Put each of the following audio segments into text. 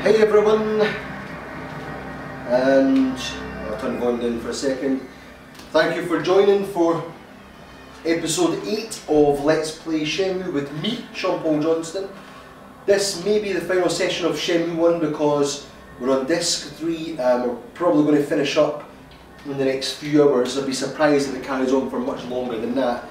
Hey everyone, and I'll turn the volume down for a second. Thank you for joining for episode 8 of Let's Play Shenmue with me, Sean Johnston. This may be the final session of Shenmue 1 because we're on disc 3 and we're probably going to finish up in the next few hours. I'd be surprised if it carries on for much longer than that.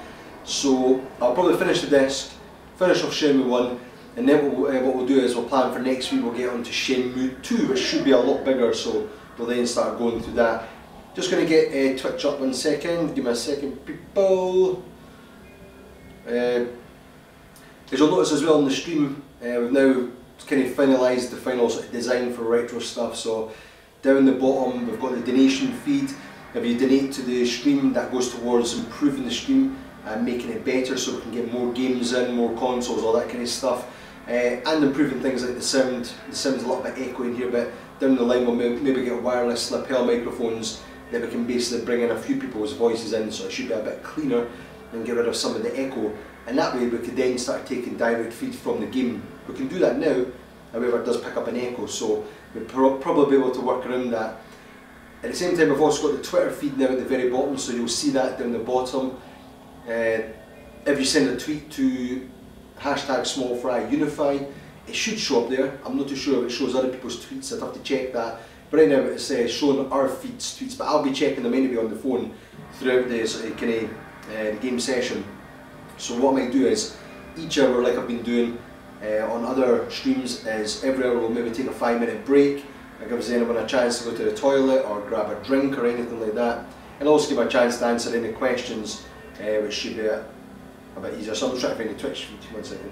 So I'll probably finish the disc, finish off Shenmue 1, and then what we'll do is we'll plan for next week, we'll get on to Shenmue 2, which should be a lot bigger, so we'll then start going through that. Just going to get Twitch up 1 second, give me a second people. As you'll notice as well in the stream, we've now kind of finalised the final sort of design for retro stuff, so down the bottom we've got the donation feed. If you donate to the stream, that goes towards improving the stream and making it better so we can get more games in, more consoles, all that kind of stuff. And improving things like the sound. The sound's a little bit echoey in here, but down the line we'll maybe get wireless lapel microphones that we can basically bring in a few people's voices in, so it should be a bit cleaner and get rid of some of the echo. And that way we could then start taking direct feed from the game. We can do that now, however it does pick up an echo, so we'll probably be able to work around that. At the same time we've also got the Twitter feed now at the very bottom, so you'll see that down the bottom. If you send a tweet to #SmallFryUnify, it should show up there. I'm not too sure if it shows other people's tweets, I'd have to check that. But right now it's showing our feeds tweets, but I'll be checking them anyway on the phone throughout the sort of game session. So what I might do is, each hour, like I've been doing on other streams, is every hour we'll maybe take a 5-minute break. That gives anyone a chance to go to the toilet or grab a drink or anything like that. And also give a chance to answer any questions, which should be a bit easier. So I'm just trying to find the Twitch feed, 1 second.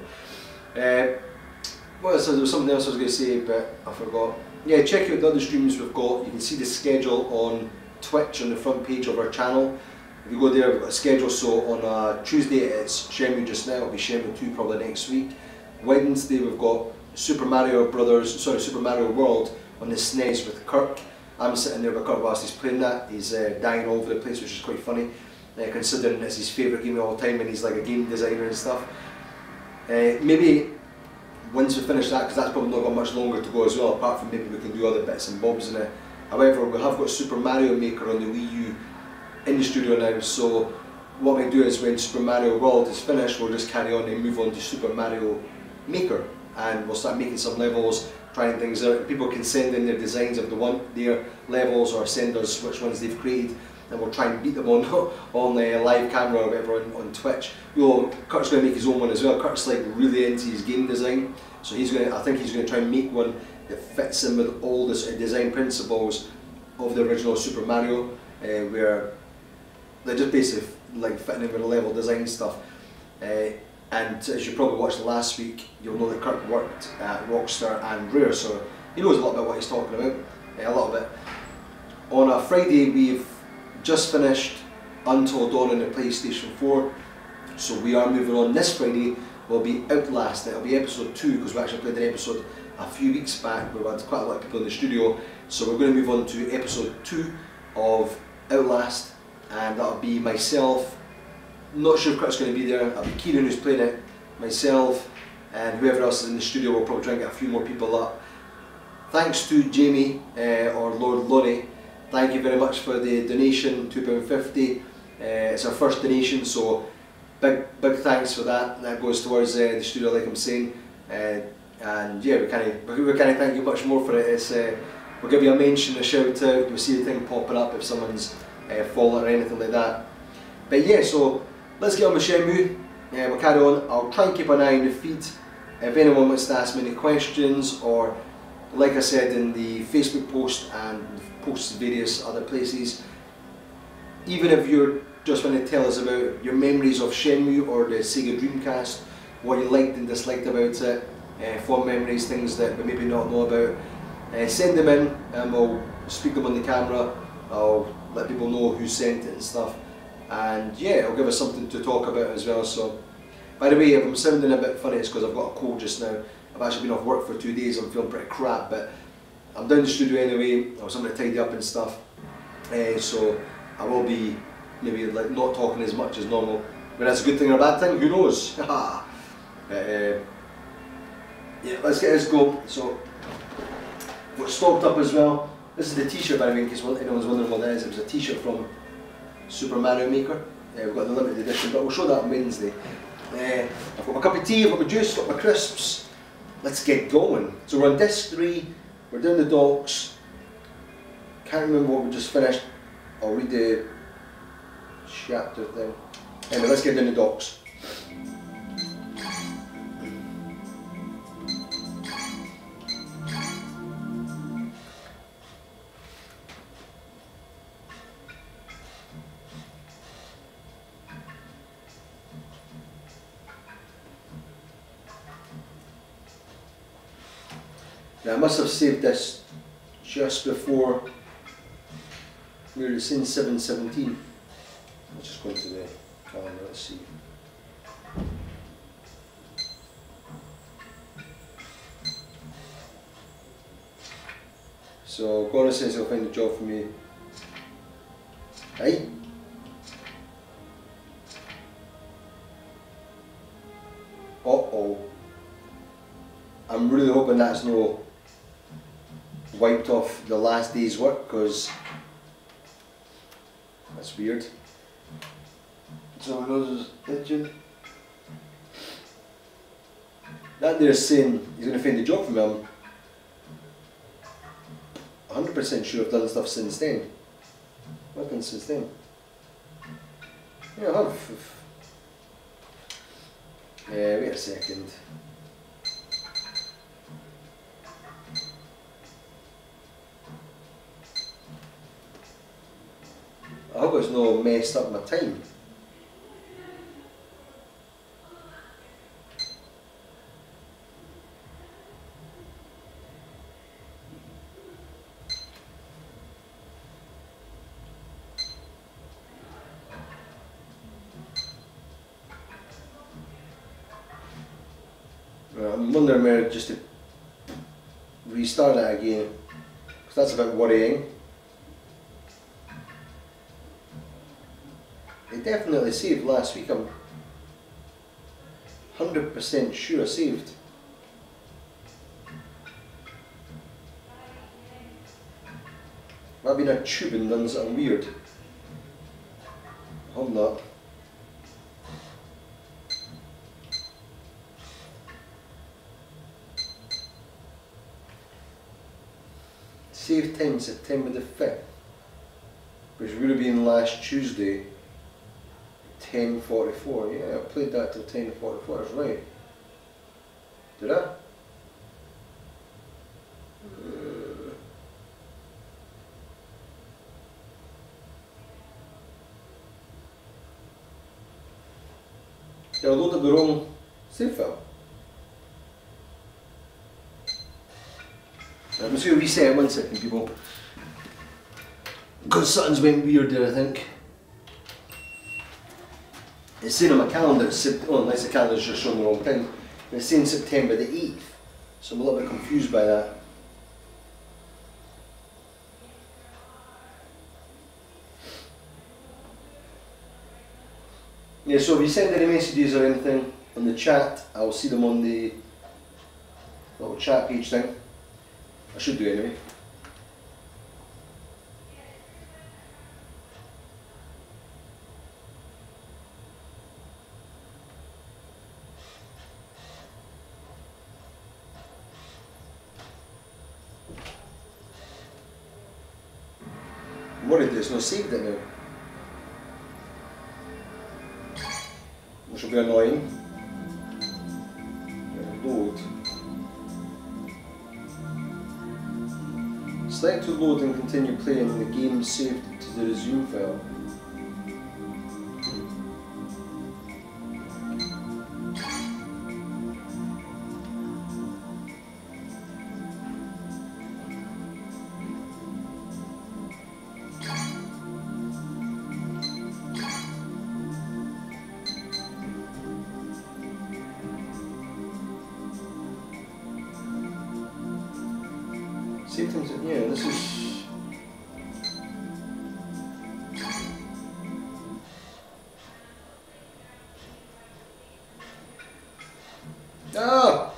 What else? There was something else I was going to say, but I forgot. Yeah, check out the other streams we've got. You can see the schedule on Twitch on the front page of our channel. If you go there, we've got a schedule. So on Tuesday it's Shenmue just now, it'll be Shenmue 2 probably next week. Wednesday we've got Super Mario World on the SNES with Kirk. I'm sitting there with Kirk whilst he's playing that. He's dying all over the place, which is quite funny, considering it's his favourite game of all time and he's like a game designer and stuff. Maybe once we finish that, because that's probably not got much longer to go as well, apart from maybe we can do other bits and bobs in it. However, we have got Super Mario Maker on the Wii U in the studio now, so what we do is when Super Mario World is finished, we'll just carry on and move on to Super Mario Maker, and we'll start making some levels, trying things out. People can send in their designs if they want their levels, or send us which ones they've created, and we'll try and beat them on live camera or whatever on Twitch. Kurt's going to make his own one as well. Kurt's like really into his game design, so I think he's going to try and make one that fits in with all the sort of design principles of the original Super Mario, where they're just basically like fitting in with the level design stuff. And as you probably watched last week, you'll know that Kirk worked at Rockstar and Rare, so he knows a lot about what he's talking about, a little bit. On a Friday we've just finished Until Dawn on the PlayStation 4, so we are moving on. This Friday will be Outlast. It'll be episode 2, because we actually played an episode a few weeks back. We've had quite a lot of people in the studio, so we're going to move on to episode 2 of Outlast, and that'll be myself. Not sure if Kurt's going to be there. It'll be Kieran who's playing it, myself, and whoever else is in the studio. We'll probably try and get a few more people up. Thanks to Jamie, or Lord Lonnie. Thank you very much for the donation, £2.50. It's our first donation, so big thanks for that. That goes towards the studio, like I'm saying. And yeah, we can't thank you much more for it. We'll give you a mention, a shout out. You'll see the thing popping up if someone's fallen or anything like that. But yeah, so let's get on with Shenmue. We'll carry on. I'll try and keep an eye on the feed. If anyone wants to ask me any questions, or like I said in the Facebook post and posts in various other places, even if you're just want to tell us about your memories of Shenmue or the Sega Dreamcast, what you liked and disliked about it, fond memories, things that we maybe not know about, send them in and we'll speak them on the camera. I'll let people know who sent it and stuff, and yeah, it'll give us something to talk about as well. So, by the way, if I'm sounding a bit funny, it's because I've got a cold just now. I've actually been off work for 2 days, I'm feeling pretty crap, but I'm down the studio anyway. I was something to tidy up and stuff, so I will be maybe like not talking as much as normal. Whether that's a good thing or a bad thing, who knows? But yeah, let's get this going. So Got stocked up as well. This is the t-shirt, by the way, in case anyone's wondering what that is. It was a t-shirt from Super Mario Maker. We've got the limited edition, but we'll show that on Wednesday. I've got my cup of tea, I've got my juice, got my crisps. Let's get going. So we're on disc 3, we're doing the docks. Can't remember what we just finished. I'll read the chapter thing. Anyway, let's get down the docks. Now I must have saved this just before we were in 7:17. Let's just go into the calendar, let's see. So Connor says he'll find a job for me. Right? Uh-oh. I'm really hoping that's no wiped off the last day's work, because that's weird. So my nose is itching. That there's saying he's going to find a job for me. I'm 100% sure I've done stuff since then. What happened since then? Yeah, I have. Wait a second. I hope it's not messed up my time. I'm wondering where just to restart that again, because that's a bit worrying. It definitely saved last week, I'm 100% sure I saved. I've been a tube and done something weird. I hope not. Save time September the 5th, which would have been last Tuesday, 10:44. Yeah, I played that till 10:44, that's right. Did I? Did I load up the wrong save file? I'm just going to reset it 1 second, people, because something's went weird there, I think. It's saying on my calendar, unless the calendar's just showing the wrong thing, it's saying September the 8th, so I'm a little bit confused by that. Yeah, so if you send any messages or anything on the chat, I'll see them on the little chat page thing. I should do anyway. I'm worried that it's not saved it now, which will be annoying. Load. Select to load and continue playing. The game saved to the resume file. Symptoms, yeah, this is... Ah!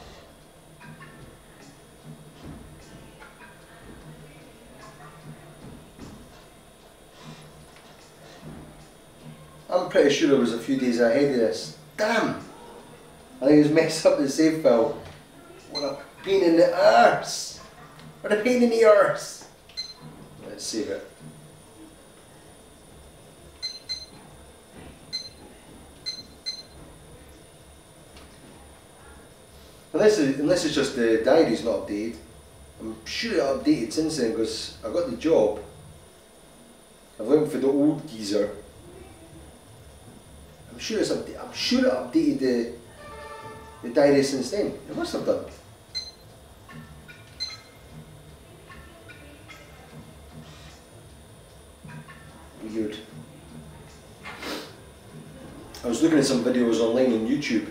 I'm pretty sure I was a few days ahead of this. Damn! I think it's messed up the save file. What a pain in the arse! What a pain in the arse! Let's save it. Unless it's just the diary's not updated. I'm sure it updated since then because I got the job. I've looked for the old geezer. I'm sure it's updated. I'm sure it updated the diary since then. It must have done. Weird. I was looking at some videos online on YouTube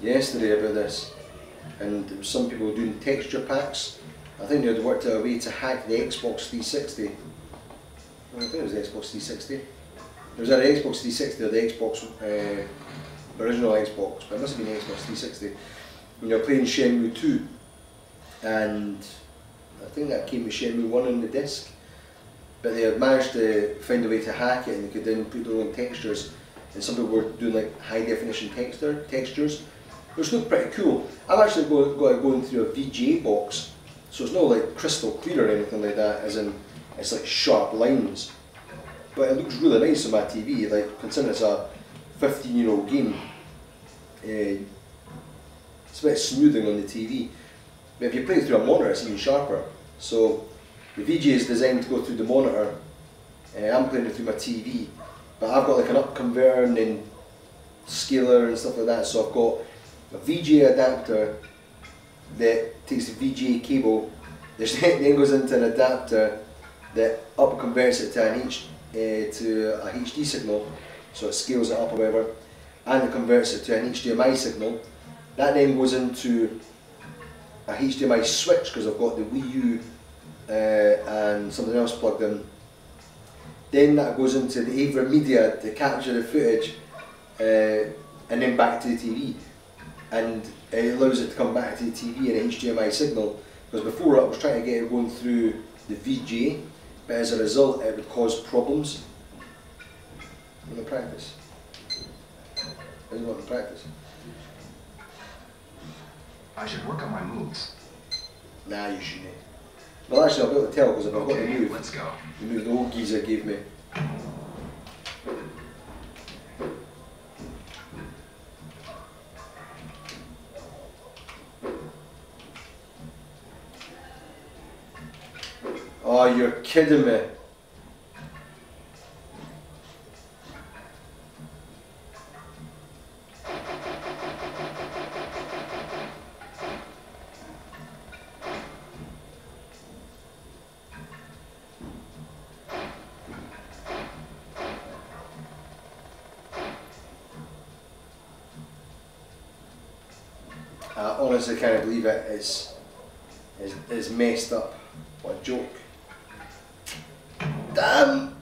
yesterday about this, and there was some people doing texture packs. I think they had worked out a way to hack the Xbox 360. I think it was the Xbox 360. It was either the Xbox 360 or the Xbox, original Xbox, but it must have been the Xbox 360. And you're playing Shenmue 2, and I think that came with Shenmue 1 on the disc. But they had managed to find a way to hack it, and they could then put their own textures. And some people were doing like high definition textures, which looked pretty cool. I've actually got it going through a VGA box, so it's not like crystal clear or anything like that, as in it's like sharp lines. But it looks really nice on my TV, like considering it's a 15-year-old game. It's a bit smoothing on the TV. But if you play it through a monitor, it's even sharper. So the VGA is designed to go through the monitor. I'm playing it through my TV, but I've got like an up converter and then scaler and stuff like that. So I've got a VGA adapter that takes the VGA cable, then goes into an adapter that up converts it to a HD signal, so it scales it up or whatever, and it converts it to an HDMI signal. That then goes into a HDMI switch because I've got the Wii U and something else plugged in. Then that goes into the Avra media to capture the footage, and then back to the TV. And it allows it to come back to the TV in a HDMI signal, because before I was trying to get it going through the VGA, but as a result it would cause problems. I'm going to practice. I just want to practice. I should work on my moves. Nah, you shouldn't. Well, actually, I'll be able to tell because if I've got the move. Let's go. The move the old geezer gave me. Oh, you're kidding me. I honestly can't believe it. It's messed up. What a joke. Damn!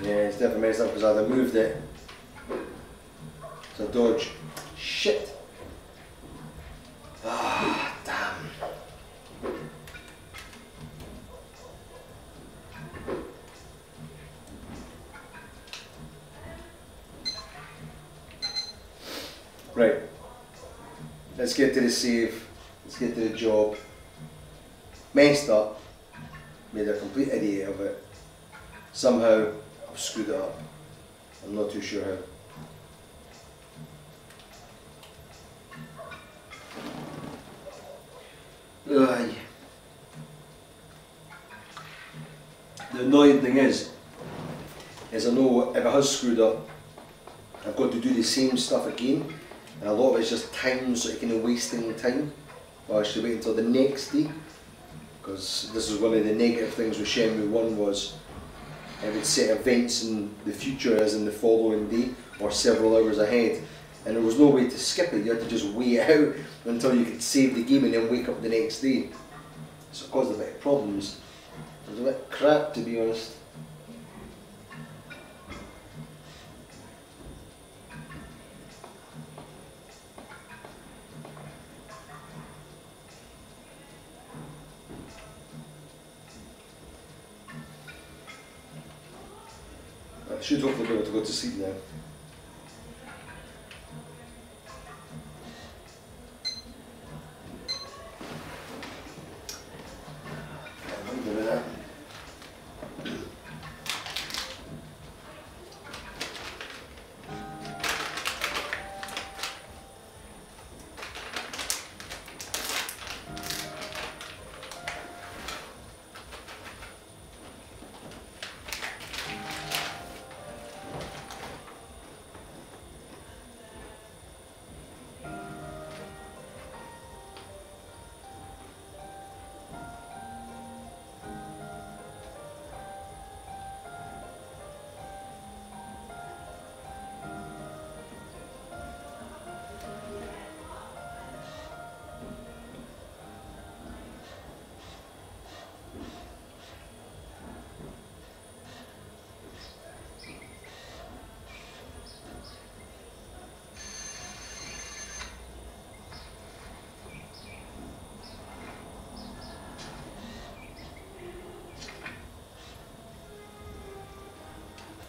Yeah, it's definitely messed up because I'd have moved it to dodge. Shit! Ah, damn. Right. Let's get to the save. Let's get to the job. Messed up. Made a complete idiot of it. Somehow I've screwed it up. I'm not too sure how. Ugh. The annoying thing is I know if I have screwed up, I've got to do the same stuff again, and a lot of it's just time, so it kind of wasting time. Well, I should wait until the next day, because this is one of the negative things with Shenmue 1 was it would set events in the future as in the following day or several hours ahead, and there was no way to skip it. You had to just wait out until you could save the game and then wake up the next day. So it caused a bit of problems. It was a bit crap, to be honest. I should hopefully be able to go to sleep now.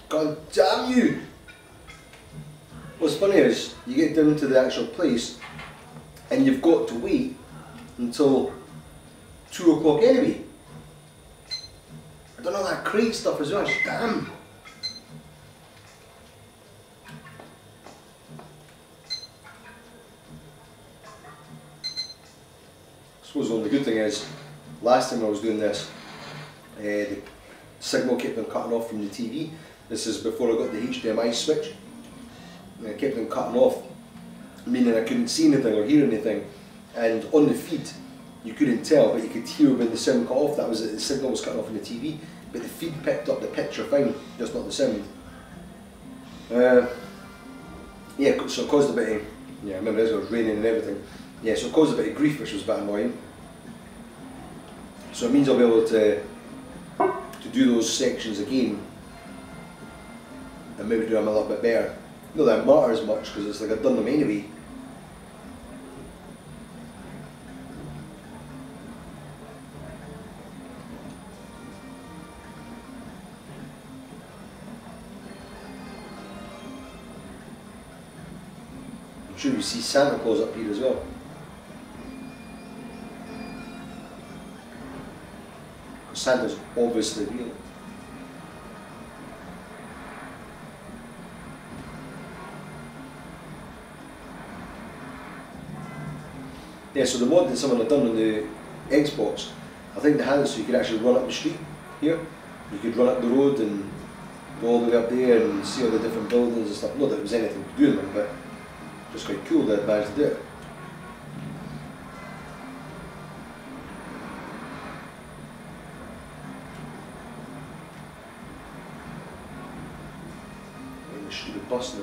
God damn you! What's funny is, you get down to the actual place and you've got to wait until 2 o'clock anyway. I don't know that crate stuff as well, damn! I suppose the only good thing is, last time I was doing this, the signal kept on cutting off from the TV. This is before I got the HDMI switch. And it kept on cutting off, meaning I couldn't see anything or hear anything. And on the feed, you couldn't tell, but you could hear when the sound cut off. That was it, the signal was cutting off on the TV. But the feed picked up the picture fine, just not the sound. Yeah, so it caused a bit of, yeah, I remember it was raining and everything. Yeah, so it caused a bit of grief, which was a bit annoying. So it means I'll be able to do those sections again and maybe do them a little bit better. Not that it matters much because it's like I've done them anyway. I'm sure you see Santa Claus up here as well. Because Santa's obviously real. Yeah, so the mod that someone had done on the Xbox, I think they had it so you could actually run up the street here. You could run up the road and go all the way up there and see all the different buildings and stuff. Not that there was anything to do in them, but just quite cool that I managed to do it. And the shoot a bus now.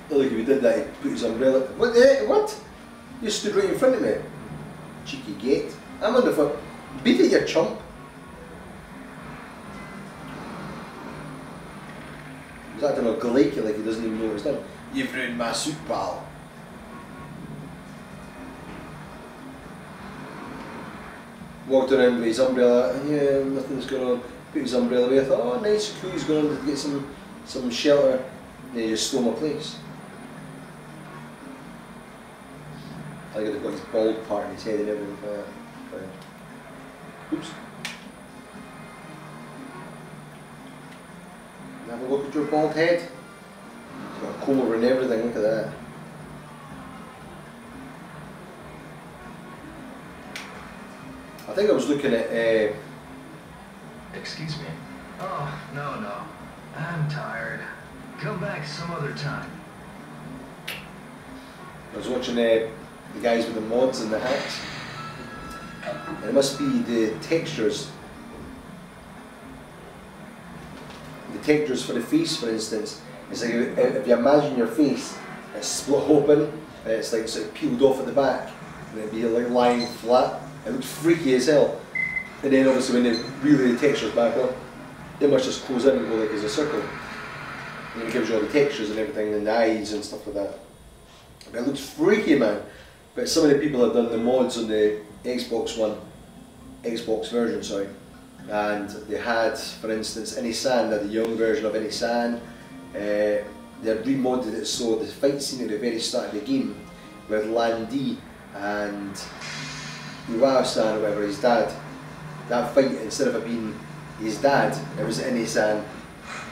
Look, if he did that, he'd put his umbrella. What? What? You stood right in front of me. Cheeky gate. I'm on the foot. Beat it, you chump. He's acting all glaky like he doesn't even know what he's done. You've ruined my suit, pal. Walked around with his umbrella. Yeah, nothing's going on. Put his umbrella away. I thought, oh, nice, cool. He's going on to get some shelter. Yeah, you just stole my place. I think they've got his bald part in his head and everything. Oops. Have a look at your bald head. It's got a comb over and everything, look at that. I think I was looking at... Excuse me. Oh, no. I'm tired. Come back some other time. I was watching the guys with the mods and the hats. And it must be the textures. The textures for the face, for instance. It's like if you imagine your face, it's split open and it's like sort of peeled off at the back, and it'd be like lying flat. It looks freaky as hell. And then obviously when they reel the textures back up, they must just close in and go like as a circle. And it gives you all the textures and everything, and the eyes and stuff like that. But it looks freaky, man. But some of the people have done the mods on the Xbox version, sorry. And they had, for instance, Inisan, they had the young version of Inisan. They had remodded it so the fight scene at the very start of the game with Landy and Iwao-san, or whatever, his dad. That fight, instead of it being his dad, it was Inisan.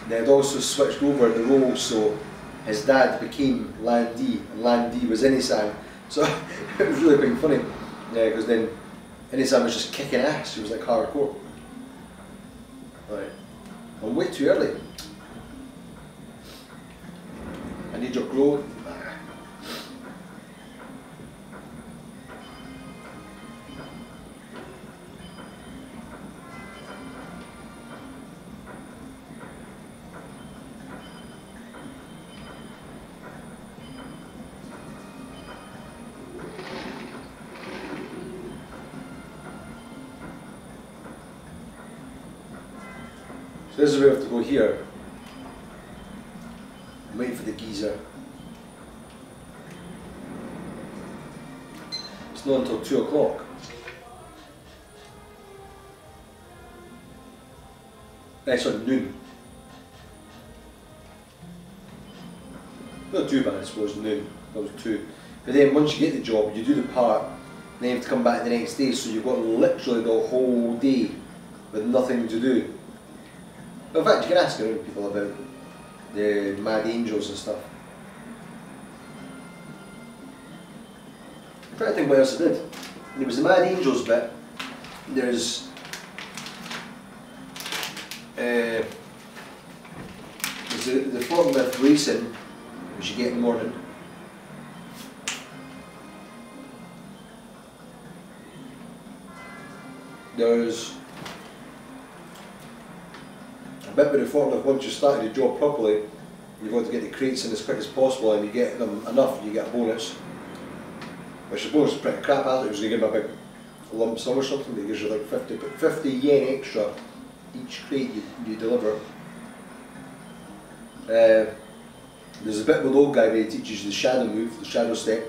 They had also switched over the roles, so his dad became Landy and Landy was Inisan. So it was really quite funny, because then Inisan was just kicking ass. He was like hardcore. Right, I'm way too early. I need your glow. So this is where we have to go here. I'm waiting for the geezer. It's not until 2 o'clock. Sorry, noon. Not too bad, I suppose, noon. That was 2. But then once you get the job, you do the part, and then you have to come back the next day, so you've got literally the whole day with nothing to do. In fact, you can ask people about the Mad Angels and stuff. I'm trying to think what else I did. There was the Mad Angels bit. There's the forklift racing, which you get in the morning. There's a bit with the forklift. Once you start the job properly, you've got to get the crates in as quick as possible, and you get them enough, you get a bonus. Which the bonus is pretty crap. I thought it was going to give me a big lump sum or something, but it gives you like 50 yen extra each crate you deliver. There's a bit with the old guy where he teaches you the shadow move, the shadow step,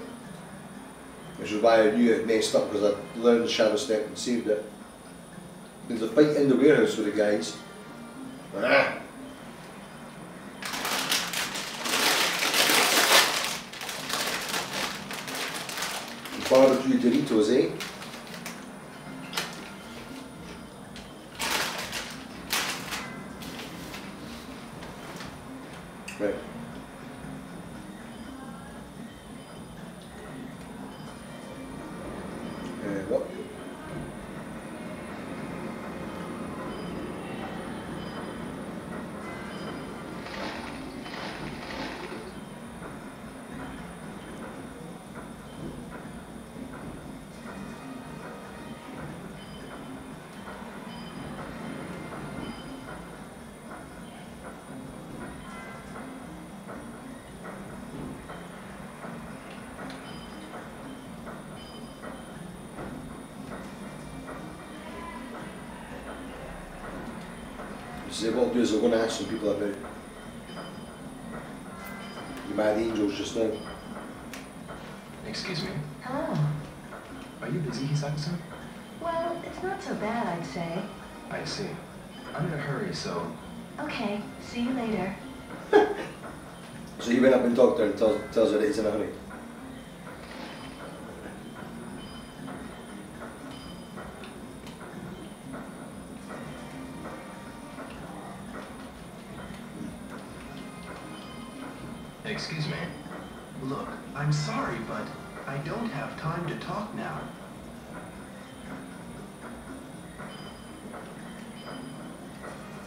which is why I knew it messed up, because I learned the shadow step and saved it. There's a fight in the warehouse with the guys. Barbecue Doritos, eh? Right. What? So what I'll do is I'm going to ask some people about the Mad Angels just now. Excuse me. Hello. Are you busy, Hisaki-san? Well, it's not so bad, I'd say. I see. I'm in a hurry, so... Okay, see you later. So he went up and talked to her and tells her that he's in a hurry. Excuse me. Look, I'm sorry, but I don't have time to talk now.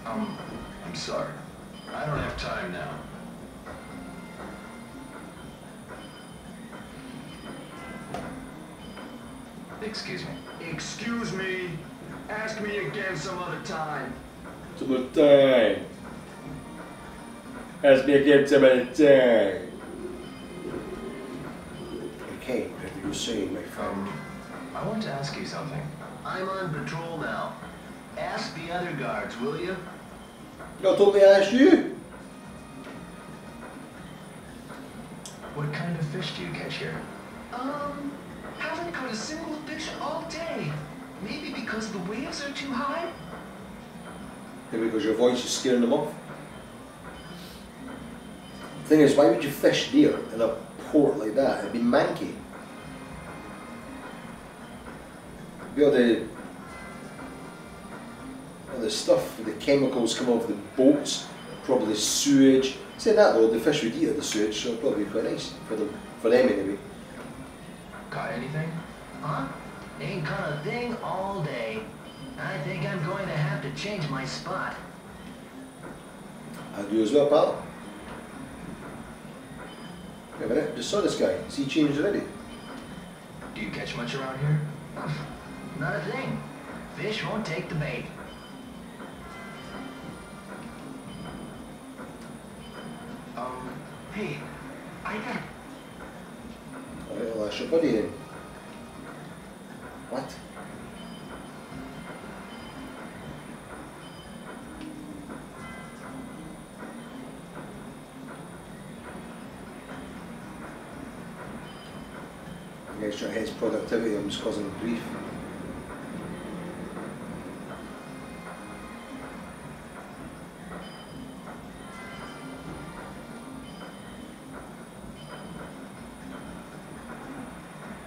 I'm sorry. I don't have time now. Excuse me. Excuse me. Ask me again some other time. Some other time. Let's begin some attack. Okay, what are you saying, my friend? I want to ask you something. I'm on patrol now. Ask the other guards, will you? I told me to ask you. What kind of fish do you catch here? Haven't caught a single fish all day. Maybe because the waves are too high? Maybe because your voice is scaring them off. The thing is, why would you fish deer in a port like that? It'd be manky. Be all the stuff, the chemicals come off the boats, probably sewage. Saying that though, the fish would eat the sewage, so it'd probably be quite nice for them anyway. Got anything? Huh? Ain't caught a thing all day. I think I'm going to have to change my spot. I do as well, pal. Wait a minute, just saw this guy. Is he changed already? Do you catch much around here? Not a thing. Fish won't take the bait. Hey, I got... Alright, well, that's your buddy then. What? The guy's trying to hit his productivity, I'm just causing grief.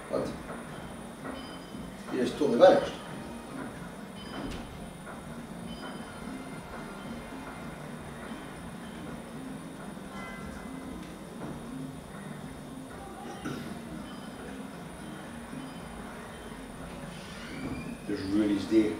What? He just totally vanished. Just ruined his day.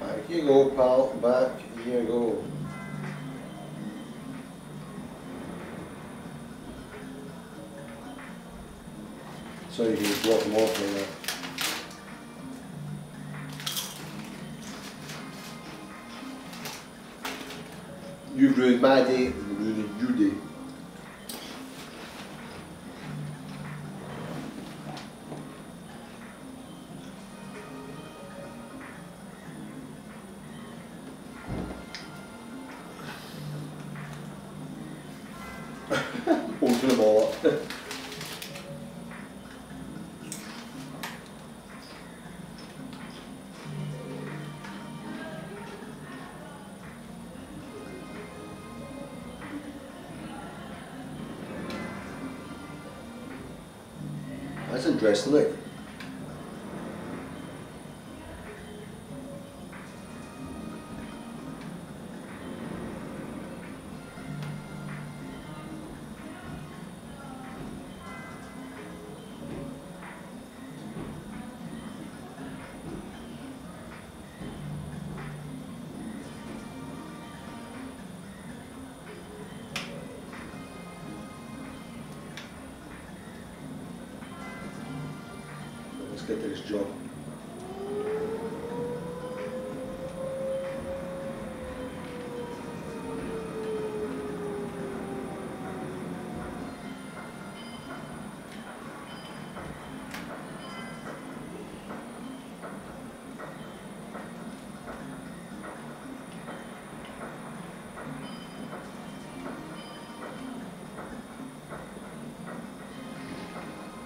Back you go, pal. Back you go. So you can just walk them off like that. You've ruined my day, I'm ruining your day. Open them all up. That's interesting, look. Let's get to this job.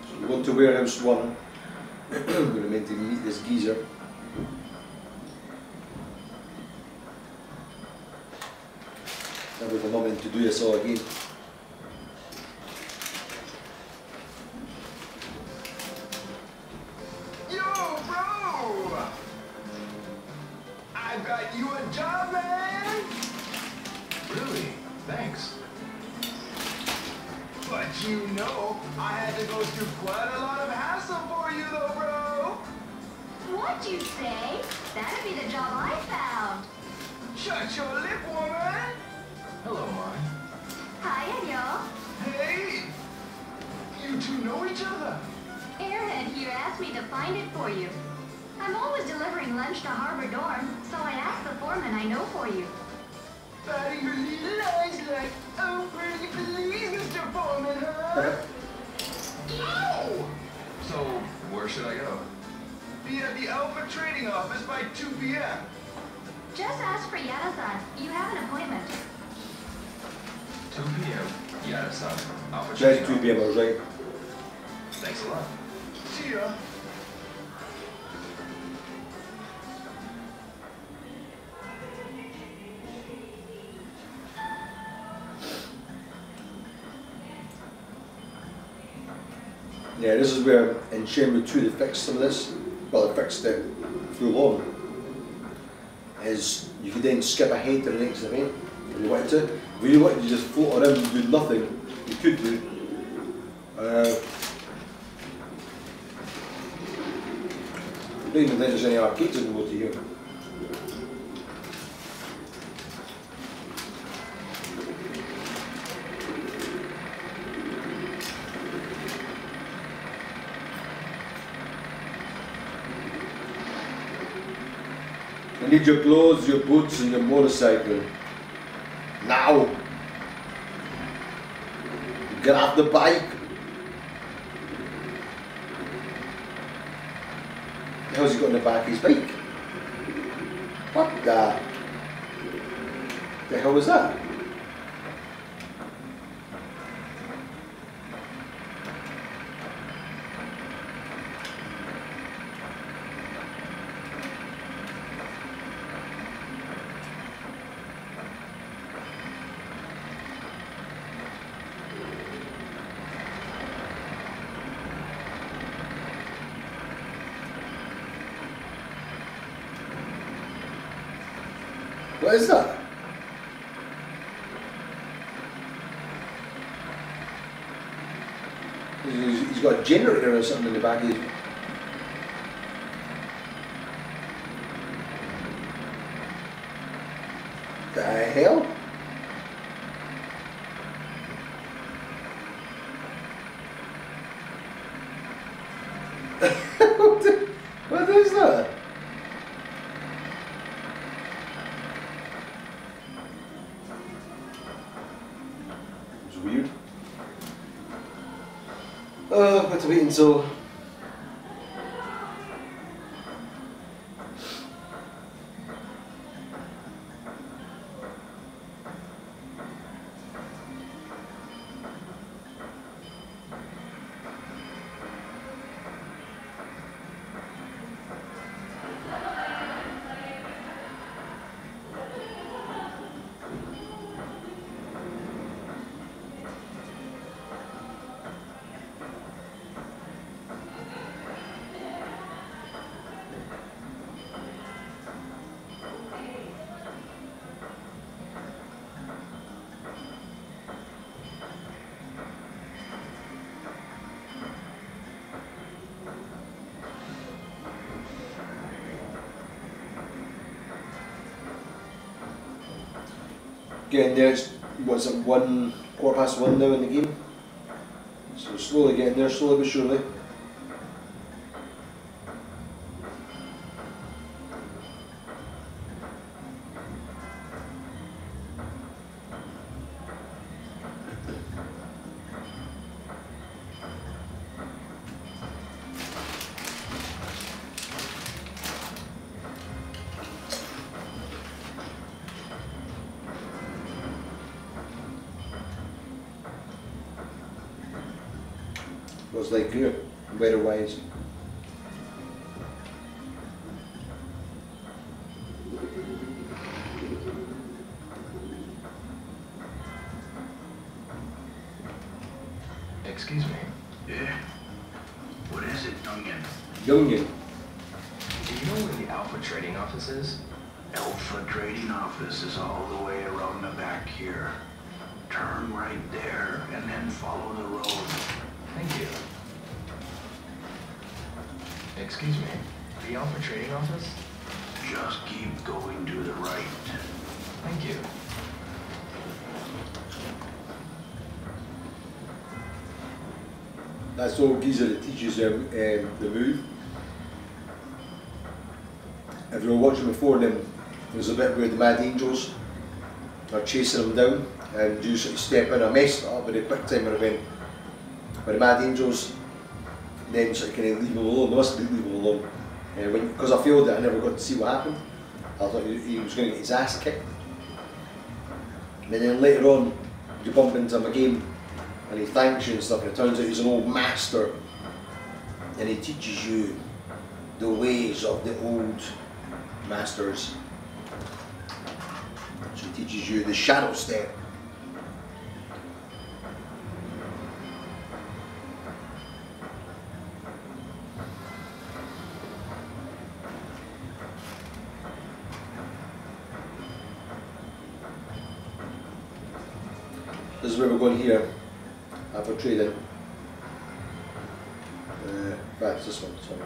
So we go to warehouse 1. I'm going to meant to meet this geezer. That was not meant to do this all again. Yo, bro! I got you a job, man! Really? Thanks. But you know, I had to go through quite a lot of hassle for you though, bro! What'd you say? That'd be the job I found. Shut your lip, woman! Hello, Mari. Hiya, y'all. Hey! You two know each other? Airhead here asked me to find it for you. I'm always delivering lunch to Harbor Dorm, so I asked the foreman I know for you. Batting your little eyes like, oh, pretty please, Mr. Foreman, huh? Ow! So, where should I go? Be at the Alpha Trading Office by 2 p.m. Just ask for Yada-san. You have an appointment. 2 p.m. Yada-san. Alpha That's Trading 2 p.m. I was right. Thanks a lot. See ya. Yeah, this is where in Shenmue 2 they fixed some of this. Well, they fixed it full on. Is you could then skip ahead to the next event if you wanted to. If you wanted to just float around and do nothing, you could do. I don't even think there's any arcades in the water here. I need your clothes, your boots and your motorcycle. Now! Get off the bike! How's he got in the back of his bike? What the hell was that? What is that? He's got a generator or something in the back of his... The hell? What is that? It's weird. Oh, got to wait until... Getting there, it's, what's it, 1:15 now in the game? So we're slowly getting there, slowly but surely. What's like here, weather-wise? Excuse me. Yeah? What is it, youngin? Youngin. Do you know where the Alpha Trading Office is? Alpha Trading Office is all the way around the back here. Turn right there and then follow the road. Thank you. Excuse me. Are you off for trading office? Just keep going to the right. Thank you. That's the old geezer that teaches them the move. If you were watching before, then there's a bit where the Mad Angels are chasing them down and you sort of step in. I messed it up with a quick timer event. But the Mad Angels then sort of kind of leave him alone. They must leave him alone. Because I failed it, I never got to see what happened. I thought he was going to get his ass kicked. But then later on, you bump into him again and he thanks you and stuff, and it turns out he's an old master and he teaches you the ways of the old masters. So he teaches you the shadow step. This is where we're going here, after trading. Right, it's this one, sorry.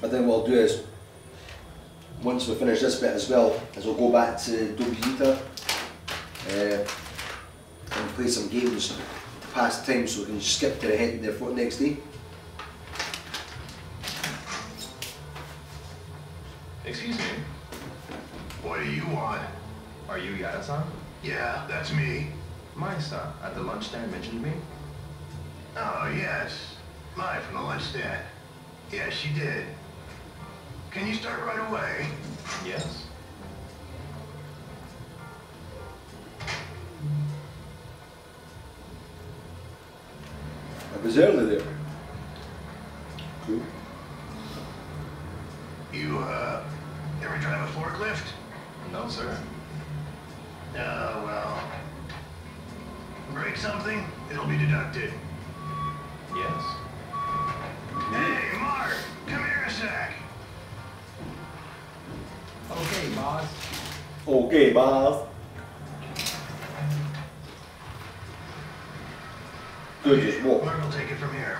But then what I'll do is, once we finish this bit as well, is we'll go back to Dobita and play some games to pass time, so we can skip to the next day. Excuse me. What do you want? Are you Yada-san? Yeah, that's me. Mai-san at the lunch stand mentioned me. Oh, yes. Mai from the lunch stand. Yes, she did. Can you start right away? Yes. I was early there. Cool. You, ever drive a forklift? No, sir. Oh, well. Break something, it'll be deducted. Yes. Hey, Mark, come here a sec. Okay, boss. Okay, boss. Good, just walk. Mark will take it from here.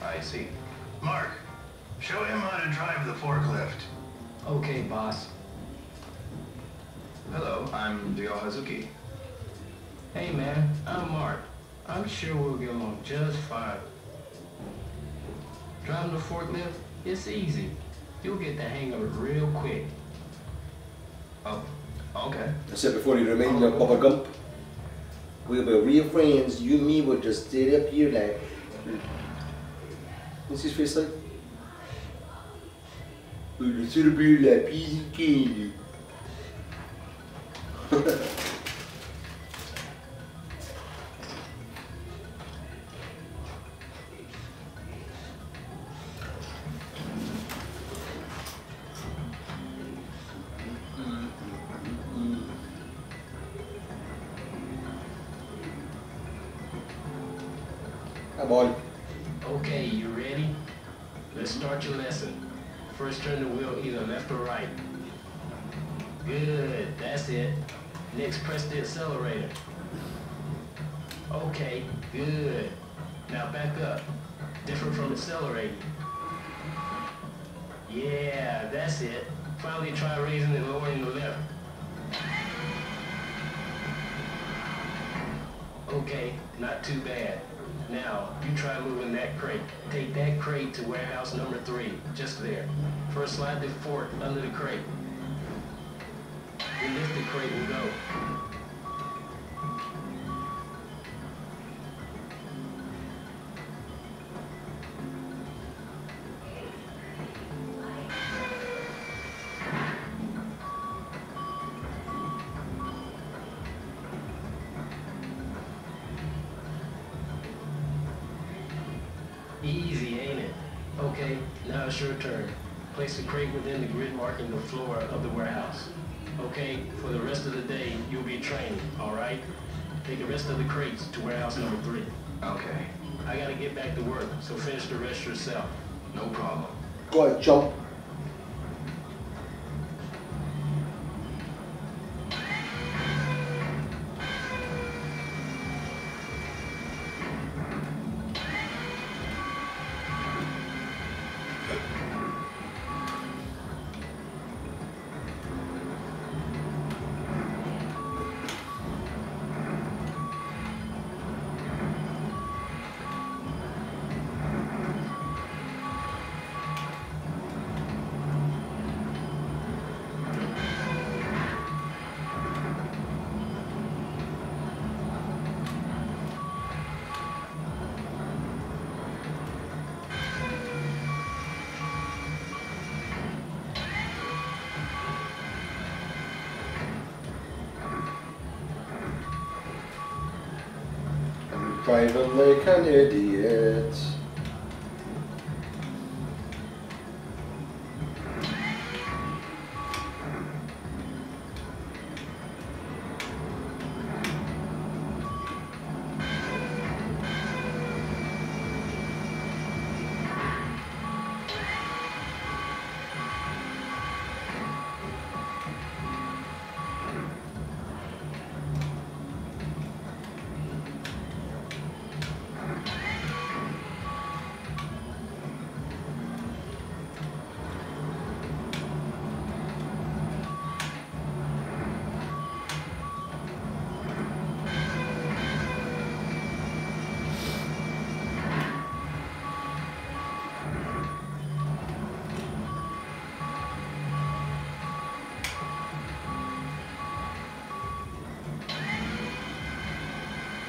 I see. Mark, show him how to drive the forklift. Okay, boss. Hello, I'm Ryo Hazuki. Hey, man, I'm Mark. I'm sure we'll get along just fine. Driving the forklift, it's easy. You'll get the hang of it real quick. Oh, okay. I said before, you remind me of Bubba Gump. We were real friends, you and me would just stay up here like... What's his face like? We would sit up here like peas and candy. Come on. Okay, you ready? Let's start your lesson. First turn the wheel either left or right. Good, that's it. Next, press the accelerator. Okay, good. Now back up. Different from accelerating. Yeah, that's it. Finally try raising and lowering the left. Okay, not too bad. Now, you try moving that crate. Take that crate to warehouse number 3, just there. First slide the fork under the crate. Then lift the crate and go. Easy, ain't it? Okay, now it's your turn. Place the crate within the grid marking the floor of the warehouse. Okay, for the rest of the day, you'll be training, all right? Take the rest of the crates to warehouse number 3. Okay. I gotta get back to work, so finish the rest yourself. No problem. Go ahead, jump. Driving like an idiot.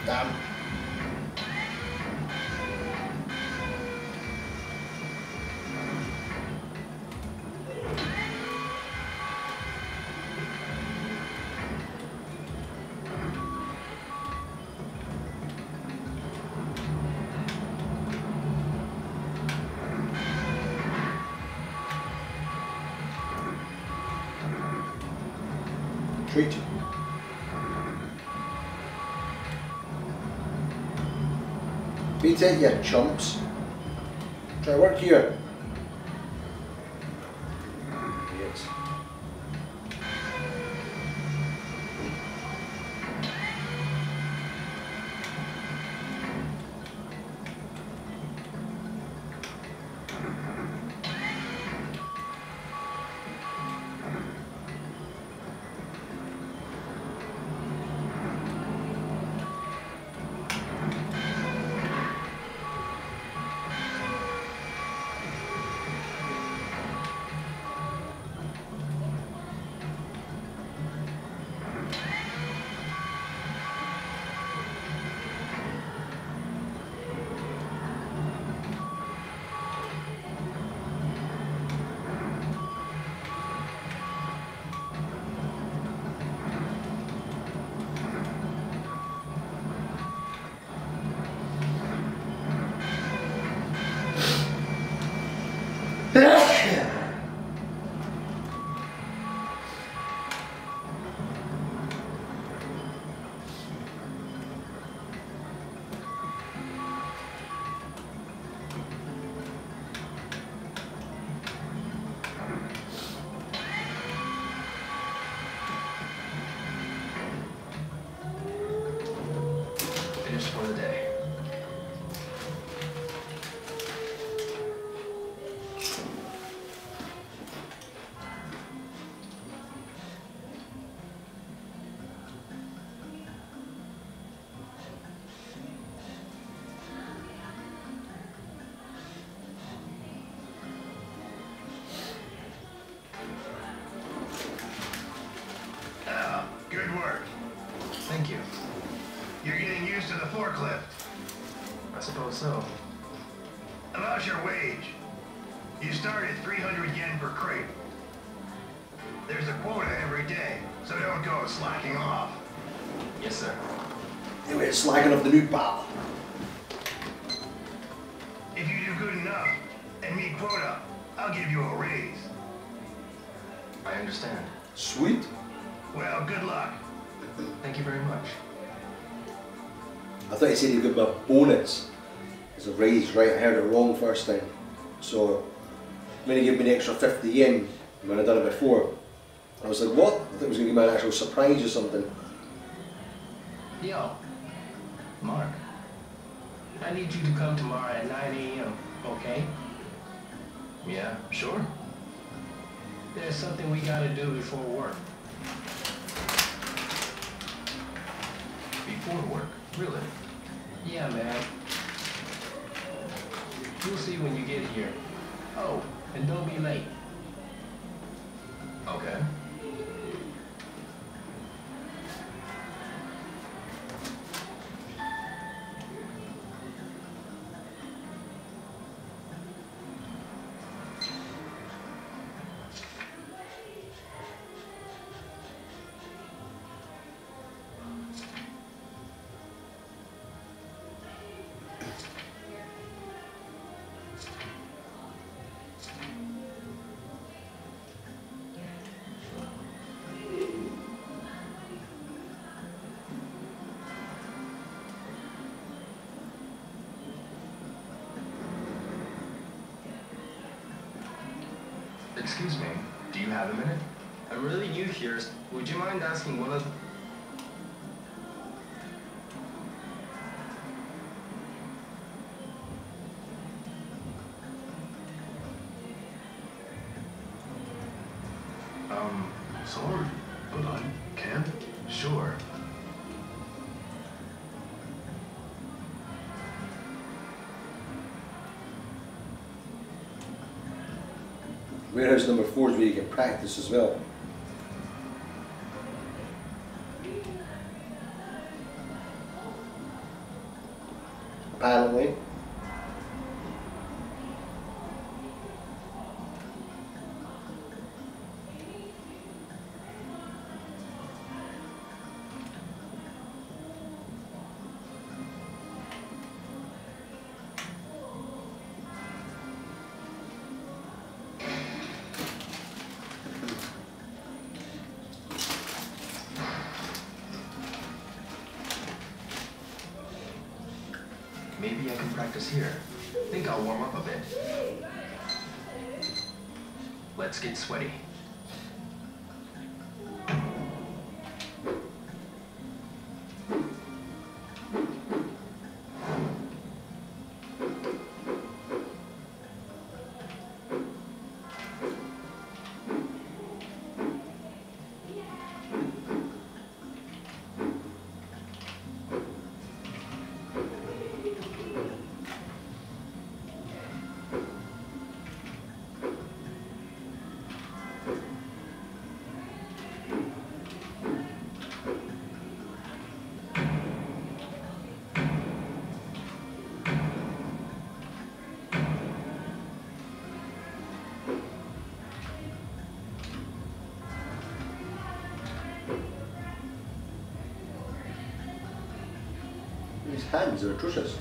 Damn. Treat. Beat it, you chumps. Try work here. Yes. Finished for the day. Ah, good work. Thank you. You're getting used to the forklift. I suppose so. About your wage. You start at 300 yen per crate. There's a quota every day, so don't go slacking off. Yes, sir. They were slagging off the new pal. If you do good enough and meet quota, I'll give you a raise. I understand. Sweet. Well, good luck. Thank you very much. I thought he said he'd give me a bonus as a raise, right? I heard it wrong first time. So when he gave me an extra 50 yen when I'd done it before, I was like, what? I thought he was going to give me an actual surprise or something. Yo, Mark, I need you to come tomorrow at 9 a.m., okay? Yeah, sure. There's something we gotta do before work. Before work? Really? Yeah, man. You'll see when you get here. Oh, and don't be late. Okay. Excuse me, do you have a minute? I'm really new here. Would you mind asking one of... Sorry, but I can't. Sure. Warehouse number 4 is where you can practice as well. Apparently. Maybe I can practice here. Think I'll warm up a bit. Let's get sweaty. His hands are atrocious.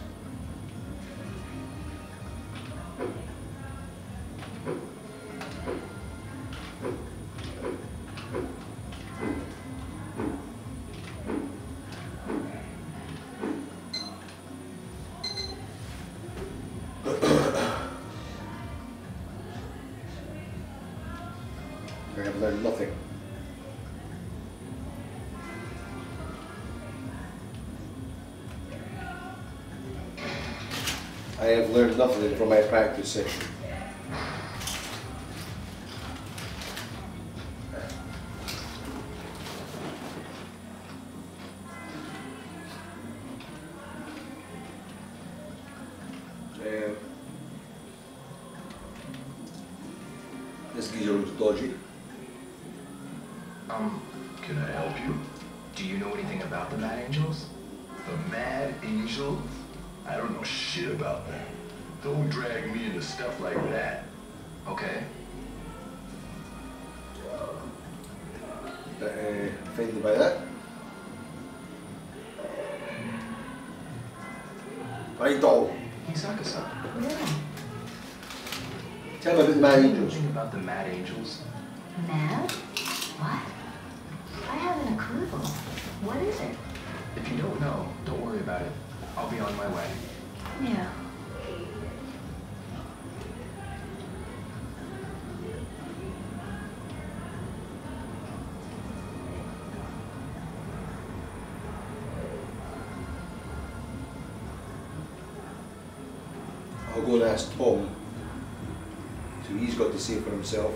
I have learned nothing. I have learned nothing from my practice session. This geezer looks dodgy. Can I help you? Do you know anything about the Mad Angels? The Mad Angels? I don't know shit about that. Don't drag me into stuff like that. Okay. Offended by that? Right, doll. Hisaka-san. Tell me about the Mad Angels. Anything about the Mad Angels? Mad? What? I haven't a clue. What is it? If you don't know, don't worry about it. I'll be on my way. Yeah. I'll go and ask Tom, so he's got to say for himself.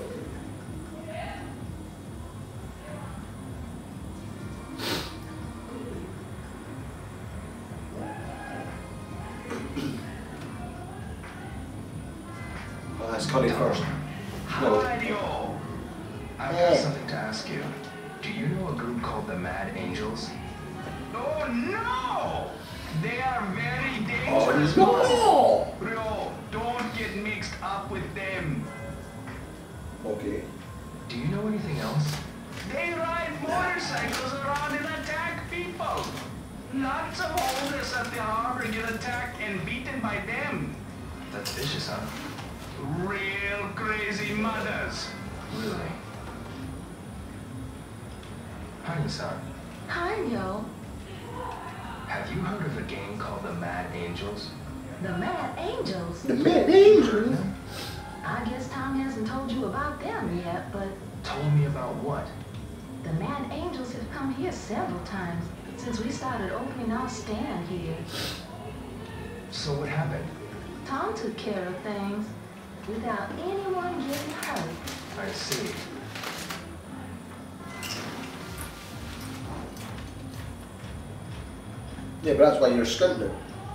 I'll ask Connie first. No. Hi, all. I've got something to ask you. Do you know a group called the Mad Angels? Oh no! They are very dangerous. Oh Bro, don't get mixed up with them. no! Okay. Do you know anything else? They ride motorcycles around and attack people. Lots of holders at the harbor get attacked and beaten by them. That's vicious, huh? Real crazy mothers. Really? Honey-san, Hi, yo. have you heard of a gang called the Mad Angels? The Mad Angels? The Mad Angels? I guess Tom hasn't told you about them, me yet, but Told me about what? the Mad Angels have come here several times since we started opening our stand here. So what happened? Tom took care of things without anyone getting hurt. I see. Yeah, but that's why you're skunting it.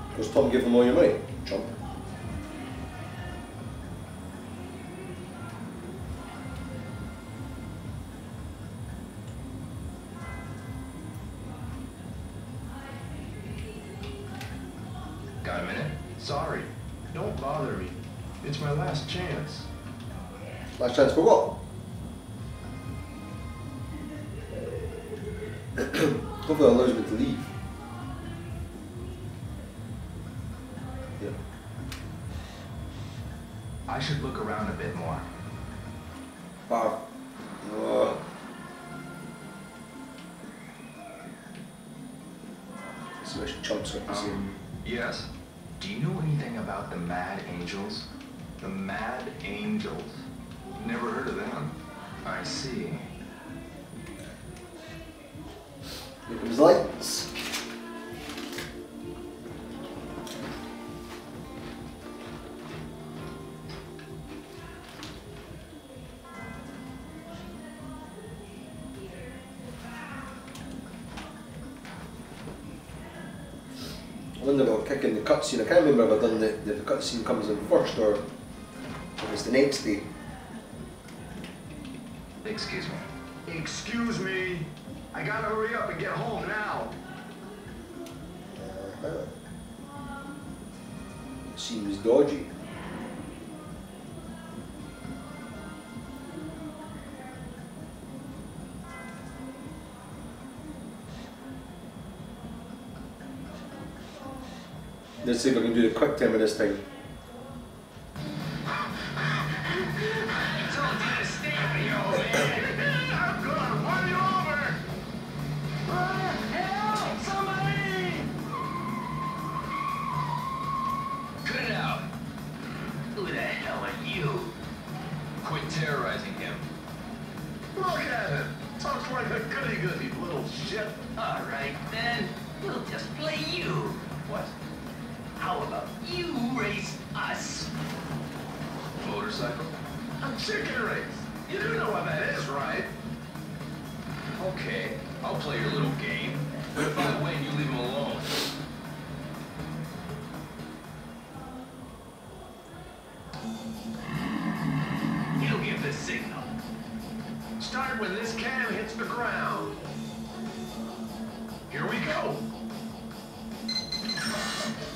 Because Tom gave them all your money, chump. Got a minute? Sorry. Don't bother me. It's my last chance. Last chance for what? Hopefully that allows me to leave. Yeah. I should look around a bit more. So much chumps got to see. Yes? Do you know anything about the Mad Angels? The Mad Angels. Never heard of them. I see. Here comes the lights. I wonder about kicking the cutscene. I can't remember if I've done the cutscene comes in first or if it's the next day. Excuse me. Excuse me. I gotta hurry up and get home now. Seems dodgy. Let's see if I can do the quick timer this time. I'm gonna run you over. Help! Somebody! Cut it out! Who the hell are you? Quit terrorizing him. Look at him. Talks like a goody-goody little shit. All right, then. We'll just play you. What? How about you race us? Motorcycle? A chicken race. You do know what that is, right? Okay, I'll play your little game. But if I win, you leave him alone. You give the signal. Start when this can hits the ground. Here we go.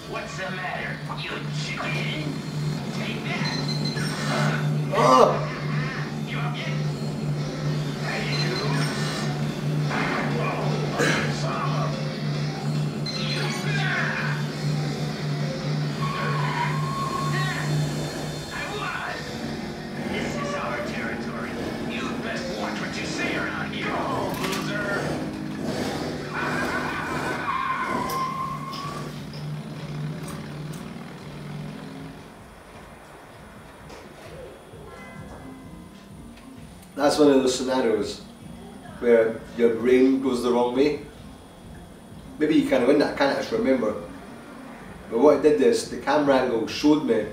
What's the matter, you chicken? Take that. Oh! You up yet? Hey, you. Whoa. Son of I won. This is our territory. You'd best watch what you say around here, old loser. That's one of those scenarios where your brain goes the wrong way. Maybe you kind of win that, I can't actually remember. But what it did is, the camera angle showed me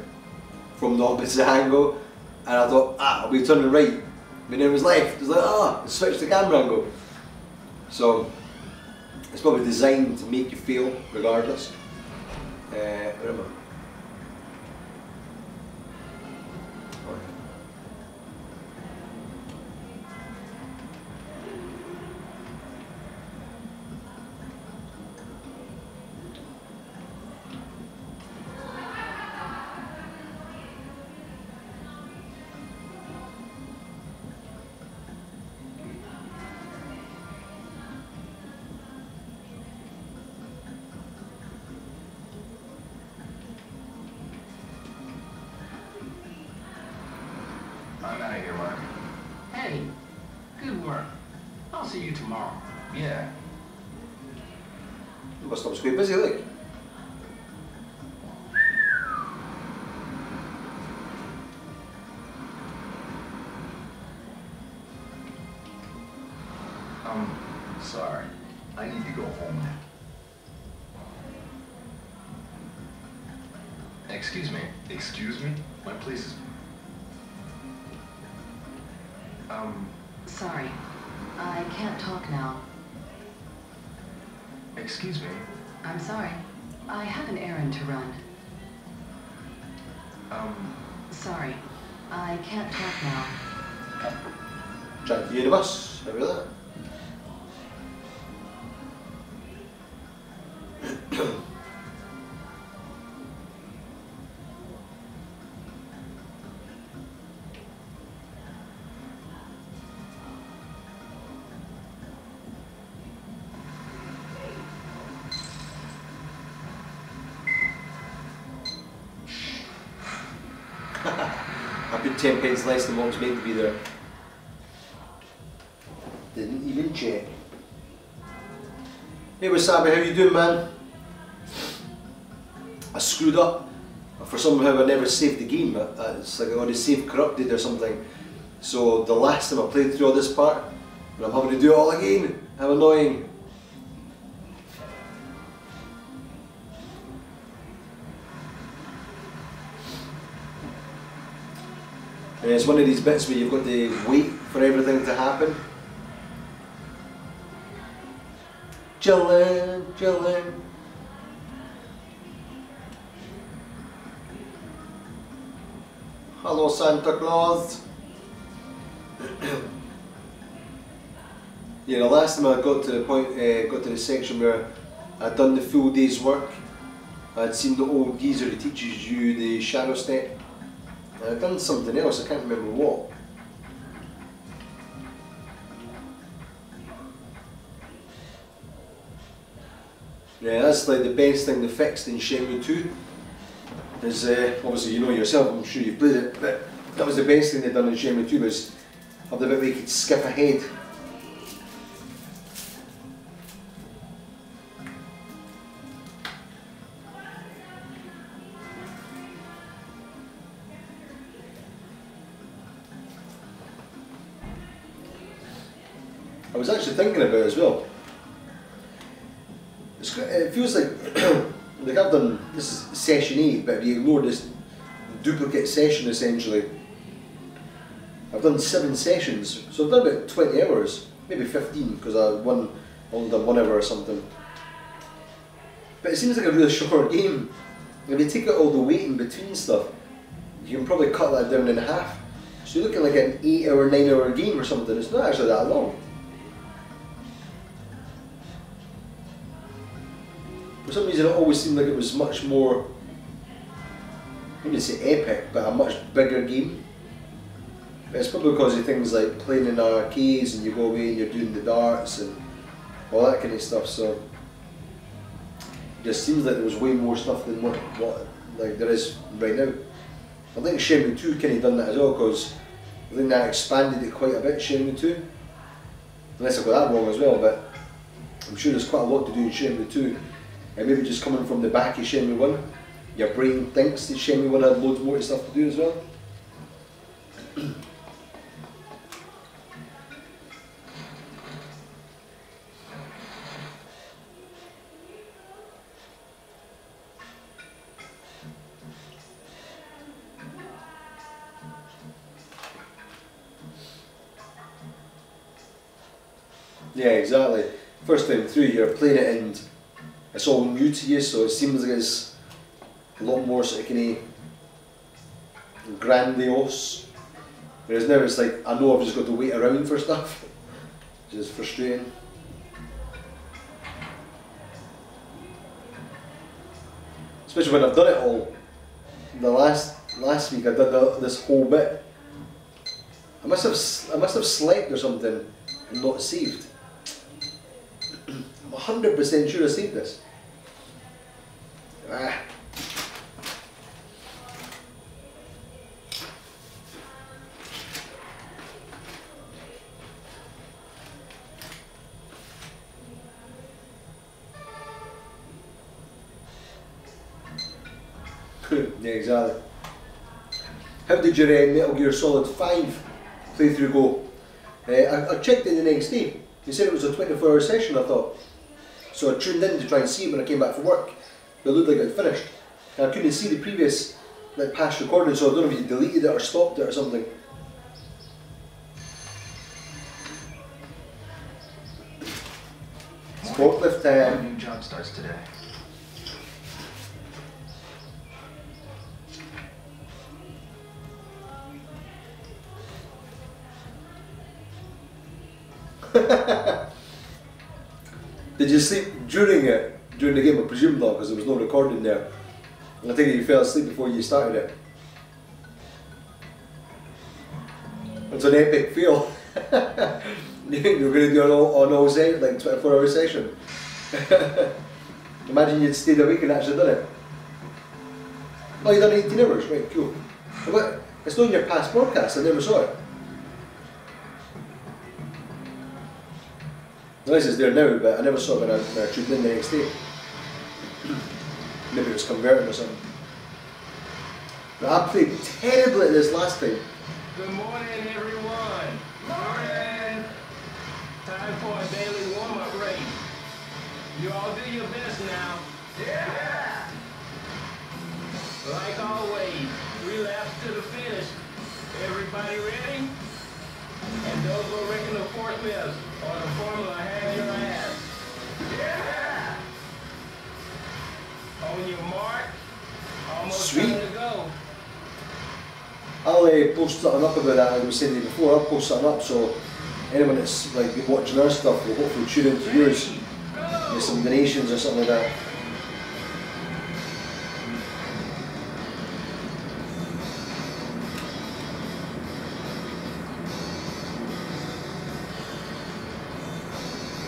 from the opposite angle, and I thought, I'll be turning right. But then it was left. It was like, it switched the camera angle. So, it's probably designed to make you fail regardless. Whatever. I'm out of here, Mark. Hey, good work. I'll see you tomorrow. Yeah. You must have was quite busy, like. Sorry. I need to go home now. Excuse me. Excuse me? My place is... Sorry. I can't talk now. Excuse me? I'm sorry. I have an errand to run. Sorry. I can't talk now. Chat to the universe, how about that? I put 10 pence less than what was meant to be there. Didn't even check. Hey Wasabi, how you doing, man? I screwed up. For somehow I never saved the game. It's like I got the save corrupted or something. So the last time I played through all this part, and I'm having to do it all again. How annoying. And it's one of these bits where you've got to wait for everything to happen. Chillin', chillin'. Hello Santa Claus. Yeah, the last time I got to the point, got to the section where I'd done the full day's work, I'd seen the old geezer who teaches you the shadow step. And I'd done something else, I can't remember what. Yeah, that's like the best thing they fixed in Shenmue 2. Is obviously you know yourself, I'm sure you've played it, but that was the best thing they'd done in Shenmue 2 was have the bit where you could skip ahead. I was actually thinking about it as well. It feels like, like I've done, this is session 8, but if you ignore this duplicate session essentially, I've done 7 sessions, so I've done about 20 hours, maybe 15 because I only done 1 hour or something. But it seems like a really short game. If you take out all the waiting between stuff, you can probably cut that down in half. So you're looking like an 8 hour, 9 hour game or something, it's not actually that long. For some reason it always seemed like it was much more, I wouldn't say epic, but a much bigger game. But it's probably because of things like playing in arcades and you go away and you're doing the darts and all that kind of stuff, so it just seems like there was way more stuff than what like there is right now. I think Shenmue 2 kind of done that as well, because I think that expanded it quite a bit, Shenmue 2. Unless I got that wrong as well, but I'm sure there's quite a lot to do in Shenmue 2. And maybe just coming from the back of Shenmue 1, your brain thinks that Shenmue 1 had loads more stuff to do as well. Yeah, exactly. First time through, you're playing it and it's all new to you, so it seems like it's a lot more sort of kind of grandiose. Whereas now it's like, I know I've just got to wait around for stuff, which is frustrating. Especially when I've done it all. The last week I did this whole bit. I must have slept or something and not saved. I'm 100% sure I saved this. Ah. Yeah, exactly. How did your Metal Gear Solid 5 playthrough go? I checked it the next day. He said it was a 24-hour session, I thought. So I tuned in to try and see it when I came back from work. But it looked like it had finished. And I couldn't see the previous past recording, so I don't know if he deleted it or stopped it or something. Forklift My new job starts today. Did you sleep during it? During the game, I presume not, because there was no recording there. I think you fell asleep before you started it. It's an epic feel. You're going to do an all set, like 24-hour session. Imagine you'd stayed awake and actually done it. Oh, you done 18 hours, right, cool. But it's not in your past broadcast, I never saw it. Unless it's there now, but I never saw it when I tuned in the next day. Maybe it was converting or something. But I played terribly at this last time. Good morning, everyone. Morning. Time for a daily warm-up race. You all do your best now. Yeah. Like always, 3 laps to the finish. Everybody ready? And those who are wrecking the forklifts or the formula have your ass. Yeah. On your mark. Almost Sweet. time to go. I'll post something up about that, like we said before. I'll post something up so anyone that's like been watching our stuff will hopefully tune into yours. With some donations or something like that.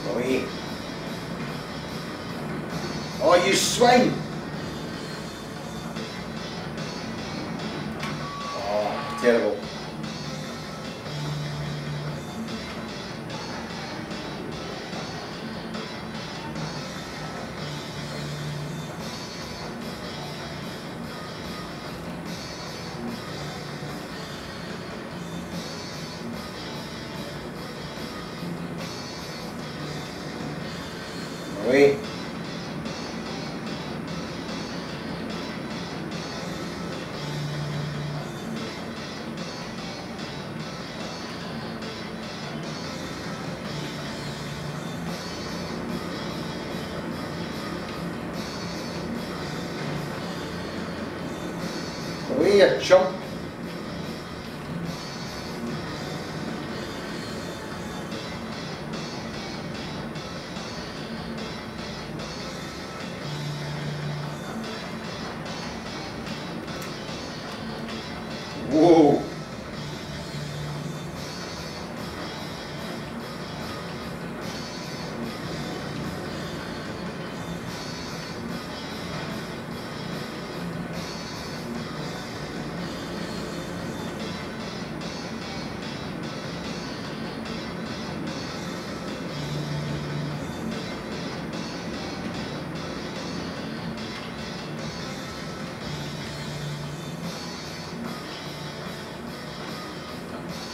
Oh, hey. Oh, you swine! Oh, terrible. Away. Away, you chump. Whoa.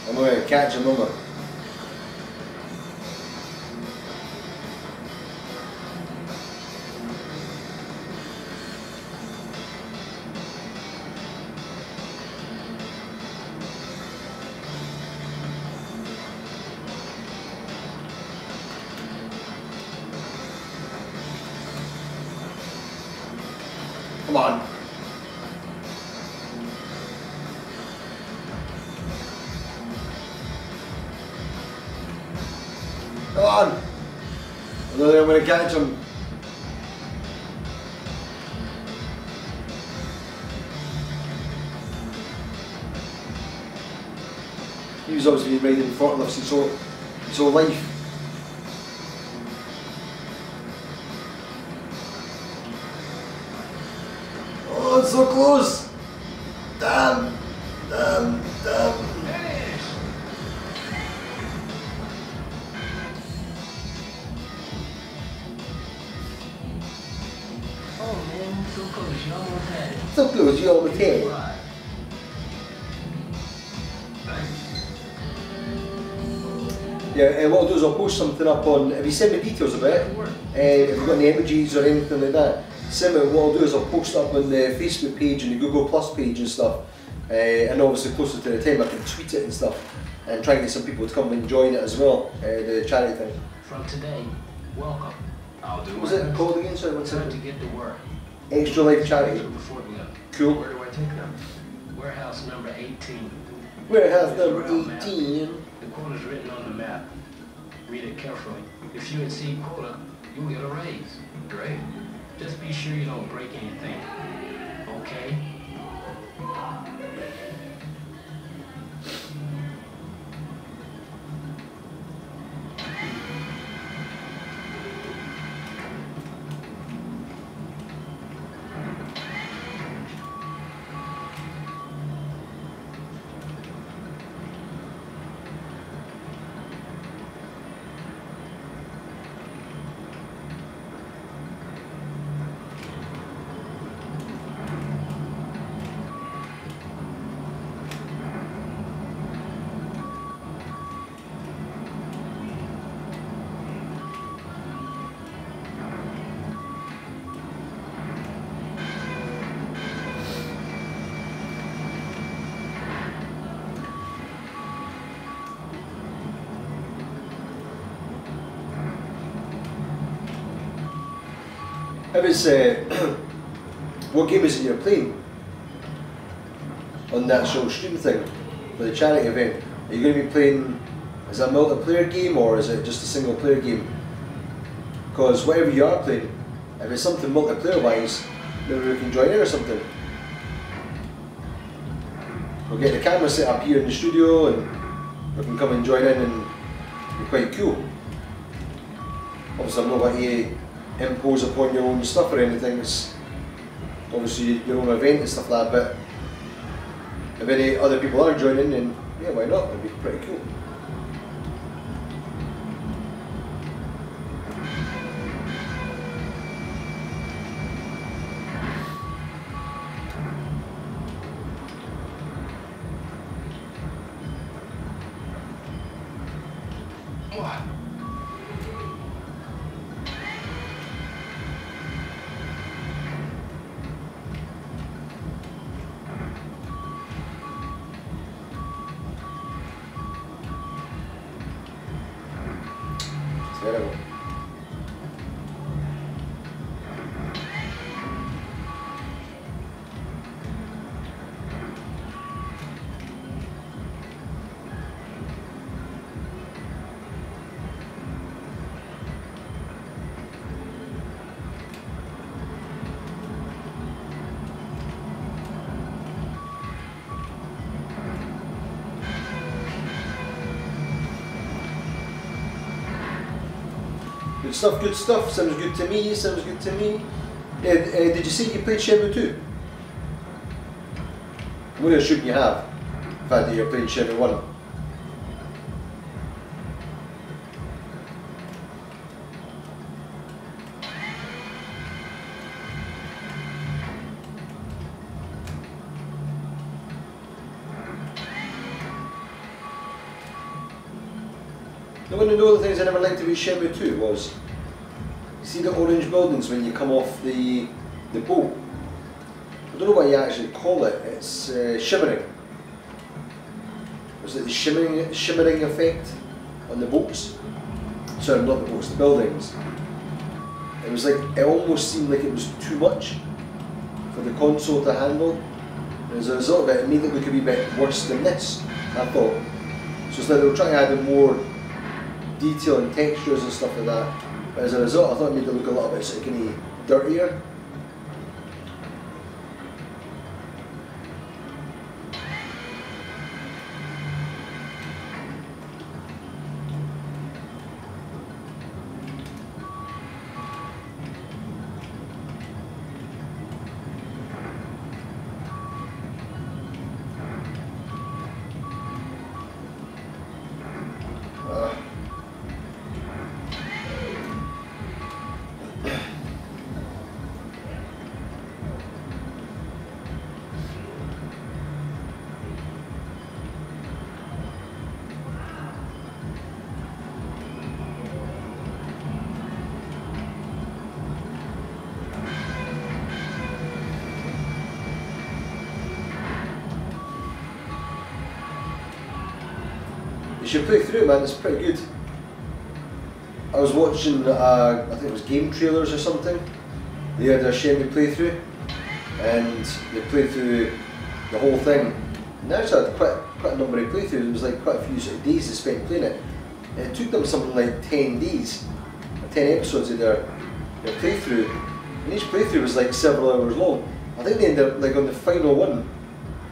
I'm going to catch a moment. Come on. Come on! I know I'm going to catch him. He's obviously been riding forklifts his whole life. Oh, it's so close! Damn! Damn! Damn! Oh man, so close, you almost had it. So close, you almost had it. Right. Yeah, what I'll do is I'll post something up on, if you send me details about it, if you've got any images or anything like that, send me, what I'll do is I'll post it up on the Facebook page and the Google Plus page and stuff, and obviously closer to the time I can tweet it and stuff, and try and get some people to come and join it as well, the charity thing. From today, welcome. I'll do What was it called again? Sorry, one Time to second. get to work. Extra Life Charity. Before we go. Cool. Where do I take them? Warehouse number 18. Warehouse number 18. The quote is written on the map. Read it carefully. If you exceed quota, you'll get a raise. Great. Just be sure you don't break anything. Okay? It was, what game is it you're playing on that show stream thing for the charity event? Are you going to be playing, is it a multiplayer game or is it just a single player game? Because whatever you are playing, if it's something multiplayer wise, maybe we can join in or something. We'll get the camera set up here in the studio and we can come and join in and be quite cool. Obviously I'm not going to impose upon your own stuff or anything, it's obviously your own event and stuff like that, but if any other people are joining, then yeah, why not? It'd be pretty cool. What? Terrible. Good stuff, sounds good to me, sounds good to me. Did you say you played Shenmue 2? I'm going to assume you have, the fact that you're playing Shenmue 1. One of the other things I never liked about Shenmue 2 was, you see the orange buildings when you come off the boat? I don't know what you actually call it, it's shimmering. Was it the shimmering effect on the boats? Sorry, not the boats, the buildings. It was like, it almost seemed like it was too much for the console to handle. And as a result of it, it made it look a wee bit worse than this, I thought. So it's like they were trying to add in more detail and textures and stuff like that, but as a result I thought it made it look a little bit sort of kind of dirtier. should play through it, man. It's pretty good. I was watching, I think it was game trailers or something. They had a Shenmue playthrough, and they played through the whole thing. And they actually had quite a number of playthroughs. It was like quite a few sort of days they spent playing it. And it took them something like 10 days, 10 episodes of their playthrough. And each playthrough was like several hours long. I think they ended up, like on the final one,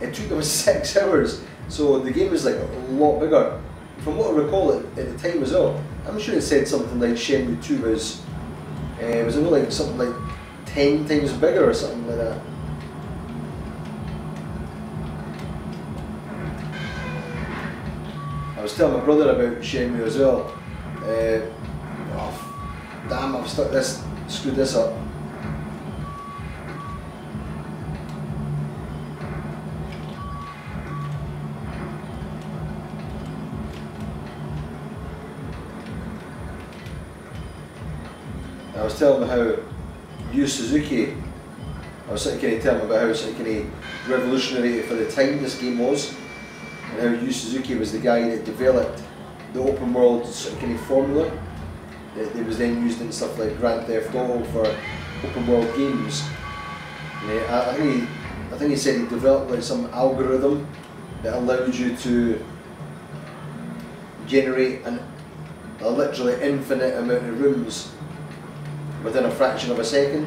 it took them 6 hours. So the game was like a lot bigger. From what I recall at the time as well, I'm sure it said something like Shenmue 2 was it only like something like 10 times bigger or something like that. I was telling my brother about Shenmue as well. Oh, damn, I've screwed this up. I was telling him how Yu Suzuki, I was sort of kind of telling him about how sort of kind of revolutionary for the time this game was, and how Yu Suzuki was the guy that developed the open world sort of kind of formula that was then used in stuff like Grand Theft Auto for open world games. I think he said he developed like some algorithm that allowed you to generate a literally infinite amount of rooms within a fraction of a second.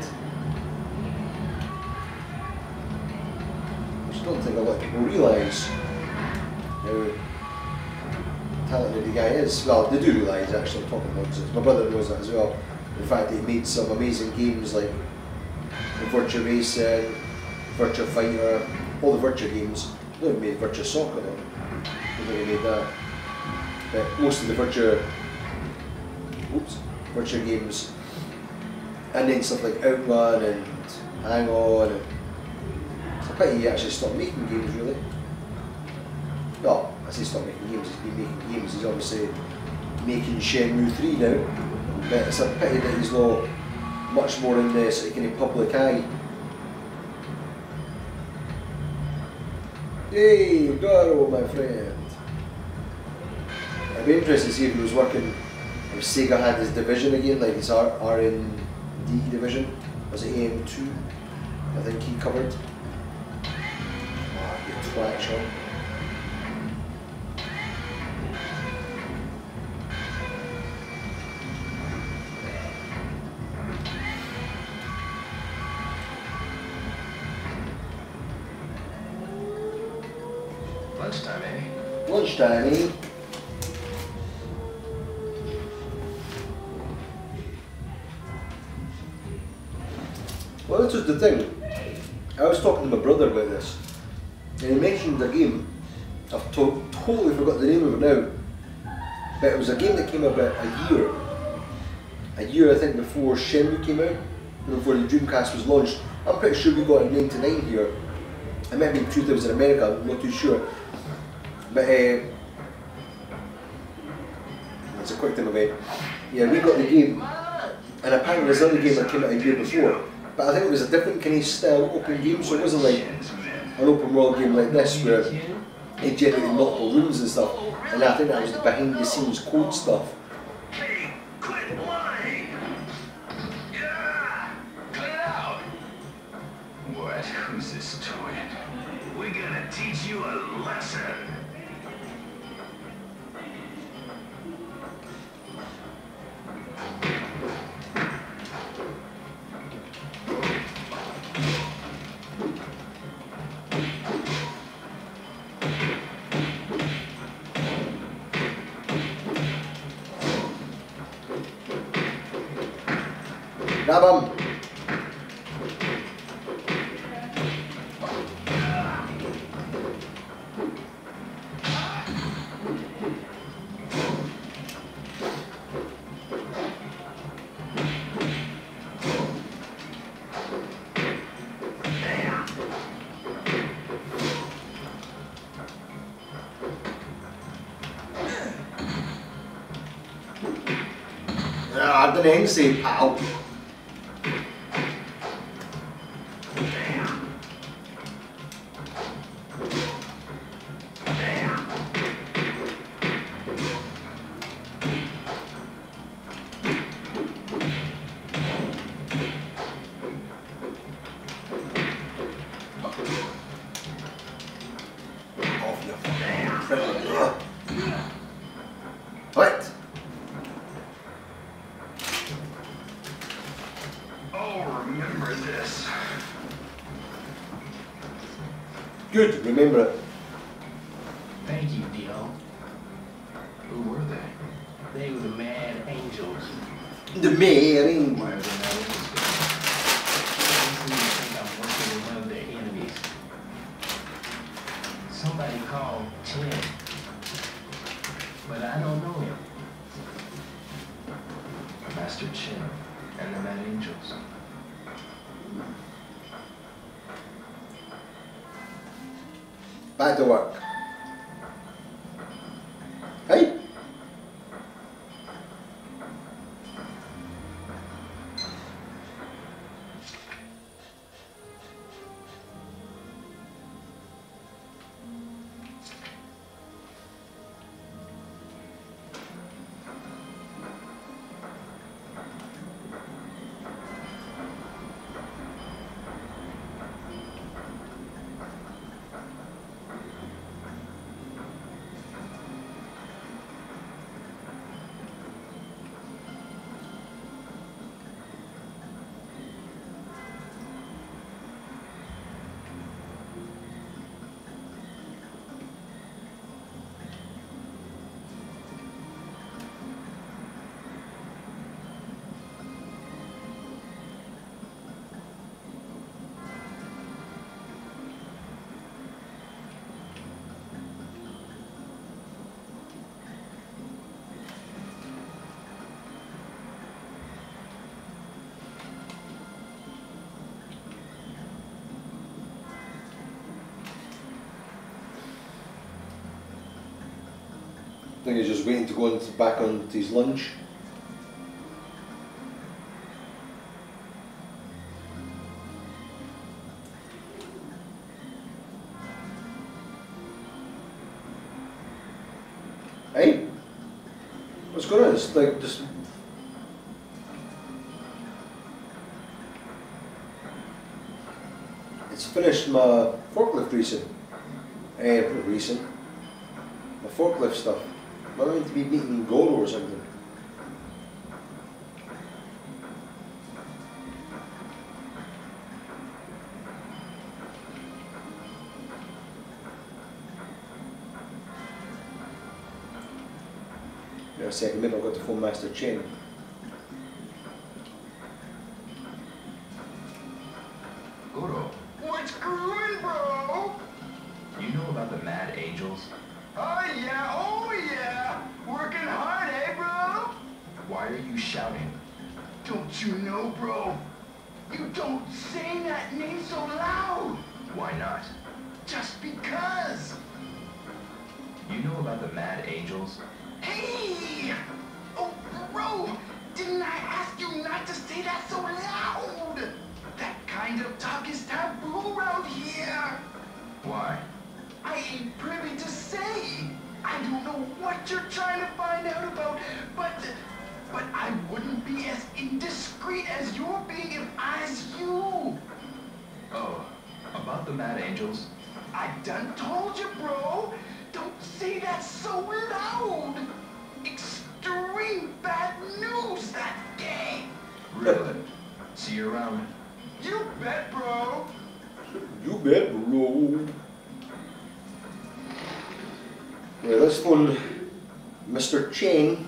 Which I don't think a lot of people realise how talented the guy is. Well, they do realise actually, I'm talking nonsense. My brother knows that as well. The fact that he made some amazing games like Virtua Racing, Virtua Fighter, all the Virtua games. He only made Virtua Soccer though. I don't think he made that. But most of the Virtua games, and then stuff like Outrun and Hang On, and it's a pity he actually stopped making games really. Well, I say stop making games, he's been making games, he's obviously making Shenmue 3 now, but it's a pity that he's not much more in the sort of kind of public eye. Hey, Garo, my friend. I'd be interested to see if he was working, if Sega had his division again, like his R&D division. Was it AM2? I think he covered. Ah, you twat, Sean. Lunchtime, eh? Lunchtime, eh? Well, this was the thing. I was talking to my brother about this, and he mentioned a game. I've totally forgot the name of it now, but it was a game that came about a year I think before Shenmue came out, before the Dreamcast was launched. I'm pretty sure we got it in '99 here. It might be in 2000 in America, I'm not too sure. But it's a quick time event. Yeah, we got the game, and apparently there's another game that came out a year before. But I think it was a different kind of style open game, so it wasn't like an open world game like this where it generated multiple rooms and stuff. And I think that was the behind the scenes code stuff. Hey, quit lying! Yeah! Cut it out! What? Who's this toy? We're gonna teach you a lesson! Grab him! I didn't even say pal. Good, remember it. Thank you, Dio. Who were they? They were the Mad Angels. The mayor. Why are they not interested? They seem to think I'm working with one of their enemies. Somebody called Chen, but I don't know him. Master Chin and the Mad Angels. Back to work. Hey? I think he's just waiting to go back on to his lunch. Hey, what's going on? It's like just. It's finished my forklift racing. Not racing. My forklift stuff. Am I meant to be meeting Goro or something? In a second, maybe I've got to phone Master Chen. Goro, What's going, bro? you know about the Mad Angels? Oh yeah. Working hard, eh, bro? Why are you shouting? Don't you know, bro? You don't say that name so loud. Why not? Just because. You know about the Mad Angels? Hey! Oh, bro! Didn't I ask you not to say that so loud? That kind of talk is taboo around here. Why? I ain't privy to say. I don't know what you're trying to find out about, but I wouldn't be as indiscreet as you're being if I's you. Oh, about the Mad Angels? I done told you, bro. Don't say that so loud. Extreme bad news, that gang. Really? See you around. You bet, bro. You bet, bro. Yeah, let's phone Mr. Chen.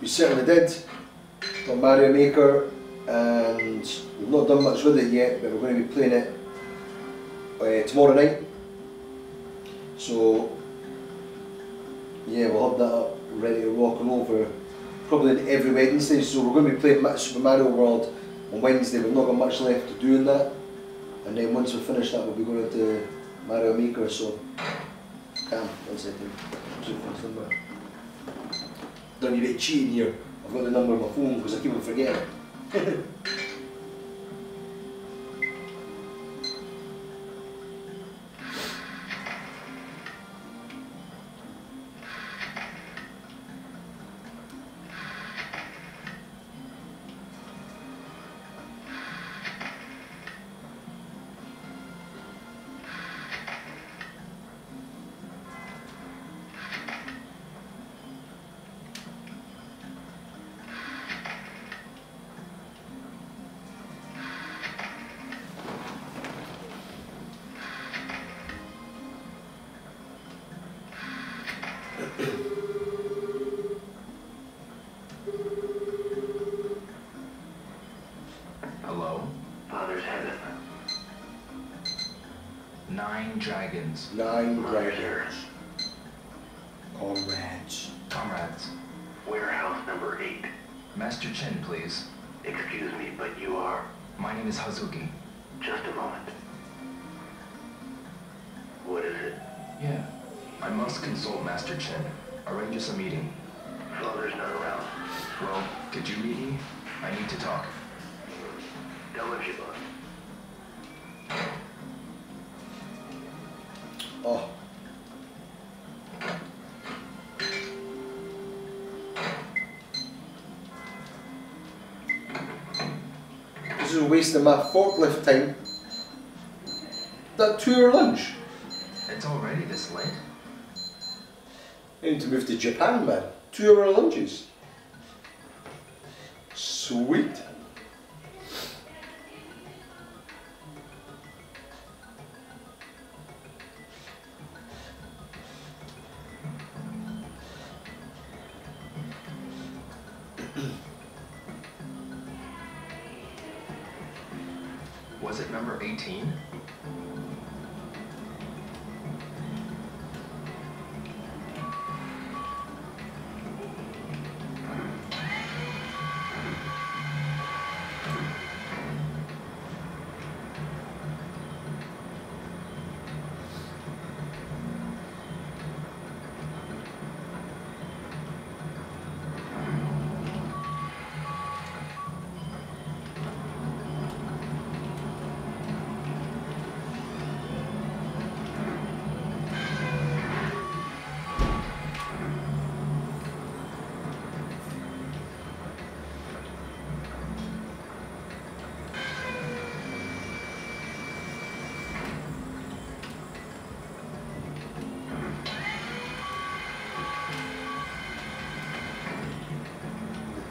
We certainly did. Got Mario Maker, and we've not done much with it yet, but we're going to be playing it tomorrow night. So yeah, we'll have that up ready to rock and over probably every Wednesday. So we're going to be playing Super Mario World on Wednesday. We've not got much left to do in that, and then once we finish that, we'll be going into Mario Maker. So damn, 1 second. Number. Done a bit of cheating here. I've got the number on my phone because I keep on forgetting it. 9 dragons. 9 dragons. Comrades. Comrades. Warehouse number 8. Master Chen, please. Excuse me, but you are... My name is Hazuki. Just a moment. What is it? Yeah. I must consult Master Chen. Arrange us a meeting. Father's not around. Well, could you meet me? I need to talk. Tell him she bought. Oh. This is wasting my forklift time. That 2-hour lunch. It's already this late? I need to move to Japan, man. 2-hour lunches. Sweet. Was it number 18?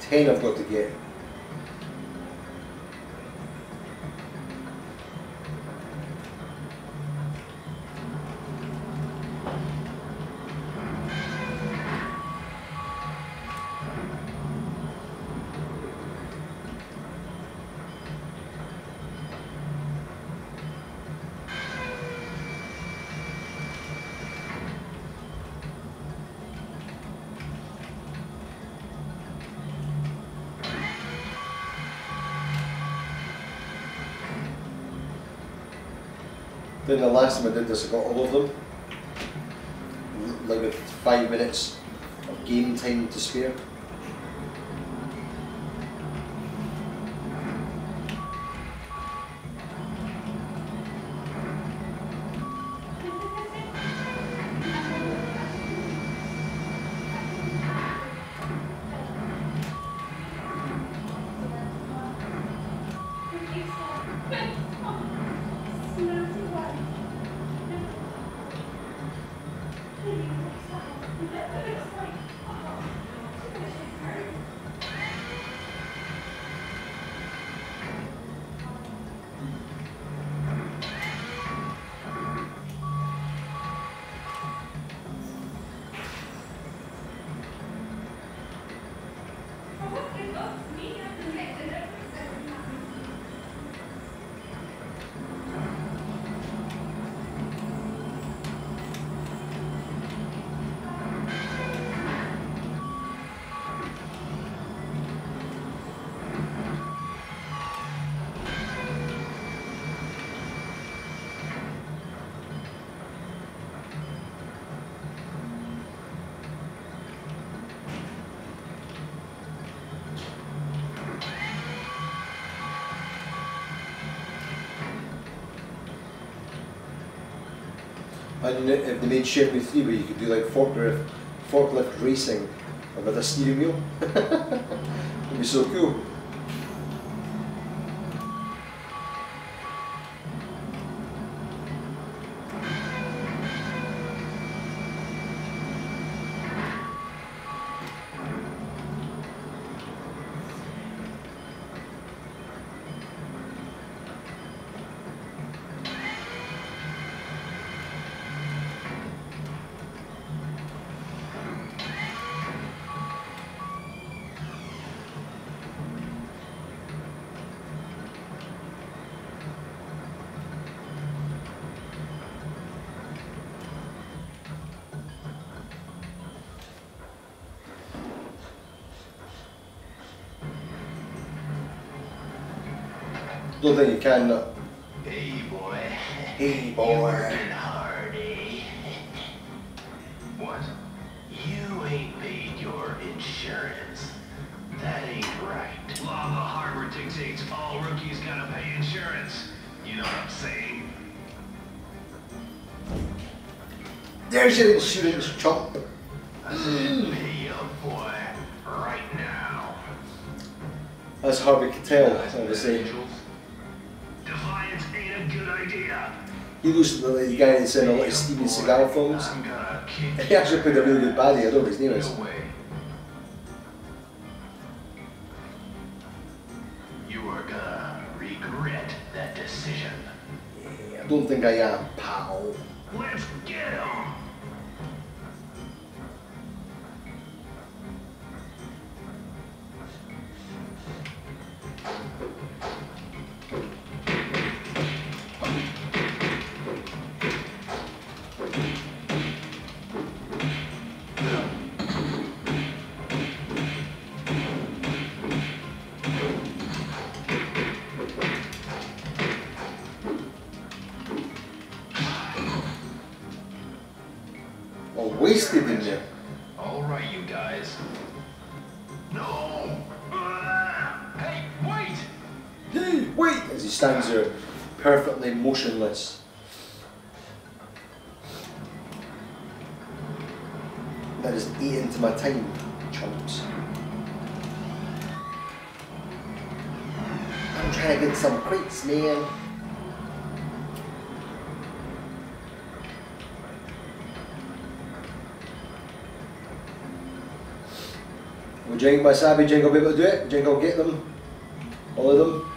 The 10 I've got to get. Then the last time I did this, I got all of them. Like with 5 minutes of game time to spare. And if they made Shenmue 3 where you could do like forklift racing with a steering wheel, it'd be so cool. Don't think you can. Hey, boy. Hey, You boy. working hard, eh? What? You ain't paid your insurance. That ain't right. Law of the harbor dictates all rookies gotta pay insurance. You know what I'm saying? There's your insurance, chump. I said pay up, boy. Right now. That's Harvey Keitel, obviously. Defiance ain't a good idea. He looks like the guy that's in a lot of Steven Seagal films. I'm gonna kick He actually played a really good baddie, I don't know what his name is. No way. You are gonna regret that decision. Yeah, I don't think I am, pal. Let's get him! Oh, wasted in there. All right, you guys. No! Hey, wait! Hey, wait! As he stands there, perfectly motionless. That is ate into my time, chumps. I'm trying to get some crates, man. Will Jingle, my savvy Jingle, be able to do it? Jingle, get them. All of them.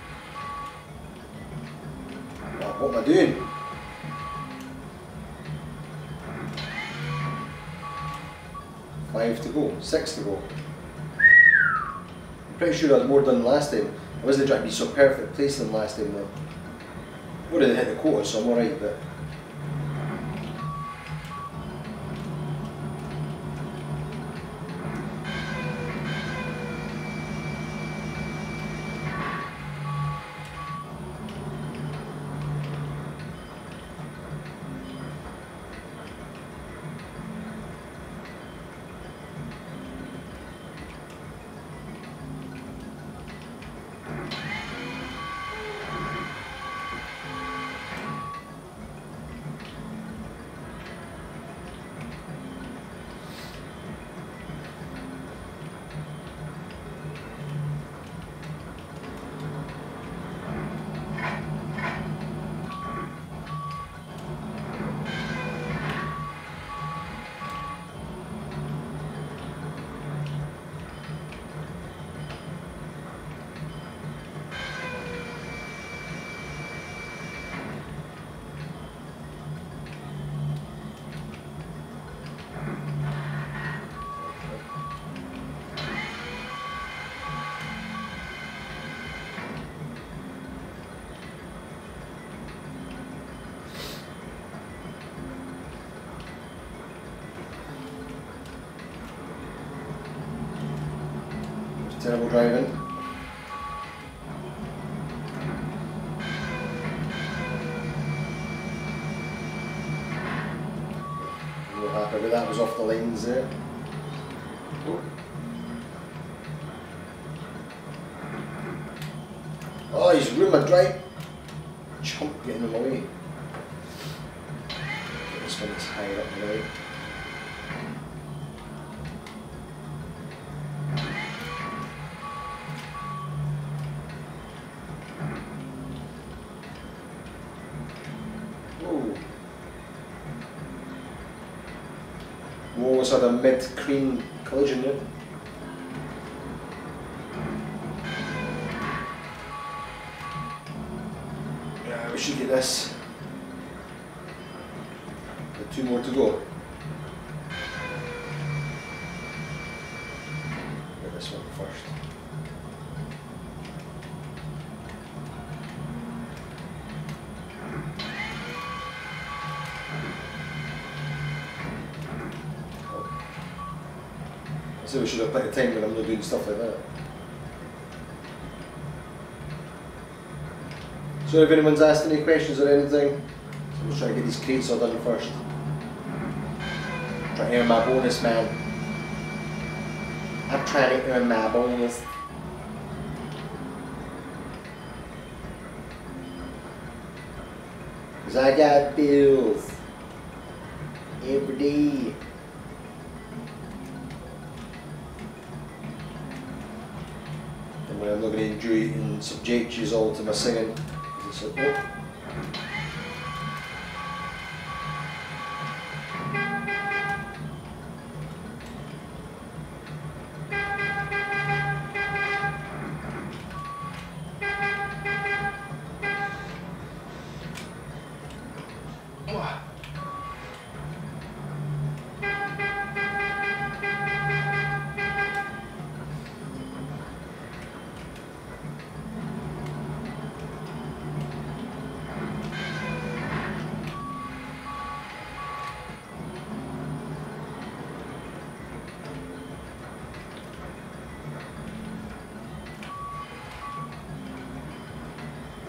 Oh, what am I doing? Five to go, 6 to go. I'm pretty sure I was more done last time. I wasn't trying to be so perfect placing last time though. Would have hit the quota, so I'm alright, but. Terrible driving. I'm not happy with that, was off the lines there. Oh, he's ruined my drive. Chump getting in the way. This one is higher up the way. We almost had a mid-cream collision there. Yeah, we should get this. Got 2 more to go. Get this one first. So we should have picked a time when I'm not doing stuff like that. So if anyone's asked any questions or anything, I'm just trying to get these crates all done first. Trying to earn my bonus, man. I'm trying to earn my bonus. Cause I got bills every day. And when I'm not going to enjoy it and subject you all to my singing, it's like, oh.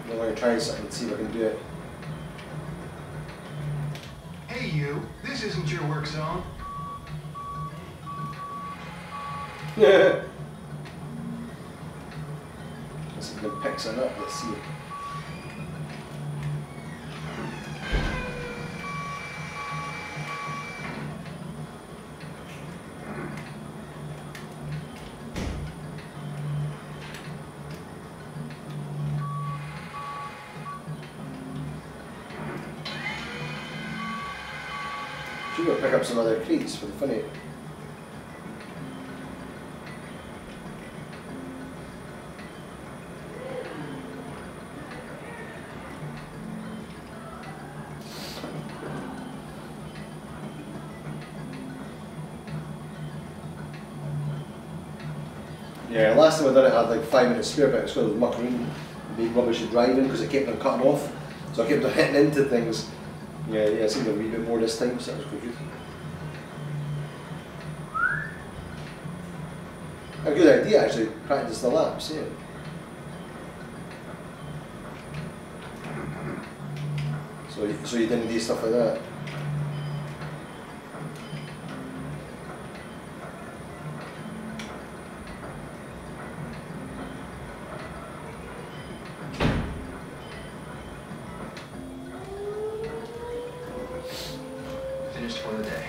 I'm going to try something and see if I can do it. Hey you, this isn't your work zone. Let's see if I can pick something up. Let's see. Should go pick up some other crates for the funny. Yeah, last time I done it I had like 5 minutes spare, but it was because I was mucking around and being rubbish at driving because I kept on cutting off. So I kept on hitting into things. Yeah, it seemed a wee bit more this time, so that was quite good. A good idea actually, practice the laps, yeah. So you didn't do stuff like that? Finished for the day.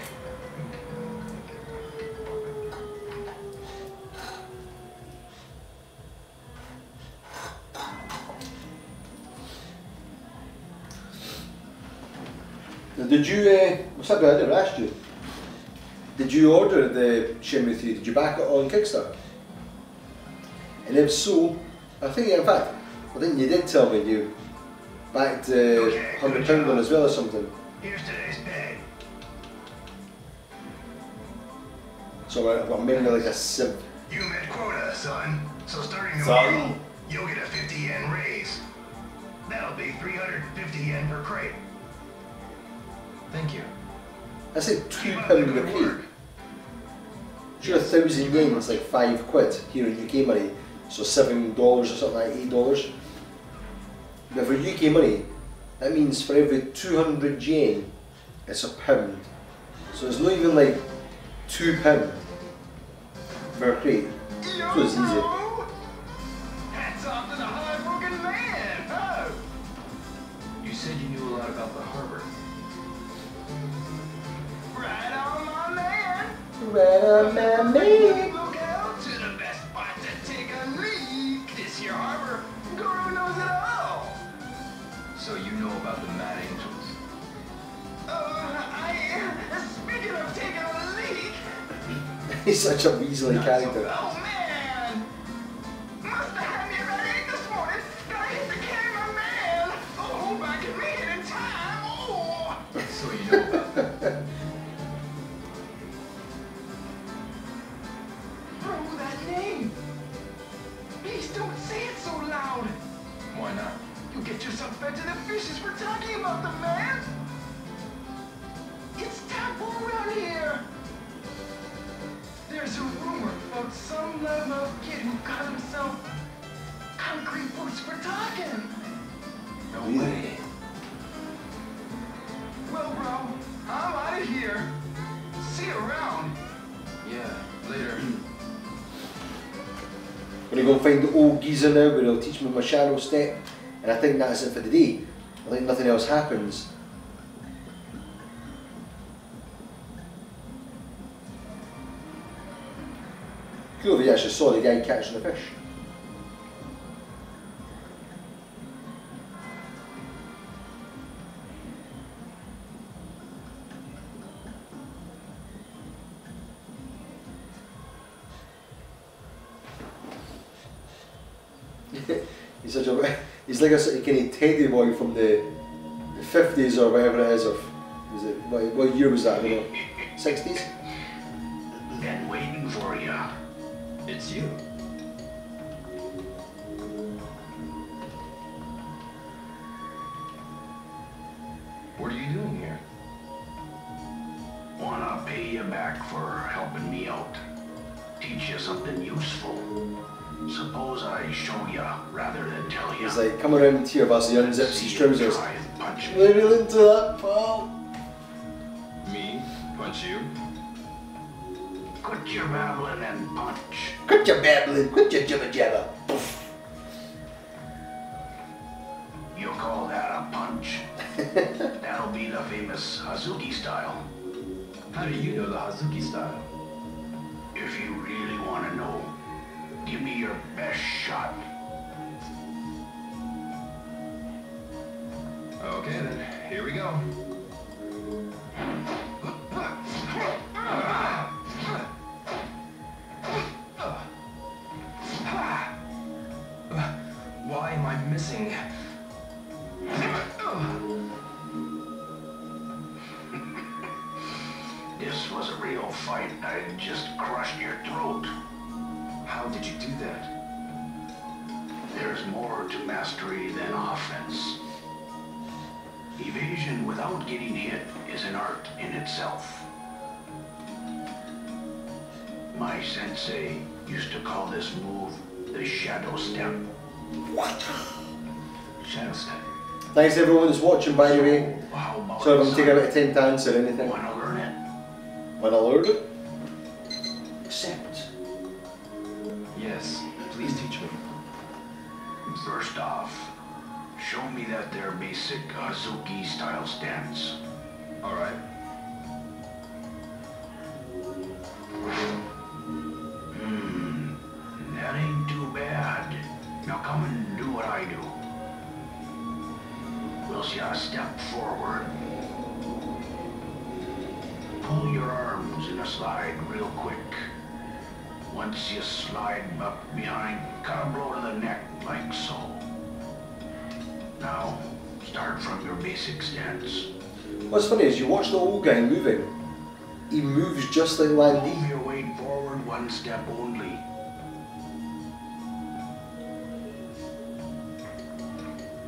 Did you, what's that I never asked you? Did you order the Shenmue 3? Did you back it on Kickstarter? And if so, I think in fact, I think you did tell me you backed £100 on as well or something. Here's today's pay. So I've got mainly like a sieve. You met quota, son. So starting Son. tomorrow, you'll get a 50 yen raise. That'll be 350 yen per crate. Thank you. I said £2 a crate. Sure, 1,000 yen is like £5 here in UK money, so $7 or something like $8. But for UK money, that means for every 200 yen, it's £1. So it's not even like £2 per crate. So it's easy. Hats off to the hard-working man. Oh. You said you knew a lot about the harbor. Right on, my man. Right on my man. Look out to the best spot to take a leak. This here harbor, Guru knows it all. So you know about the Mad Angels. Speaking of taking a leak. He's such a Weasley character. Oh man! Must have had me ready this morning. Gotta hit the cameraman. Oh, back at me in time. Oh! So you know about that. Bro, that name. Please don't say it so loud. Why not? You get yourself fed to the fishes for talking about them, man. It's taboo around here. There's a rumor about some loudmouth kid who got himself concrete boots for talking. No Really? way. Well, bro, I'm out of here. See you around. Yeah, later. I'm gonna go find the old geezer now where he'll teach me my shadow step, and I think that's it for the day. I think nothing else happens. Cool if you actually saw the guy catching the fish. He's like a sort of kind of teddy boy from the 50s or whatever it is, of, is it, what year was that, I don't know, 60s? Been waiting for you. It's you. What are you doing here? Wanna pay you back for helping me out. Teach you something useful. Suppose I show you rather than tell you. He's like, come around here, boss, he unzips his trousers. Try and punch me. Let me into that, pal. Me? Punch you? Quit your babbling and punch. Quit your babbling, quit your jibber jabber. Poof. You call that a punch? That'll be the famous Hazuki style. How do you know the Hazuki style? If you really want to know, give me your best shot. Okay then, here we go. Why am I missing? This was a real fight. I just crushed your throat. How did you do that? There's more to mastery than offense. Evasion without getting hit is an art in itself. My sensei used to call this move the shadow step. What? Shadow step. Thanks everyone that's watching, by the way. How about So I'm it, taking a bit of time to answer anything. son? Wanna learn it? When I learn it, accept. Yes, please teach me. First off, show me that their basic Hazuki style stance. Alright. That ain't too bad. Now come and do what I do. We'll see a step forward. Pull your arms in a slide real quick. Once you slide up behind, cut a blow to the neck like so. Now, start from your basic stance. What's funny is you watch the old guy moving. He moves just like Move Landy. your weight forward one step only.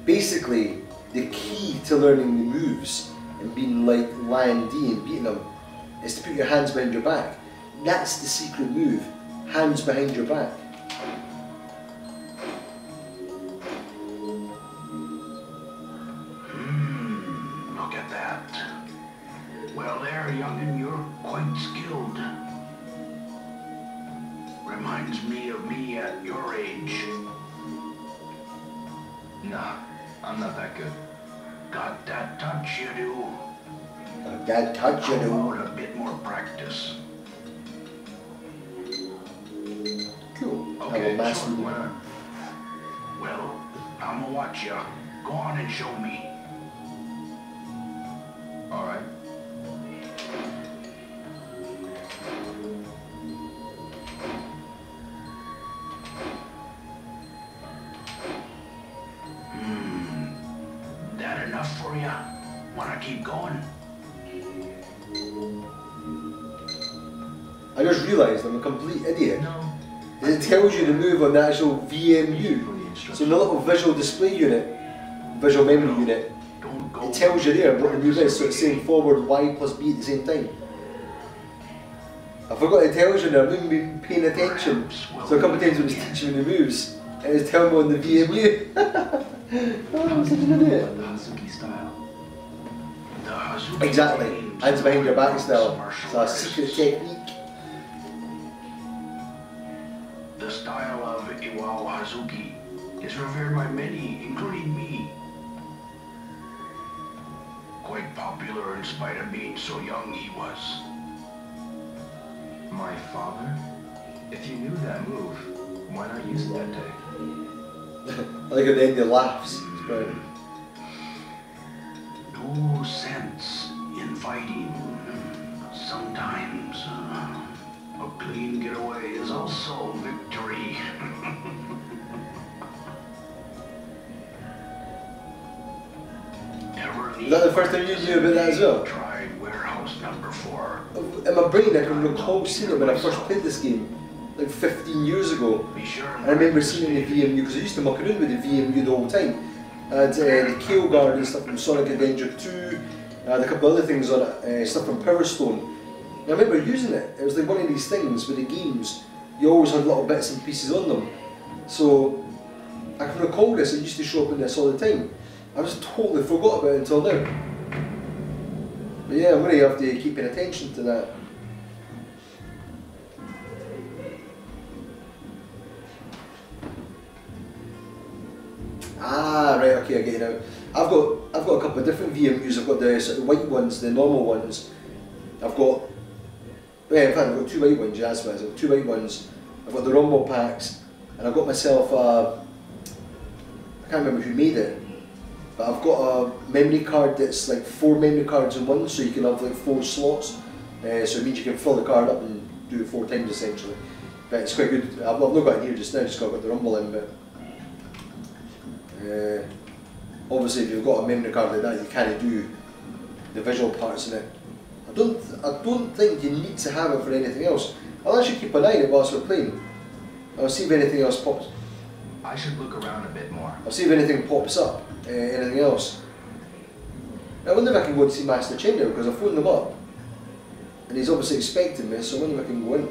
Basically, the key to learning the moves and being like Landy and beating him is to put your hands behind your back. That's the secret move. Hands behind your back. Look at that. Well there, youngin', you're quite skilled. Reminds me of me at your age. Nah, I'm not that good. Got that touch you do. That touch you How know. about a bit more practice? Cool. Okay, Have a master. sure, why not? Well, I'ma watch ya. Go on and show me. Alright. That enough for ya? Wanna keep going? I just realised I'm a complete idiot. No. It tells you the move on the actual VMU. For the So instructions. in the little visual display unit, visual memory unit, Don't go. it tells you there what the move is, so it's saying forward Y plus B at the same time. I forgot it tells you there, I haven't been paying attention. So a couple of times when it was teaching me the moves, it was telling me on the VMU. Oh, I'm such an idiot. The Hazuki style. The Hazuki Exactly. games Hands behind your back involves style. martial It's a artists. secret technique. The style of Iwao Hazuki is revered by many, including me. Quite popular in spite of being so young he was. My father? If you knew that move, why not use it that day? I like at the end he laughs. It's brilliant. No sense in fighting. Sometimes a clean getaway is also victory. Is that the first time you knew about that as well? Tried warehouse number 4. In my brain, I can recall seeing it when I first played this game, like 15 years ago. Be sure and I remember seeing it in the VMU because I used to muck around with the VMU the whole time. I had the Kale Guard and stuff from Sonic Adventure 2, I had a couple other things on it, stuff from Power Stone. And I remember using it. It was like one of these things with the games, you always had little bits and pieces on them. So I can recall this, it used to show up in this all the time. I just totally forgot about it until now. But yeah, I'm going to have to keep paying attention to that. Ah, right, okay, I get it now. I've got a couple of different VMUs. I've got the sort of white ones, the normal ones. I've got, yeah, in fact, I've got 2 white ones, yeah, that's what it is. I've got 2 white ones. I've got the Rumble packs, and I've got myself a, I can't remember who made it, but I've got a memory card that's like 4 memory cards in one, so you can have like 4 slots. So it means you can fill the card up and do it 4 times essentially. But it's quite good. I've not got it here just now, just got the Rumble in, but obviously if you've got a memory card like that, you can't do the visual parts in it. I don't think you need to have it for anything else. I'll actually keep an eye on it whilst we're playing. I'll see if anything else pops. I should look around a bit more. I'll see if anything pops up. Anything else. I wonder if I can go and see Master Chen now because I phoned him up, and he's obviously expecting me. So I wonder if I can go in.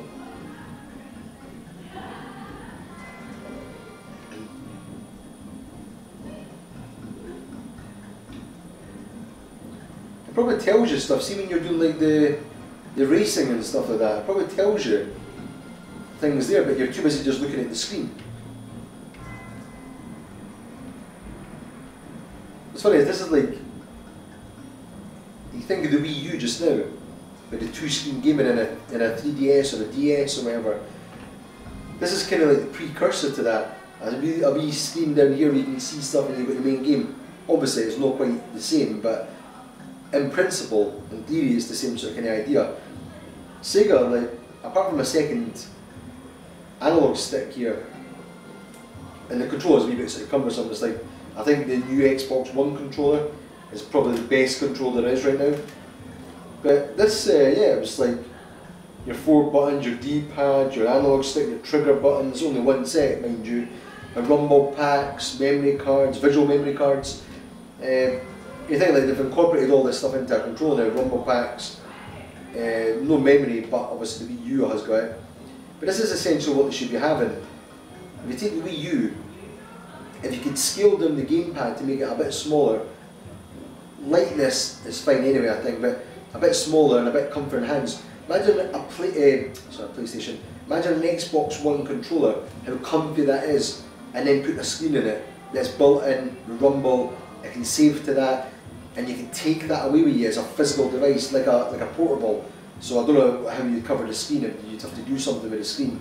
It probably tells you stuff. See when you're doing like the racing and stuff like that. It probably tells you things there, but you're too busy just looking at the screen. What's funny is this is like, you think of the Wii U just now, with the 2-screen gaming in a 3DS or a DS or whatever. This is kind of like the precursor to that. A wee screen down here where you can see stuff and you've got the main game. Obviously it's not quite the same, but in principle, in theory, it's the same sort of kind of idea. Sega, like, apart from a second analog stick here, and the controller's a wee bit sort of cumbersome. It's like, I think the new Xbox One controller is probably the best controller there is right now. But this, yeah, it was like your 4 buttons, your D-pad, your analog stick, your trigger buttons, only one set, mind you. And rumble packs, memory cards, visual memory cards. You think like they've incorporated all this stuff into a controller now, rumble packs, no memory, but obviously the Wii U has got it. But this is essentially what they should be having. If you take the Wii U, if you could scale down the gamepad to make it a bit smaller, lightness is fine anyway I think, but a bit smaller and a bit comfort in hands. Imagine a PlayStation, imagine an Xbox One controller, how comfy that is, and then put a screen in it that's built in, rumble, it can save to that, and you can take that away with you as a physical device, like a portable. So I don't know how you'd cover the screen, if you'd have to do something with the screen.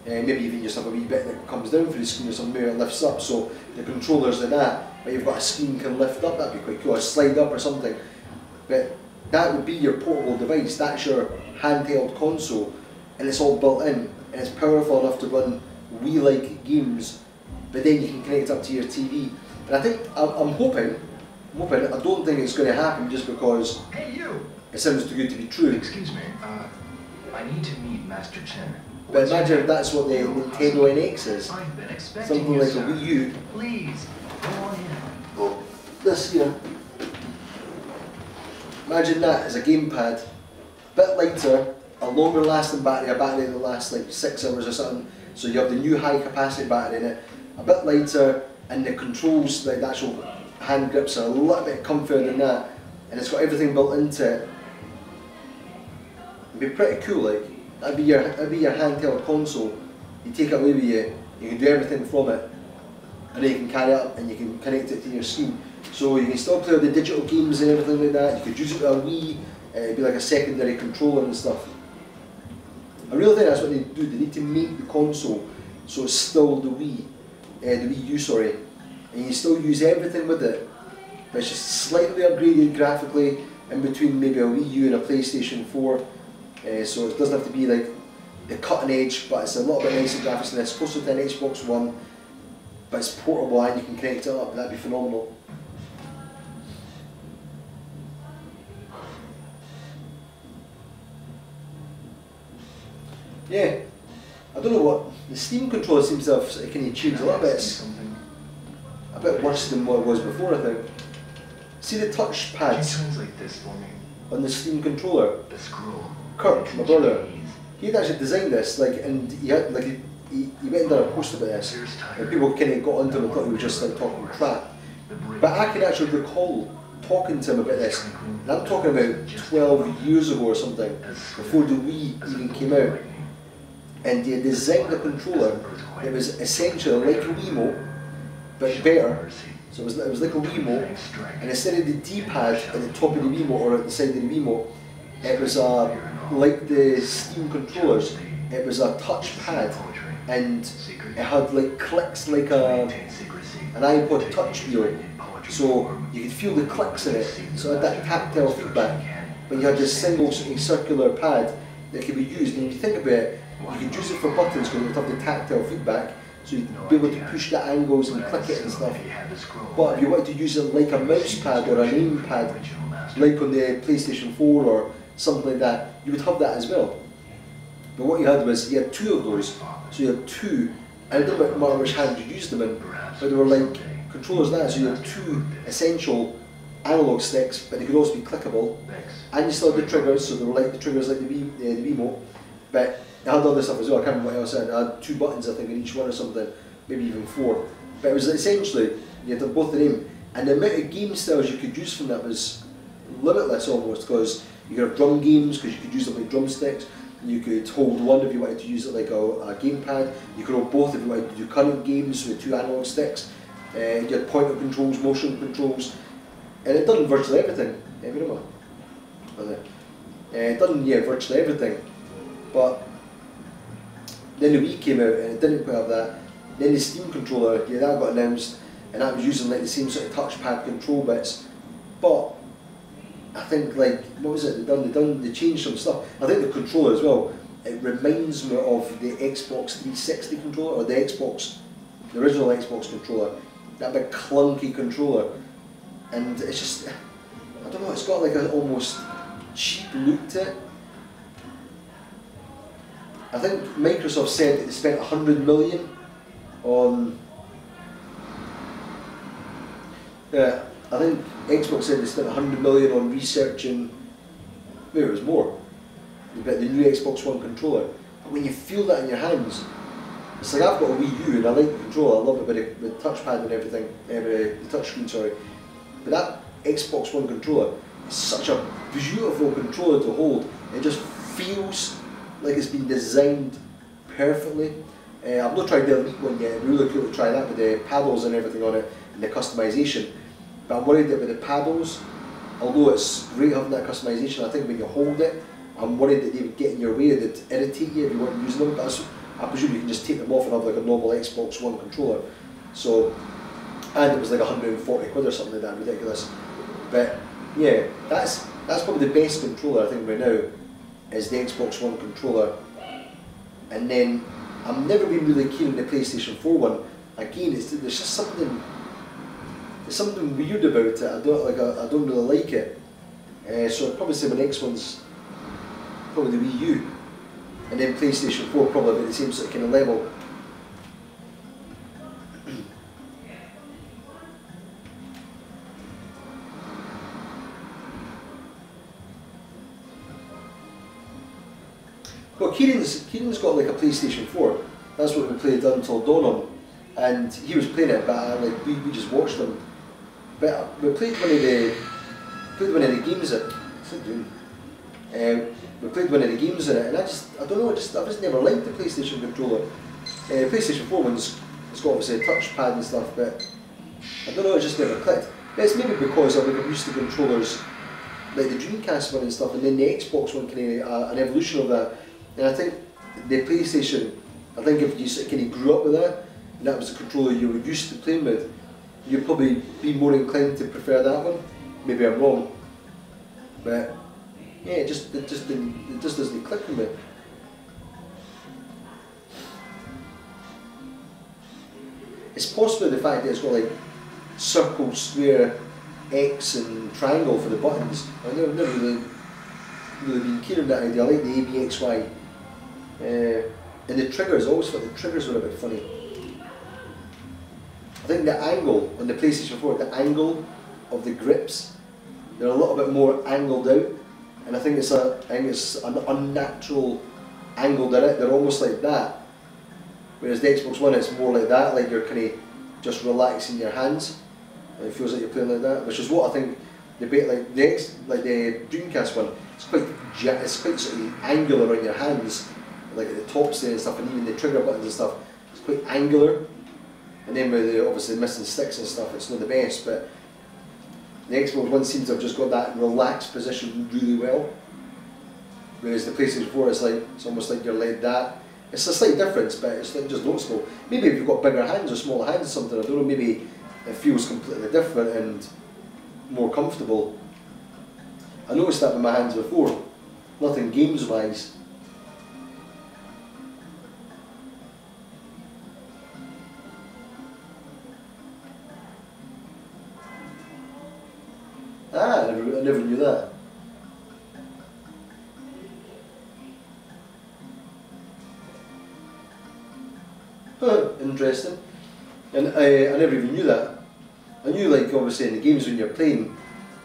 Maybe even just have a wee bit that comes down for the screen or something where it lifts up, so the controller's like that, but you've got a screen can lift up, that'd be quite cool, or slide up or something. But that would be your portable device, that's your handheld console, and it's all built in, and it's powerful enough to run Wii-like games, but then you can connect it up to your TV. And I think, I'm hoping, I don't think it's going to happen just because Hey you! it sounds too good to be true. Excuse me, I need to meet Master Chen. But imagine if that's what the Nintendo NX is. I've been expecting Something you, like a sir. Wii U. Please, go on in. Oh, this here. Imagine that as a gamepad. Bit lighter, a longer lasting battery, a battery that lasts like 6 hours or something. So you have the new high capacity battery in it. A bit lighter, and the controls, like the actual hand grips, are a little bit comfier than that, and it's got everything built into it. It'd be pretty cool. Like that'd be your handheld console. You take it away with you. You can do everything from it, and then you can carry it up and you can connect it to your screen. So you can still play the digital games and everything like that. You could use it with a Wii. It'd be like a secondary controller and stuff. I really think that's what they do. They need to make the console so it's still the Wii U, sorry, and you still use everything with it, but it's just slightly upgraded graphically in between maybe a Wii U and a PlayStation 4. So it doesn't have to be like the cutting edge, but it's a little bit nicer graphics and it's closer to an Xbox One, but it's portable and you can connect it up. That'd be phenomenal. Yeah, I don't know what, the Steam controller seems to have kind of changed a little bit. It's a bit worse than what it was before, I think. See the touch pads on the Steam controller? Kirk, my brother, he had actually designed this, like, and he had, like, he went and done a post about this, and people kind of got onto him and thought he was just like talking crap. But I can actually recall talking to him about this, and I'm talking about 12 years ago or something, before the Wii even came out. And he had designed a controller that was essentially like a Wiimote, but better. So it was like a Wiimote, and instead of the D-pad at the top of the Wiimote or at the side of the Wiimote, it was like the Steam controllers. It was a touch pad, and it had like clicks like an iPod Touch wheel. So you could feel the clicks in it. So it had that tactile feedback, but you had this single circular pad that could be used. And if you think about it, you could use it for buttons because it would have the tactile feedback, so you'd be able to push the angles and click it and stuff. But if you wanted to use it like a mouse pad or an aim pad, like on the PlayStation 4 or something like that, you would have that as well. But what you had was, you had two of those, so you had two, and it didn't matter which hand you used them in, but they were like controllers now, so you had two essential analog sticks, but they could also be clickable, and you still had the triggers, so they were like the triggers like the Wiimote, but it had other stuff as well. I can't remember what else it had. It had 2 buttons, I think, in each one or something, maybe even 4. But it was essentially, you had both of them, and the amount of game styles you could use from that was limitless almost, because you could have drum games, because you could use them like drumsticks. You could hold one if you wanted to use it like a gamepad. You could hold both if you wanted to do current games with 2 analog sticks. You had pointer controls, motion controls, and it done virtually everything. It done virtually everything. But then the Wii came out and it didn't quite have that. Then the Steam controller, that got announced, and that was using like the same sort of touchpad control bits. But I think, like, what was it? They changed some stuff. I think the controller as well, it reminds me of the Xbox 360 controller, or the original Xbox controller. That big clunky controller. And it's just, I don't know, it's got like an almost cheap look to it. I think Microsoft said that they spent 100 million on, I think Xbox said they spent 100 million on researching, maybe it was more, about the new Xbox One controller. But when you feel that in your hands, it's like, I've got a Wii U and I like the controller, I love it with the touchpad and everything, the touchscreen, sorry. But that Xbox One controller is such a beautiful controller to hold. It just feels like it's been designed perfectly. I've not tried the Elite one yet. It'd be really cool to try that with the paddles and everything on it and the customization. But I'm worried that with the paddles, although it's great having that customization, I think when you hold it, I'm worried that they would get in your way, they'd irritate you if you weren't using them. But I presume you can just take them off and have like a normal Xbox One controller. So, and it was like 140 quid or something like that, ridiculous. But yeah, that's probably the best controller I think right now, is the Xbox One controller. And then I've never been really keen on the PlayStation 4 one. Again, there's just something weird about it. I don't really like it. So I'd probably say my next one's probably the Wii U, and then PlayStation 4 probably at the same sort of kind of level. Well, Kieran's got like a PlayStation 4. That's what we played Until Dawn on. and he was playing it, but like we just watched him. But we played one of the games at. What's it doing? We played one of the games in it, and I don't know, I just never liked the PlayStation controller. PlayStation 4 one's, it's got obviously a touchpad and stuff, but I don't know, it just never clicked. But it's maybe because I'm used to controllers like the Dreamcast one and stuff, and then the Xbox one kind of an evolution of that. And I think the PlayStation, I think if you kind of grew up with that, and that was the controller you were used to playing with, you'd probably be more inclined to prefer that one. Maybe I'm wrong, but yeah, it just doesn't click with me. It's possibly the fact that it's got like circle, square, X and triangle for the buttons. I've never really been keen on that idea. I like the A, B, X, Y. And the triggers, I always thought the triggers were a bit funny. I think the angle on the PlayStation 4, the angle of the grips, they're a little bit more angled out, and I think it's an unnatural angle. They're almost like that. Whereas the Xbox One, it's more like that, like you're kind of just relaxing your hands. And it feels like you're playing like that, which is what I think the Dreamcast one. It's quite sort of angular on your hands, like at the tops there and stuff, and even the trigger buttons and stuff. It's quite angular. And then with the obviously missing sticks and stuff, it's not the best. But the Xbox One seems to have just got that relaxed position really well. Whereas the PlayStation 4 is like, it's almost like you're like that. It's a slight difference, but it's like just noticeable. Maybe if you've got bigger hands or smaller hands or something, I don't know, maybe it feels completely different and more comfortable. I noticed that with my hands before, nothing games wise. I never knew that. Interesting. And I never even knew that. I knew, like, obviously in the games when you're playing,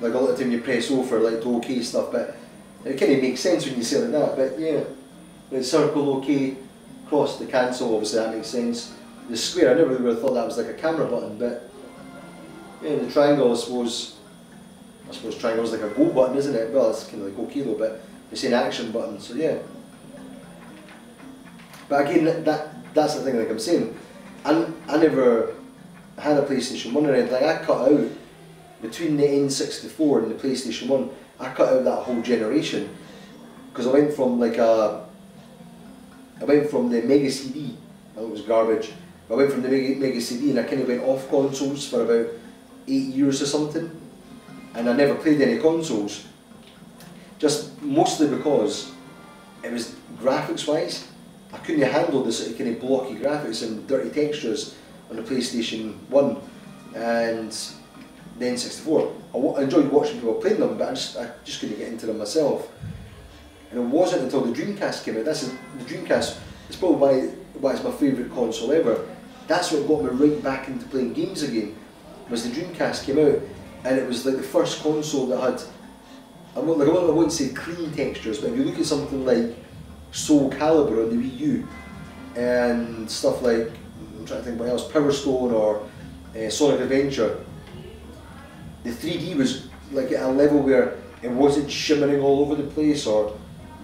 like a lot of the time you press O for like to OK stuff, but it kind of makes sense when you say it like that. But yeah, the circle OK, cross the cancel, obviously that makes sense. The square, I never really thought that was like a camera button, but yeah, the triangle, I suppose triangle is like a go button, isn't it? Well, it's kind of like OK though, but it's an action button, so yeah. But again, that's the thing, like I'm saying, I never had a PlayStation 1 or anything. I cut out, between the N64 and the PlayStation 1, I cut out that whole generation. Because I went from the Mega CD, I thought it was garbage, I went from the Mega CD and I kind of went off consoles for about 8 years or something. And I never played any consoles, just mostly because it was graphics wise, I couldn't handle the sort of kind of blocky graphics and dirty textures on the PlayStation 1 and the N64. I enjoyed watching people playing them, but I just couldn't get into them myself. And it wasn't until the Dreamcast came out. The Dreamcast is probably why it's my favourite console ever. That's what got me right back into playing games again, was the Dreamcast came out. And it was like the first console that had, I wouldn't say clean textures, but if you look at something like Soul Calibur on the Wii U, and stuff like, I'm trying to think what else, Power Stone or Sonic Adventure, the 3D was like at a level where it wasn't shimmering all over the place or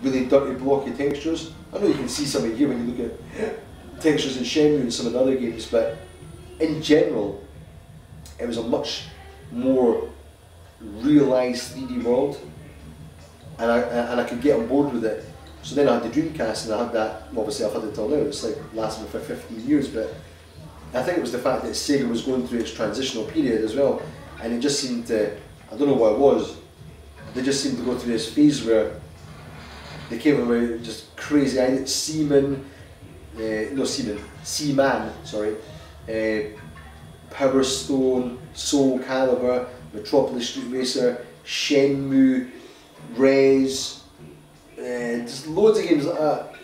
really dirty blocky textures. I know you can see some of it here when you look at textures in Shenmue and some of the other games, but in general, it was a much more realised 3D world, and I could get on board with it. So then I had the Dreamcast, and I had that, obviously I've had it till now, it's like lasted for 15 years, but I think it was the fact that Sega was going through its transitional period as well, and it just seemed to, I don't know what it was, they just seemed to go through this phase where they came away with just crazy ideas. Seaman, sorry, Power Stone, Soul Calibur, Metropolis Street Racer, Shenmue, Rez, just loads of games like that.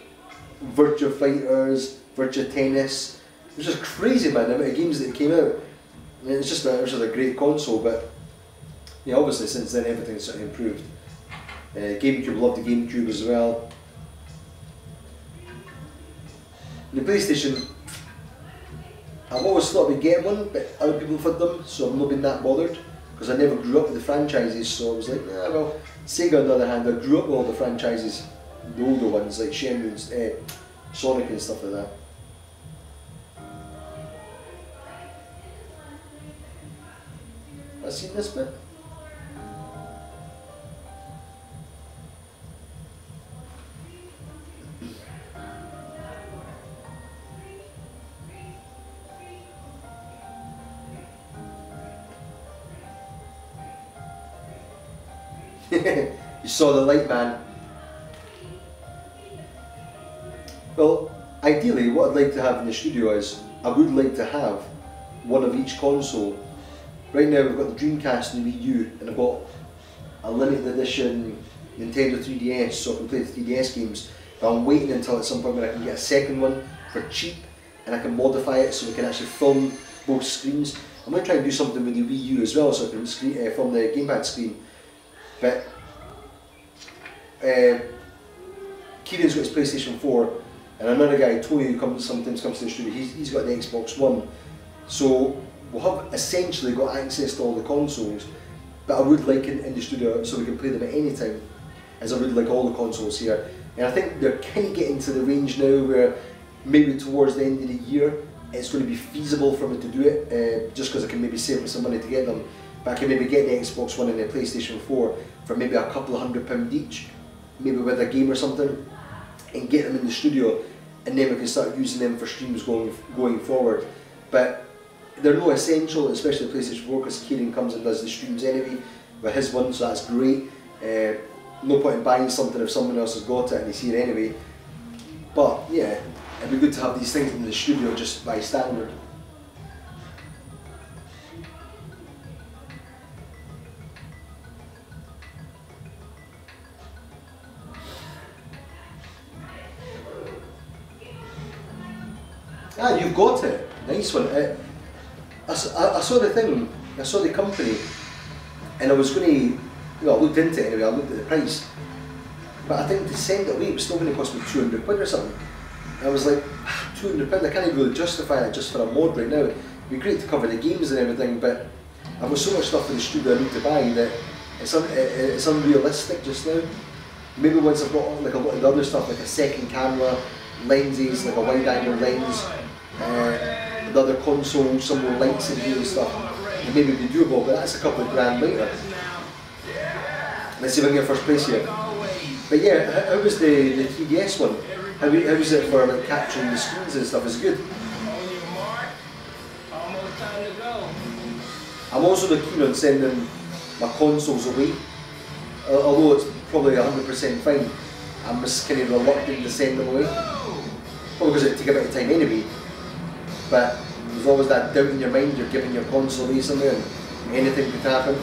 Virtua Fighters, Virtua Tennis. It was just crazy, man, the amount of games that came out. I mean, it was just a great console, but yeah, obviously since then everything's sort of improved. GameCube, loved the GameCube as well. And the PlayStation, I've always thought we'd get one, but other people have had them, so I've not been that bothered, because I never grew up with the franchises, so I was like, nah, well, Sega on the other hand, I grew up with all the franchises, the older ones, like Shenmue, Sonic and stuff like that. Have I seen this bit? You saw the light, man. Well, ideally what I'd like to have in the studio is, I would like to have one of each console. Right now we've got the Dreamcast and the Wii U, and I've got a limited edition Nintendo 3DS, so I can play the 3DS games. But I'm waiting until at some point when I can get a second one for cheap, and I can modify it so we can actually film both screens. I'm going to try and do something with the Wii U as well, so I can film the gamepad screen. But Kieran's got his PlayStation 4, and another guy, Tony, who sometimes comes to the studio, he's got the Xbox One. So we'll have essentially got access to all the consoles, but I would like it in the studio so we can play them at any time, as I would like all the consoles here. And I think they're kind of getting to the range now where maybe towards the end of the year it's going to be feasible for me to do it, just because I can maybe save some money to get them. But I can maybe get the Xbox One and the PlayStation 4 for maybe a couple of £100 each, maybe with a game or something, and get them in the studio, and then we can start using them for streams going forward. But they're no essential, especially the PlayStation 4, because Kieran comes and does the streams anyway with his one, so that's great. No point in buying something if someone else has got it and he's here anyway. But yeah, it'd be good to have these things in the studio just by standard. Ah, you've got it. Nice one. I saw the thing, I saw the company, and I was going to, well, I looked into it anyway, I looked at the price, but I think to send it away it was still going to cost me £200 or something. And I was like, £200, I can't even really justify it just for a mod right now. It'd be great to cover the games and everything, but I've got so much stuff in the studio I need to buy that it's unrealistic just now. Maybe once I've got like a lot of the other stuff, like a second camera, lenses, like a wide angle lens, the other console, some more lights in here and stuff, and maybe it'd be doable, but that's a couple of grand later. Let's see if I can get first place here. But yeah, how was the 3DS one? How was it for like capturing the screens and stuff? Is it good? I'm also keen on sending my consoles away, although it's probably 100% fine. I'm just kind of reluctant to send them away. Probably because it'd take a bit of time anyway. But there's always that doubt in your mind, you're giving your console away somewhere and anything could happen.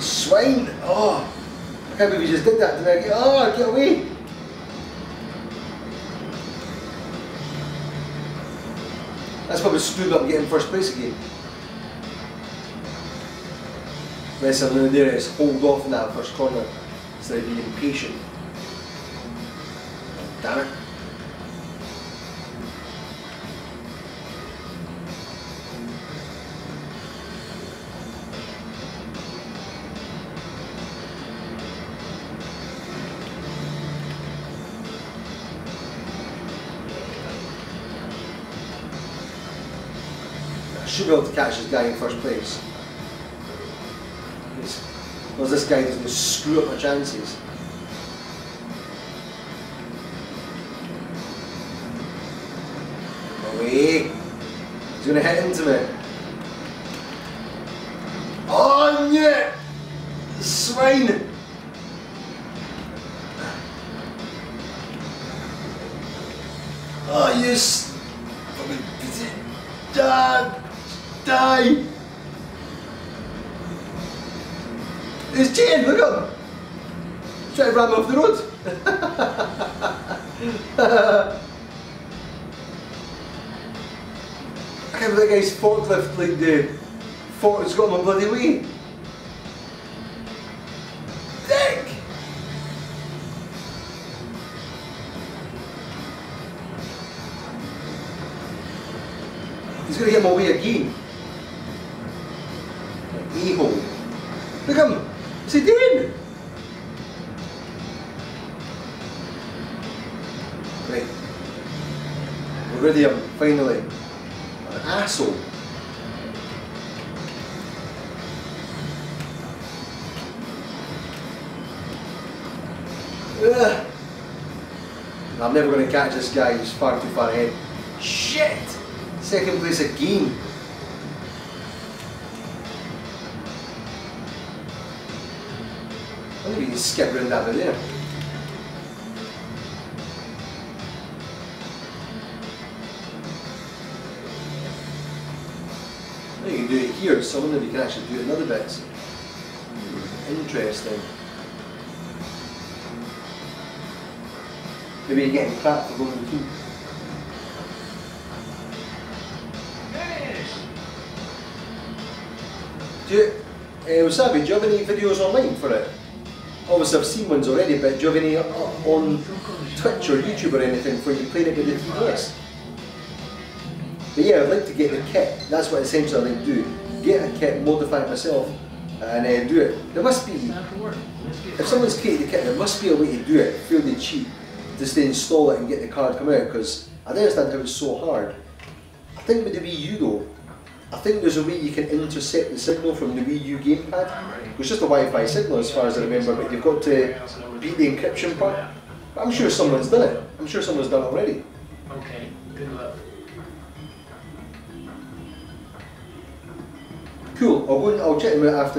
Swine! Oh! I can't believe you just did that. Oh, get away! That's probably screwed up getting first place again. Best I'm going to do is hold off in that first corner instead of being impatient. Damn it. I should be able to catch this guy in first place. Because this guy doesn't screw up my chances. Away! He's going to hit into me. Oh yeah! Swine! Oh yes! Die! He's cheating, look at him! He's trying to ram me off the road! I can't believe that guy's forklift like the fork has got my bloody way! Dick! He's going to get him away again. A-hole. Look at him. Is he dead? Right. We're rid of him, finally. An asshole. Ugh. I'm never going to catch this guy, he's far too far ahead. Shit! Second place again. I think we can skip around that bit there. I think you can do it here, so I wonder if you can actually do it in other bits. Interesting. Maybe you're getting crap for going through. Do you, Wasabi, do you have any videos online for it? Obviously I've seen ones already, but do you have any on Twitch or YouTube or anything for you playing it with the 3DS? But yeah, I'd like to get the kit. That's what essentially I'd like to do. Get a kit, modify it myself, and do it. There must be, if someone's created the kit, there must be a way to do it fairly cheap. Just to install it and get the card come out, because I don't understand how it's so hard. I think with the Wii U though, I think there's a way you can intercept the signal from the Wii U gamepad. It's just a Wi-Fi signal as far as I remember, but you've got to beat the encryption part. But I'm sure someone's done it. I'm sure someone's done it already. Okay, good luck. Cool, I'll go and I'll check them out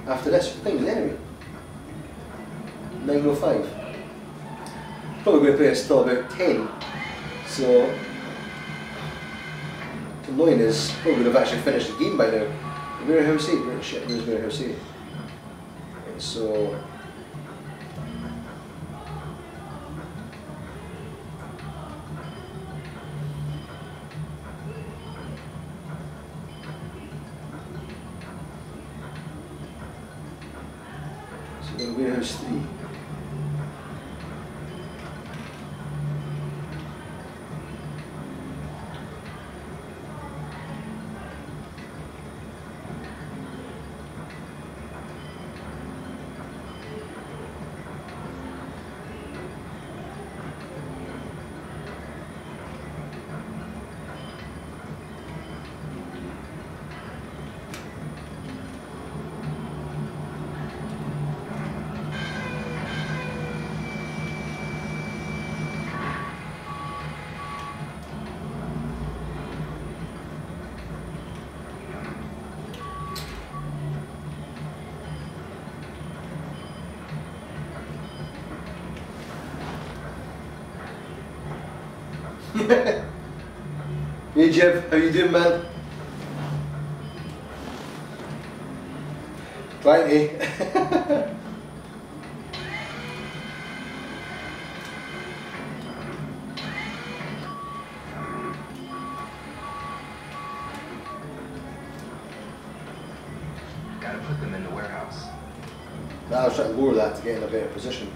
after this thing anyway. 9:05. Probably going to play it still about 10, so what's annoying is probably would have actually finished the game by now. Warehouse 8, right, shit, where's Warehouse 8? Right, so we're in Warehouse 3. Hey Jeff, how you doing, man? Trying to. Gotta put them in the warehouse. I was trying to lower that to get in a better position.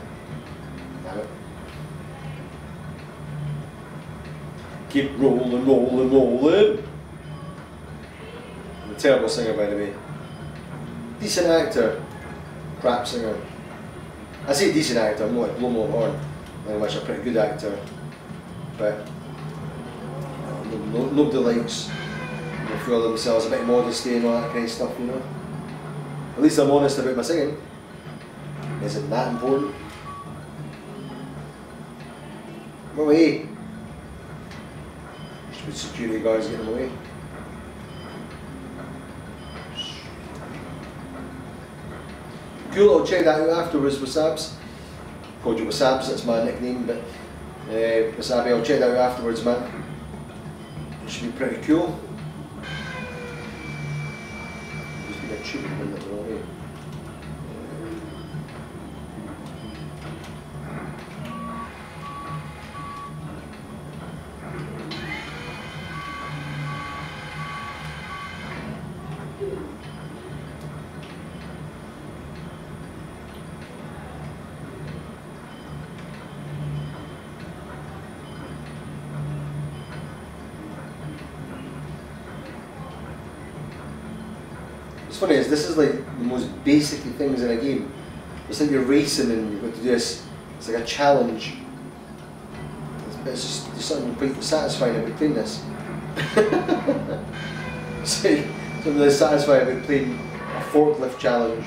Damn it. Keep rolling, rolling, rolling. I'm a terrible singer, by the way. Decent actor, crap singer. I say decent actor, I'm not like blow my own horn. I'm actually a pretty good actor. But nobody likes to feel themselves a bit modesty and all that kind of stuff, you know. At least I'm honest about my singing. Isn't that important? Go away. With security guards getting them away. Cool, I'll check that out afterwards, Wasabs. Called you Wasabs, that's my nickname, but Wasabi, I'll check that out afterwards, man. It should be pretty cool. Just be a cheap one that we're away. funny is this is like the most basic things in a game. It's like you're racing and you've got to do this. It's like a challenge. It's just there's something quite satisfying about playing this. See, something really satisfying about playing a forklift challenge.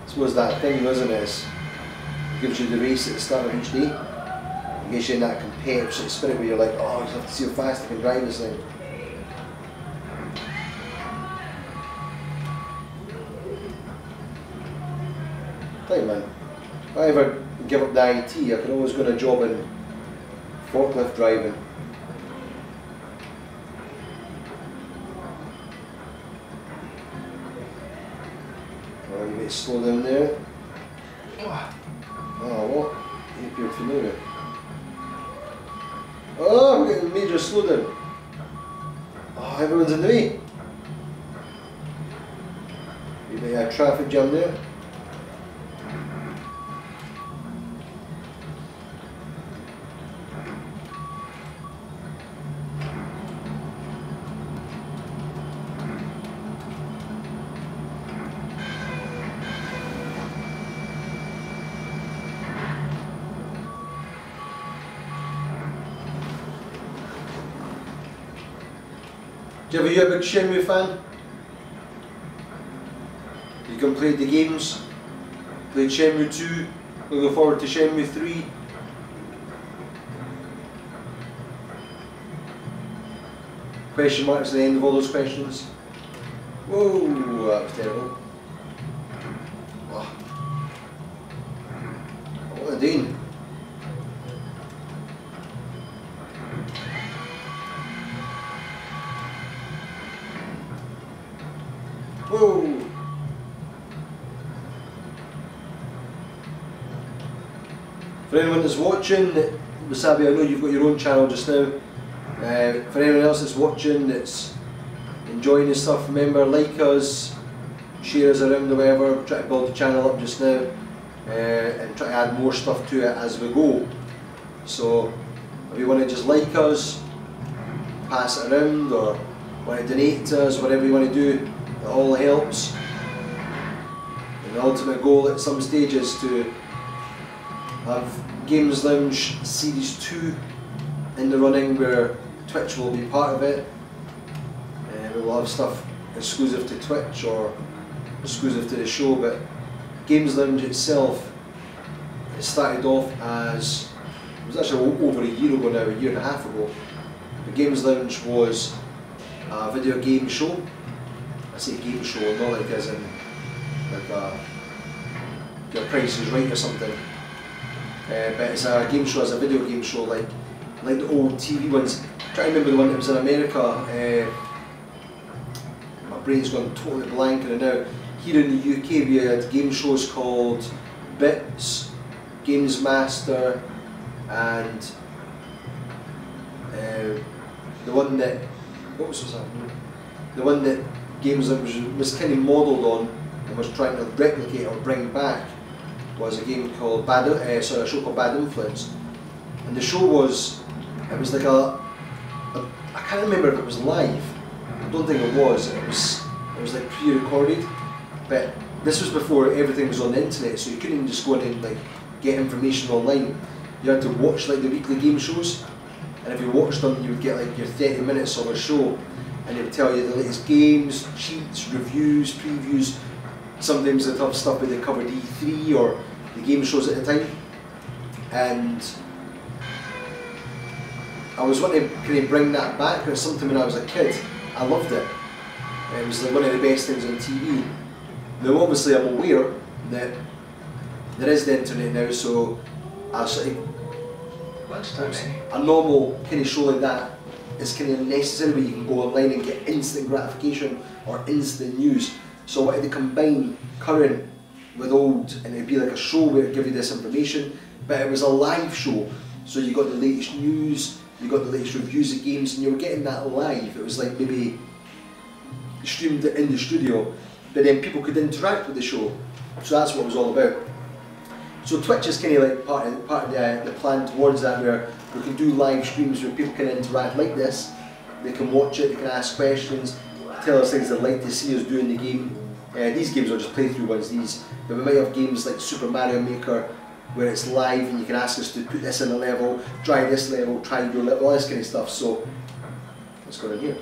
I suppose that thing, wasn't it? It gives you the race at the start of each day. It gets you in that competitive sort of spirit where you're like, oh, I just have to see how fast I can drive this thing. Tell you, man, if I ever give up the IT, I can always go on a job in forklift driving. Oh, you need to slow down there. Oh, what? You appear familiar. Oh, we're getting a major slowdown. Oh, everyone's in the way. You may have a traffic jam there. Are you a big Shenmue fan? You can play the games. Played Shenmue 2. Looking forward to Shenmue 3. Question marks at the end of all those questions. Whoa, that was terrible. Oh. What am I doing? Whoa! For anyone that's watching, Wasabi, I know you've got your own channel just now. For anyone else that's watching, that's enjoying this stuff, remember, like us, share us around or whatever. Try to build the channel up just now and try to add more stuff to it as we go. So if you want to just like us, pass it around, or want to donate to us, whatever you want to do, it all helps. And the ultimate goal at some stage is to have Games Lounge Series 2 in the running, where Twitch will be part of it. We will have stuff exclusive to Twitch or exclusive to the show, but Games Lounge itself, it started off as, it was actually over a year ago now, a year and a half ago. The Games Lounge was a video game show. I say game show, not like as in like Your Price is Right or something. But it's a game show as a video game show, like the old TV ones. I'm trying to remember the one that was in America. My brain's gone totally blank right now. Here in the UK we had game shows called Bits, Games Master, and the one that, what was that? The one that Games that was kind of modelled on and was trying to replicate or bring back was a game called a show called Bad Influence. And the show was, it was like I can't remember if it was live. I don't think it was. It was like pre-recorded. But this was before everything was on the internet, so you couldn't just go in and like get information online. You had to watch like the weekly game shows, and if you watched them, you would get like your 30 minutes of a show, and it would tell you the latest games, cheats, reviews, previews. Sometimes the tough stuff, but they covered E3 or the game shows at the time. And I was wanting to kind of bring that back. It was something when I was a kid. I loved it. It was like one of the best things on TV. Now obviously I'm aware that there is the internet now, so a normal kind of show like that is kind of necessary, where you can go online and get instant gratification or instant news. So I wanted to combine current with old, and it'd be like a show where it'd give you this information, but it was a live show. So you got the latest news, you got the latest reviews of games, and you were getting that live. It was like maybe streamed in the studio, but then people could interact with the show. So that's what it was all about. So Twitch is kind of like part of the plan towards that, where we can do live streams where people can interact like this. They can watch it, they can ask questions, tell us things they'd like to see us do in the game. These games are just playthrough ones, but we might have games like Super Mario Maker where it's live and you can ask us to put this in a level, try this level, try your level, all this kind of stuff. So what's going on here?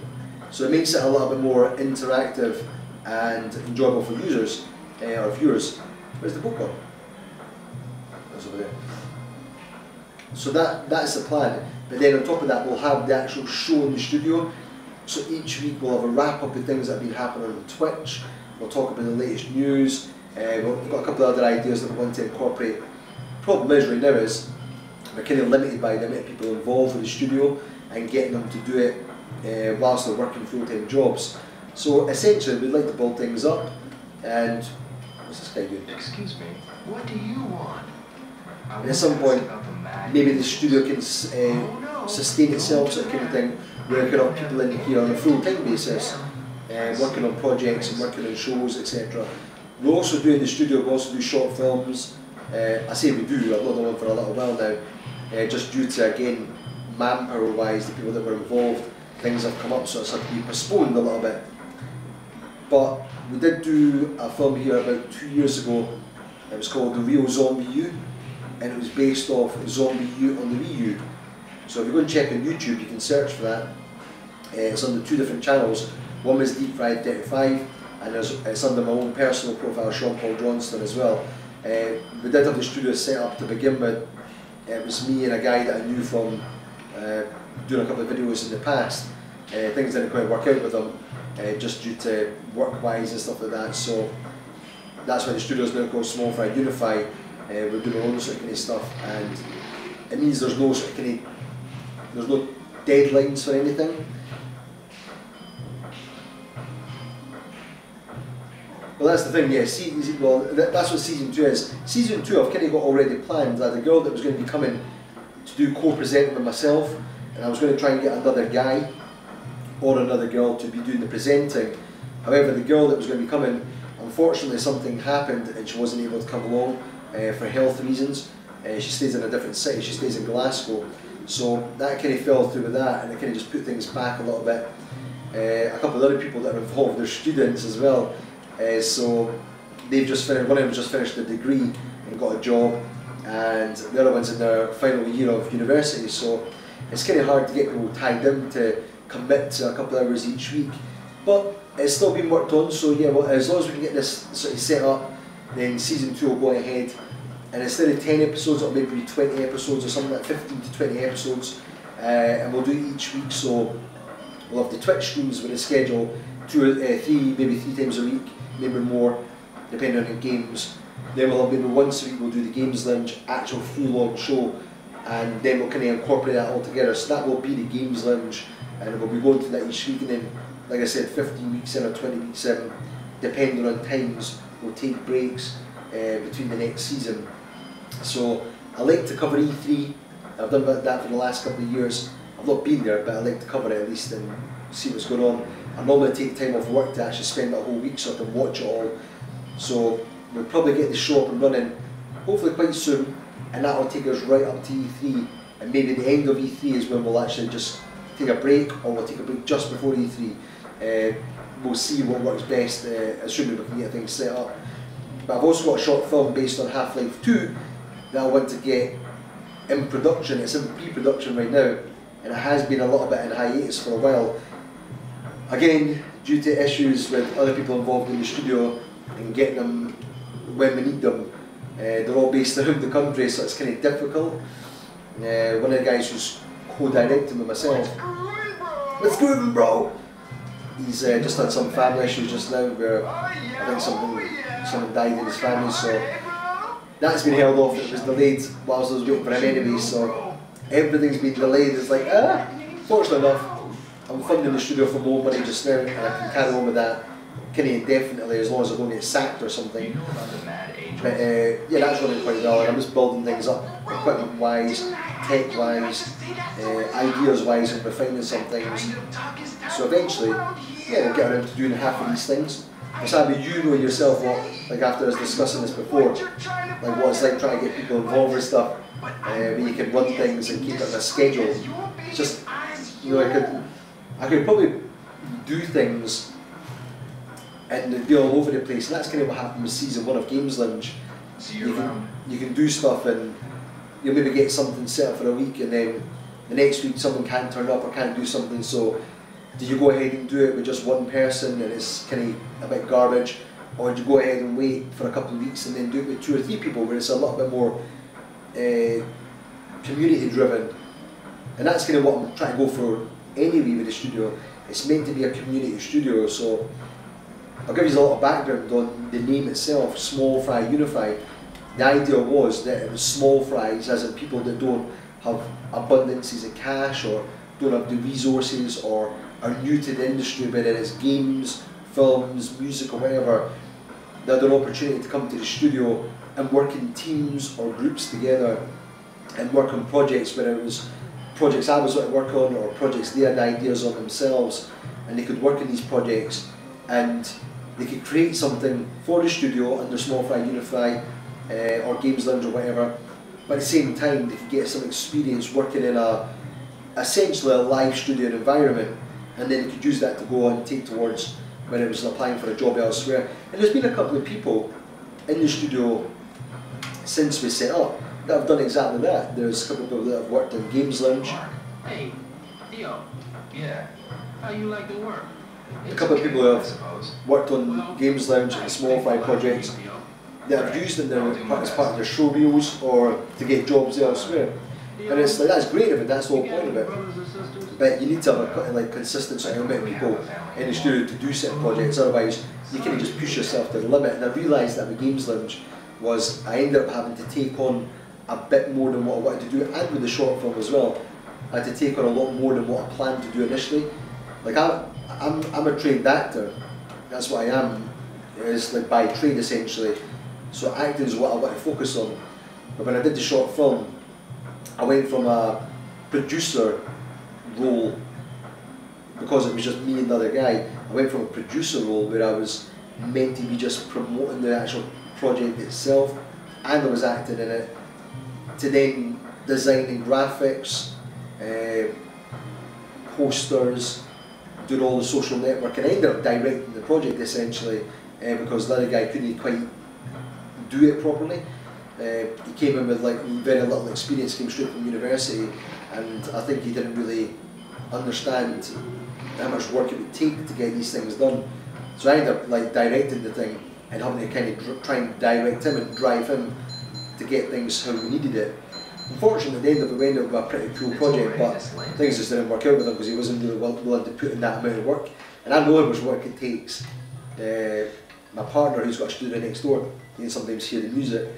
So it makes it a little bit more interactive and enjoyable for users or viewers. Where's the book gone? That's over there. So that's the plan. But then on top of that, we'll have the actual show in the studio. So each week we'll have a wrap up of things that have been happening on Twitch. We'll talk about the latest news. We've got a couple of other ideas that we want to incorporate. The problem is right now is we're kind of limited by the amount of people involved with the studio and getting them to do it whilst they're working full-time jobs. So essentially we'd like to build things up. And what's this guy doing? Excuse me, what do you want? And at some point, maybe the studio can sustain itself, sort of kind of thing, where we can have people in here on a full-time basis, working on projects and working on shows, etc. We also do in the studio, we also do short films. I say we do, I've not done one for a little while now, just due to, again, manpower-wise, the people that were involved, things have come up, so it's had to be postponed a little bit. But we did do a film here about 2 years ago. It was called The Real Zombie U, and it was based off Zombie U on the Wii U. So if you go and check on YouTube, you can search for that. It's under 2 different channels. One was Deep Fried 35, and it's under my own personal profile, Sean Paul Johnston, as well. We did have the studio set up to begin with. It was me and a guy that I knew from doing a couple of videos in the past. Things didn't quite work out with him, just due to work-wise and stuff like that. So that's why the studio is now called SmallFryUnify. We're doing our own sort of kind of stuff, and it means there's no sort of kind of, there's no deadlines for anything. Well, that's the thing, yeah. That's what season 2 is. Season 2 I've kind of got already planned. I had a girl that was going to be coming to do co-presenting with myself, and I was going to try and get another guy or another girl to be doing the presenting. However, the girl that was going to be coming, unfortunately something happened and she wasn't able to come along for health reasons. She stays in a different city, she stays in Glasgow. So that kind of fell through with that, and it kind of just put things back a little bit. A couple of other people that are involved, they're students as well. So they've just finished, one of them just finished a degree and got a job, and the other one's in their final year of university. So it's kind of hard to get people tied in to commit to a couple of hours each week. But it's still being worked on, so yeah, well, as long as we can get this sort of set up, then season 2 will go ahead. And instead of 10 episodes, it'll maybe be 20 episodes or something like 15 to 20 episodes. And we'll do it each week, so we'll have the Twitch streams with a schedule, 2 or 3, maybe 3 times a week, maybe more, depending on the games. Then we'll have maybe once a week we'll do the Games Lounge, actual full-on show, and then we'll kind of incorporate that all together. So that will be the Games Lounge, and we'll be going to that each week, and then, like I said, 15 weeks in or 20 weeks in, depending on times, we'll take breaks between the next season. So I like to cover E3. I've done that for the last couple of years. I've not been there, but I like to cover it at least and see what's going on. I normally take time off work to actually spend that whole week so I can watch it all. So we'll probably get the show up and running, hopefully quite soon, and that will take us right up to E3. And maybe the end of E3 is when we'll actually just take a break, or we'll take a break just before E3. We'll see what works best, assuming we can get things set up. But I've also got a short film based on Half-Life 2 that I want to get in production. It's in pre-production right now, and it has been a little bit in hiatus for a while. Again, due to issues with other people involved in the studio and getting them when we need them. They're all based around the country, so it's kind of difficult. One of the guys who's co-directing with myself, let's go even, bro! He's just had some family issues just now where I think someone died in his family, so that's been held off. It was delayed whilst I was waiting for him anyway, so everything's been delayed. It's like, fortunately enough, I'm funding the studio for more money just now, and I can carry on with that kind of indefinitely as long as I don't get sacked or something. But yeah, that's running quite well, and I'm just building things up equipment wise, tech wise, ideas wise, and refining some things. So eventually, yeah, we'll get around to doing half of these things. Sabi, you know yourself what, like after us discussing this before, like what it's like trying to get people involved with stuff, where you can run things and keep it on a schedule. It's just, you know, I could probably do things and be all over the place, and that's kind of what happened with season 1 of Games Lounge. You can do stuff and you'll maybe get something set up for a week, and then the next week someone can't turn up or can't do something, so do you go ahead and do it with just one person and it's kind of a bit garbage, or do you go ahead and wait for a couple of weeks and then do it with 2 or 3 people where it's a little bit more community driven? And that's kind of what I'm trying to go for anyway with the studio. It's meant to be a community studio, so I'll give you a lot of background on the name itself, SmallFryUnify. The idea was that it was small fries, as in people that don't have abundances of cash or don't have the resources or are new to the industry, whether it's games, films, music or whatever. They had an opportunity to come to the studio and work in teams or groups together and work on projects, whether it was projects I was working on or projects they had ideas on themselves, and they could work on these projects and they could create something for the studio under SmallFryUnify or Games Lounge or whatever, but at the same time they could get some experience working in essentially a live studio environment, and then they could use that to go and take towards when it was applying for a job elsewhere. And there's been a couple of people in the studio since we set up that have done exactly that. There's a couple of people that have worked in Games Lounge. Hey, Theo. Yeah. How you like to work? A couple of people who I have suppose. worked on Games Lounge and SmallFry projects that have used it as part of their show reels or to get jobs elsewhere. And it's like, that's great of it, that's the whole point of it. But you need to have a consistent sort of amount of people in the studio to do certain projects, otherwise you can just push yourself to the limit. And I realised that with Games Lounge was I ended up having to take on a bit more than what I wanted to do, and with the short film as well. I had to take on a lot more than what I planned to do initially. Like I'm a trained actor, that's what I am, it's like by trade essentially. So acting is what I want to focus on. But when I did the short film, I went from a producer role, because it was just me and the other guy, I went from a producer role where I was meant to be just promoting the actual project itself, and I was acting in it, to then designing graphics, posters, doing all the social network, and I ended up directing the project essentially, because the other guy couldn't quite do it properly. He came in with like very little experience, came straight from university, and I think he didn't really understand how much work it would take to get these things done. So I ended up like directing the thing and having to kind of try and direct him and drive him to get things how we needed it. Unfortunately, at the end of it, we ended up with a pretty cool project, but things just didn't work out with him because he wasn't really willing to put in that amount of work. And I know how much work it takes. My partner, who's got a studio next door, you can sometimes hear the music.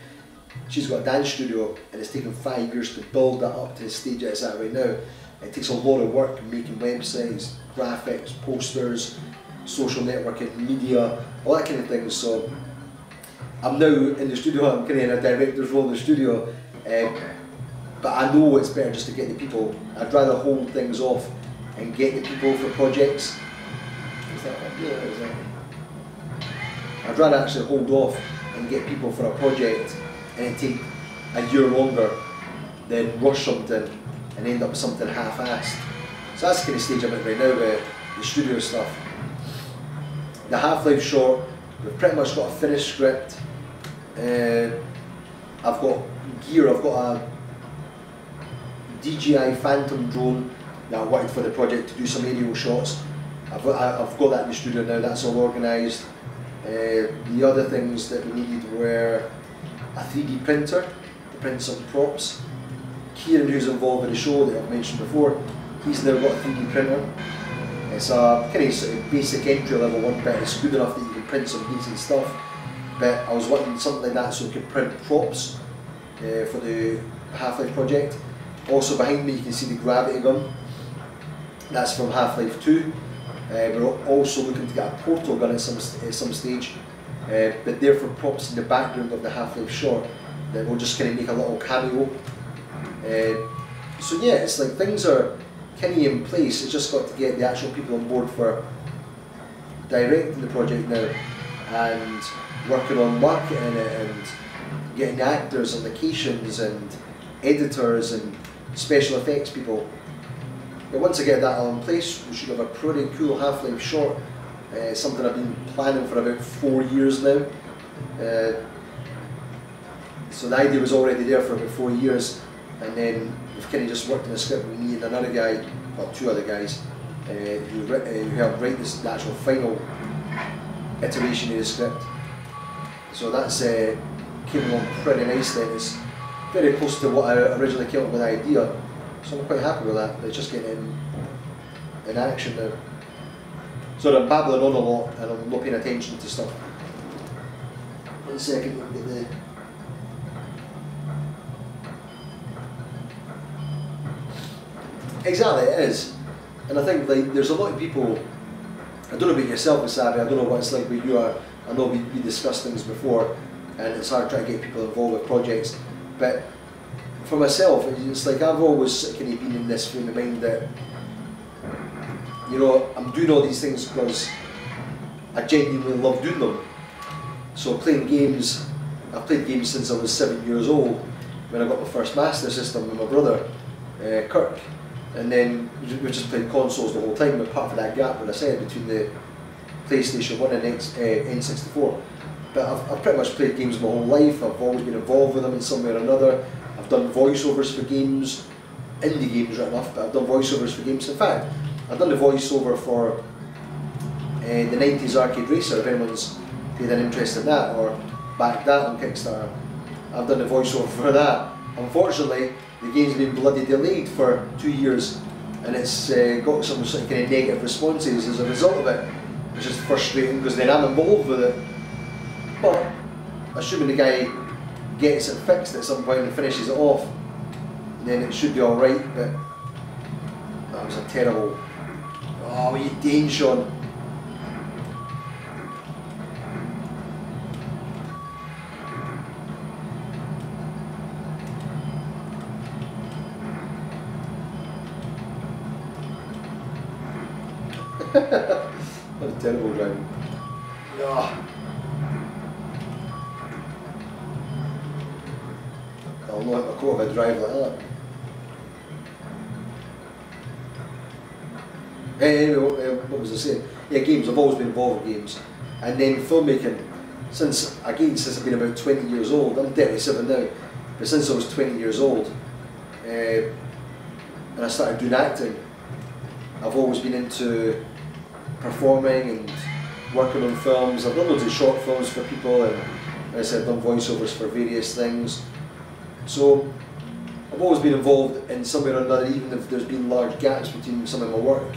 She's got a dance studio, and it's taken 5 years to build that up to the stage that it's at right now. It takes a lot of work making websites, graphics, posters, social networking, media, all that kind of thing. So I'm now in the studio, I'm kind of in a director's role in the studio, but I know it's better just to get the people. I'd rather hold things off and get the people for projects. Is that what? Yeah, is that? I'd rather actually hold off and get people for a project and it take a year longer than rush something and end up with something half-assed. So that's the kind of stage I'm at right now with the studio stuff. The Half-Life short, we've pretty much got a finished script. I've got gear, I've got a DJI Phantom drone that I wanted for the project to do some aerial shots. I've got that in the studio now, that's all organised. The other things that we needed were a 3D printer to print some props. Kieran, who's involved in the show that I've mentioned before, he's now got a 3D printer. It's a kind of, sort of basic entry level one, but it's good enough that you can print some decent stuff. But I was wanting something like that so we could print props for the Half-Life project. Also behind me you can see the gravity gun. That's from Half-Life 2. We're also looking to get a portal gun at some stage, but they're for props in the background of the Half-Life short that will just kind of make a little cameo. So yeah, it's like things are kind of in place, it's just got to get the actual people on board for directing the project now. and working on marketing it and getting actors and locations and editors and special effects people. But once I get that all in place, we should have a pretty cool Half-Life short. Something I've been planning for about 4 years now. So the idea was already there for about 4 years, and then we've kind of just worked on a script with me and another guy, well, 2 other guys, who helped write this, the actual final iteration of the script. So that's came along pretty nicely, and it's very close to what I originally came up with the idea. So I'm quite happy with that. It's just getting in action now. So I'm babbling on a lot and I'm not paying attention to stuff. 1 second, we'll get the... Exactly, it is. And I think like there's a lot of people, I don't know about yourself, Wasabi, I don't know what it's like where you are. I know we discussed things before, and it's hard trying to get people involved with projects. But for myself, it's like I've always kind of been in this frame of mind that, you know, I'm doing all these things because I genuinely love doing them. So playing games, I've played games since I was 7 years old, when I got my first Master System with my brother, Kirk. And then we just played consoles the whole time, apart from that gap, what I said, between the PlayStation 1 and N64. But I've pretty much played games my whole life. I've always been involved with them in some way or another. I've done voiceovers for games, indie games right enough, but I've done voiceovers for games. In fact, I've done the voiceover for the 90s Arcade Racer, if anyone's paid an interest in that, or backed that on Kickstarter. I've done the voiceover for that. Unfortunately, the game's been bloody delayed for 2 years, and it's got some sort of kind of negative responses as a result of it, which is frustrating because then I'm involved with it. But assuming the guy gets it fixed at some point and finishes it off, then it should be alright. But that was a terrible... Oh, what are you doing, Sean? What a terrible driving. Oh. I'll not hit my coat if I drive like that. Anyway, what was I saying? Yeah, games. I've always been involved with games. And then filmmaking, since I've been about 20 years old. I'm 37 now, but since I was 20 years old, and I started doing acting, I've always been into performing and working on films. I've done loads of short films for people, and as I said, I've done voiceovers for various things. So I've always been involved in some way or another, even if there's been large gaps between some of my work.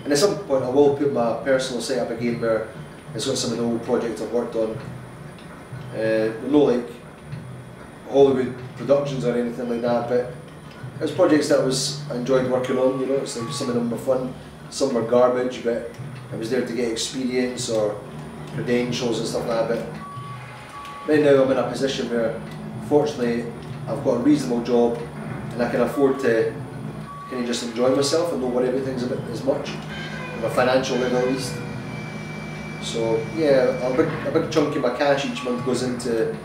And at some point I will put my personal setup again where it's got some of the old projects I've worked on. No like Hollywood productions or anything like that, but there's projects that I enjoyed working on, you know. It's like some of them were fun, some were garbage, but I was there to get experience or credentials and stuff like that. But right now I'm in a position where, fortunately, I've got a reasonable job and I can afford to kind of just enjoy myself and not worry about things a bit as much, on a financial level at least. So yeah, a big chunk of my cash each month goes into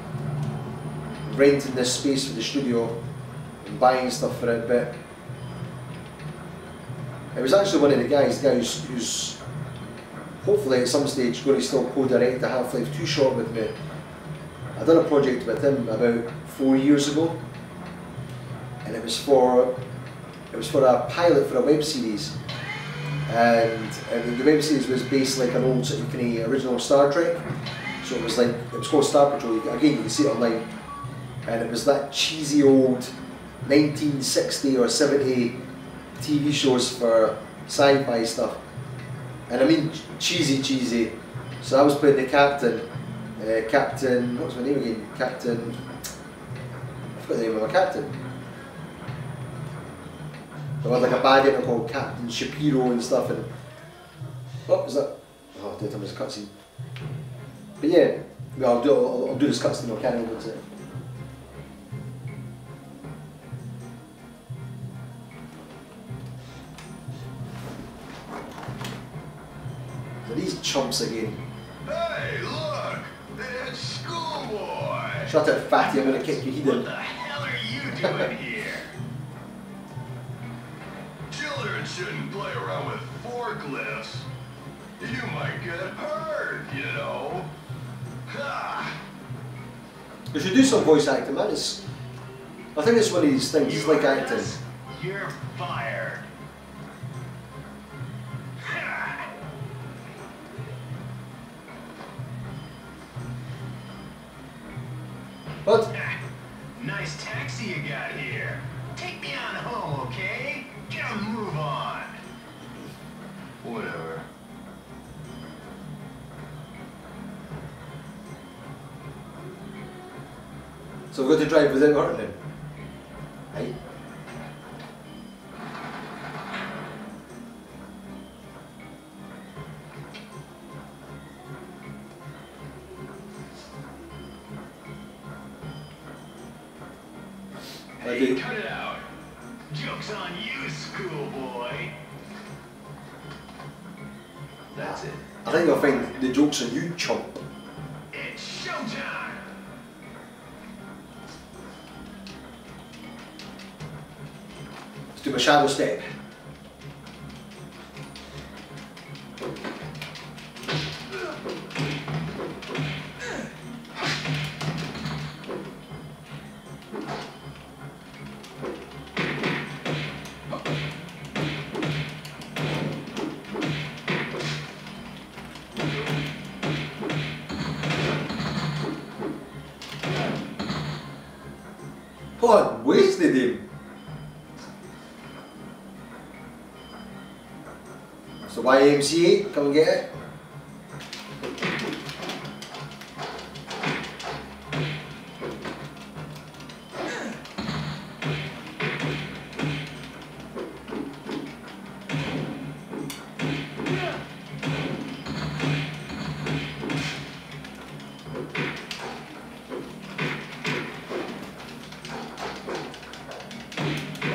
renting this space for the studio and buying stuff for it. But it was actually one of the guys who's hopefully at some stage going to still co-direct the Half-Life 2 short with me. I done a project with him about 4 years ago, and it was for a pilot for a web series, and the web series was based like an old sort of kind of original Star Trek. So it was called Star Patrol. Again, you can see it online, and it was that cheesy old 1960 or 70 TV shows for sci-fi stuff, and I mean cheesy. So I was playing the captain. Captain, what's my name again? Captain, I forgot the name of my captain. There was like a bad name called Captain Shapiro and stuff, and what was that? Oh, there was a cutscene. But yeah, well, I'll do this cutscene. I'll carry on with it. So these chumps again. Hey, look! It's Schoolboy! Shut it, fatty, I'm gonna kick your head What in. the hell are you doing here? Children shouldn't play around with forklifts. You might get hurt, you know. Ha! You should do some voice acting, man. I think it's one of these things, it's like heard acting. us? You're fired. Ha! What? Nice taxi you got here. Take me on home, okay? Gotta move on. Whatever. So we've got to drive without hurting him. Right? Hey, cut it out. Joke's on you, schoolboy. That's it. I think I'll find the joke's on you, chump. It's showtime. Let's do my shadow step. Oh, I wasted him. So YMCA, come and get it.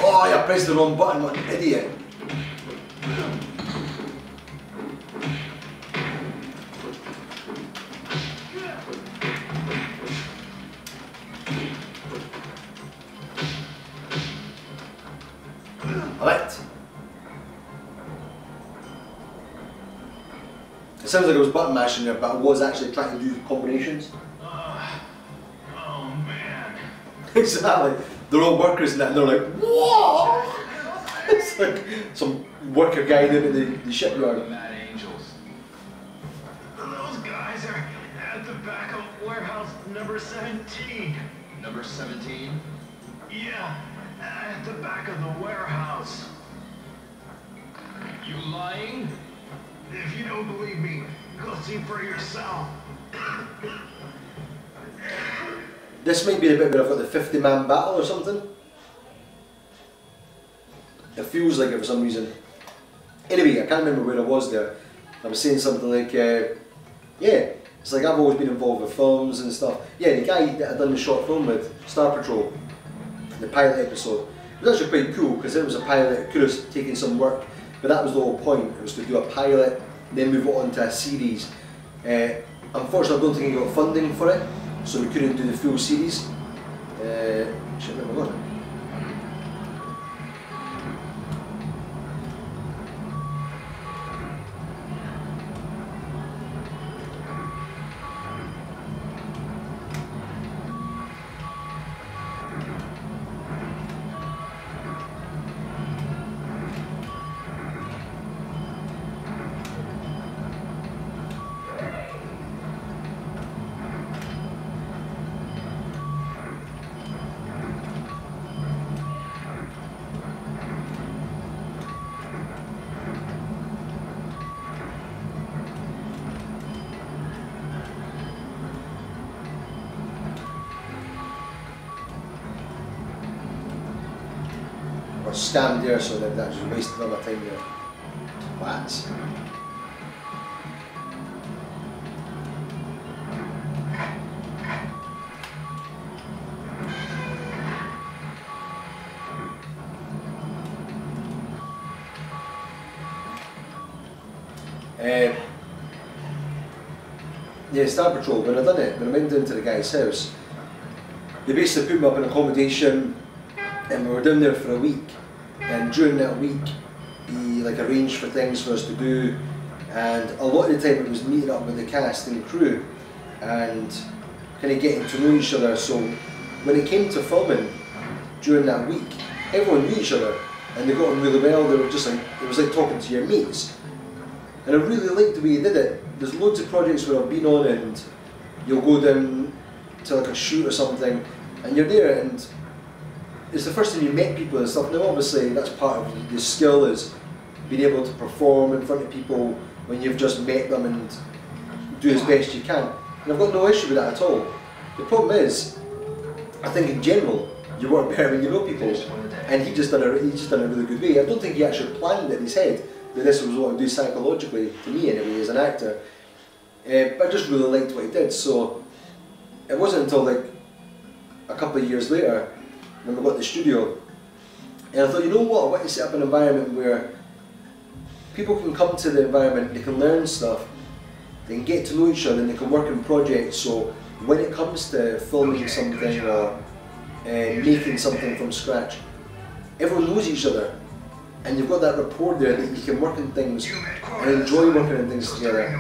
Oh, I pressed the wrong button, what an idiot. Alright. It sounds like I was button mashing there, but I was actually trying to do combinations. Oh, man. Exactly. They're all workers and that, and they're like, whoa! It's like some worker guy down at the shipyard. Mad Angels. Those guys are at the back of warehouse number 17. Number 17? Yeah, at the back of the warehouse. You lying? If you don't believe me, go see for yourself. This might be the bit where I've got the 50-man battle or something. It feels like it for some reason. Anyway, I can't remember where I was there. I was saying something like, yeah, it's like I've always been involved with films and stuff. Yeah, the guy that I'd done the short film with, Star Patrol, the pilot episode, it was actually quite cool because it was a pilot, it could have taken some work, but that was the whole point. It was to do a pilot, then move it on to a series. Unfortunately, I don't think he got funding for it, so we couldn't do the full series. Shit, where am I going? Or stand there so that just wasted all my time there. Twats. Yeah, Star Patrol. When I done it, when I went down to the guy's house, they basically put me up in accommodation, and we were down there for a week. And during that week, he like arranged for things for us to do, and a lot of the time it was meeting up with the cast and crew, and kind of getting to know each other. So when it came to filming during that week, everyone knew each other, and they got on really well. They were just like, it was like talking to your mates. And I really liked the way he did it. There's loads of projects where I've been on, and you'll go down to like a shoot or something, and you're there, and it's the first time you met people and stuff. Now obviously that's part of the skill, is being able to perform in front of people when you've just met them and do as best you can. And I've got no issue with that at all. The problem is, I think in general, you work better when you know people, and he just done a really good way. I don't think he actually planned it in his head that this was what I would do psychologically, to me anyway, as an actor. But I just really liked what he did. So it wasn't until like a couple of years later when we got the studio, and I thought, you know what, I want to set up an environment where people can come to the environment, they can learn stuff, they can get to know each other, and they can work in projects. So when it comes to filming something or making something from scratch, everyone knows each other, and you've got that rapport there that you can work on things and enjoy working on things together.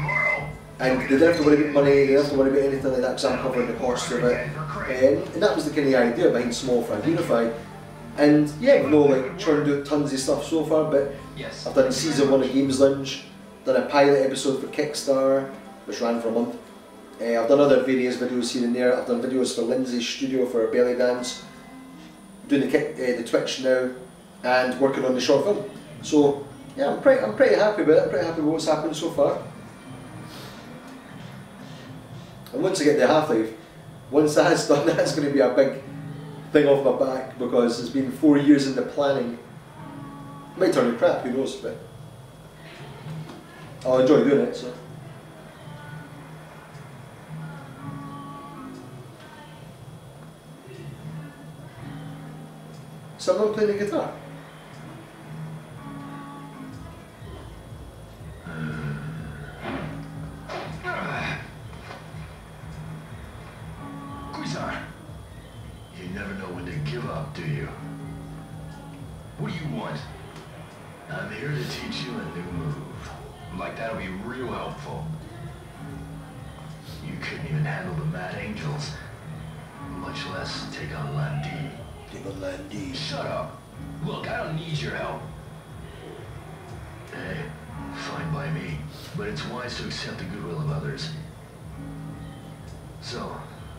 And they don't have to worry about money, they don't have to worry about anything like that, because I'm covering the cost of it. And that was the kind of idea behind SmallFryUnify. And yeah, we've like churned out tons of stuff so far, but I've done season 1 of Games Lunch, done a pilot episode for Kickstarter, which ran for a month. I've done other various videos here and there. I've done videos for Lindsay's studio for her belly dance, doing the Twitch now, and working on the short film. So yeah, I'm pretty happy with it. I'm pretty happy with what's happened so far. And once I get the Half-Life, once that's done, that's going to be a big thing off my back, because it's been 4 years in the planning. Might turn to crap, who knows, but I'll enjoy doing it. So. Someone playing the guitar? You never know when to give up, do you? What do you want? I'm here to teach you a new move. Like, that'll be real helpful. You couldn't even handle the Mad Angels, much less take on Landy. Take on Landy. Shut up. Look, I don't need your help. Hey, fine by me, but it's wise to accept the goodwill of others. So,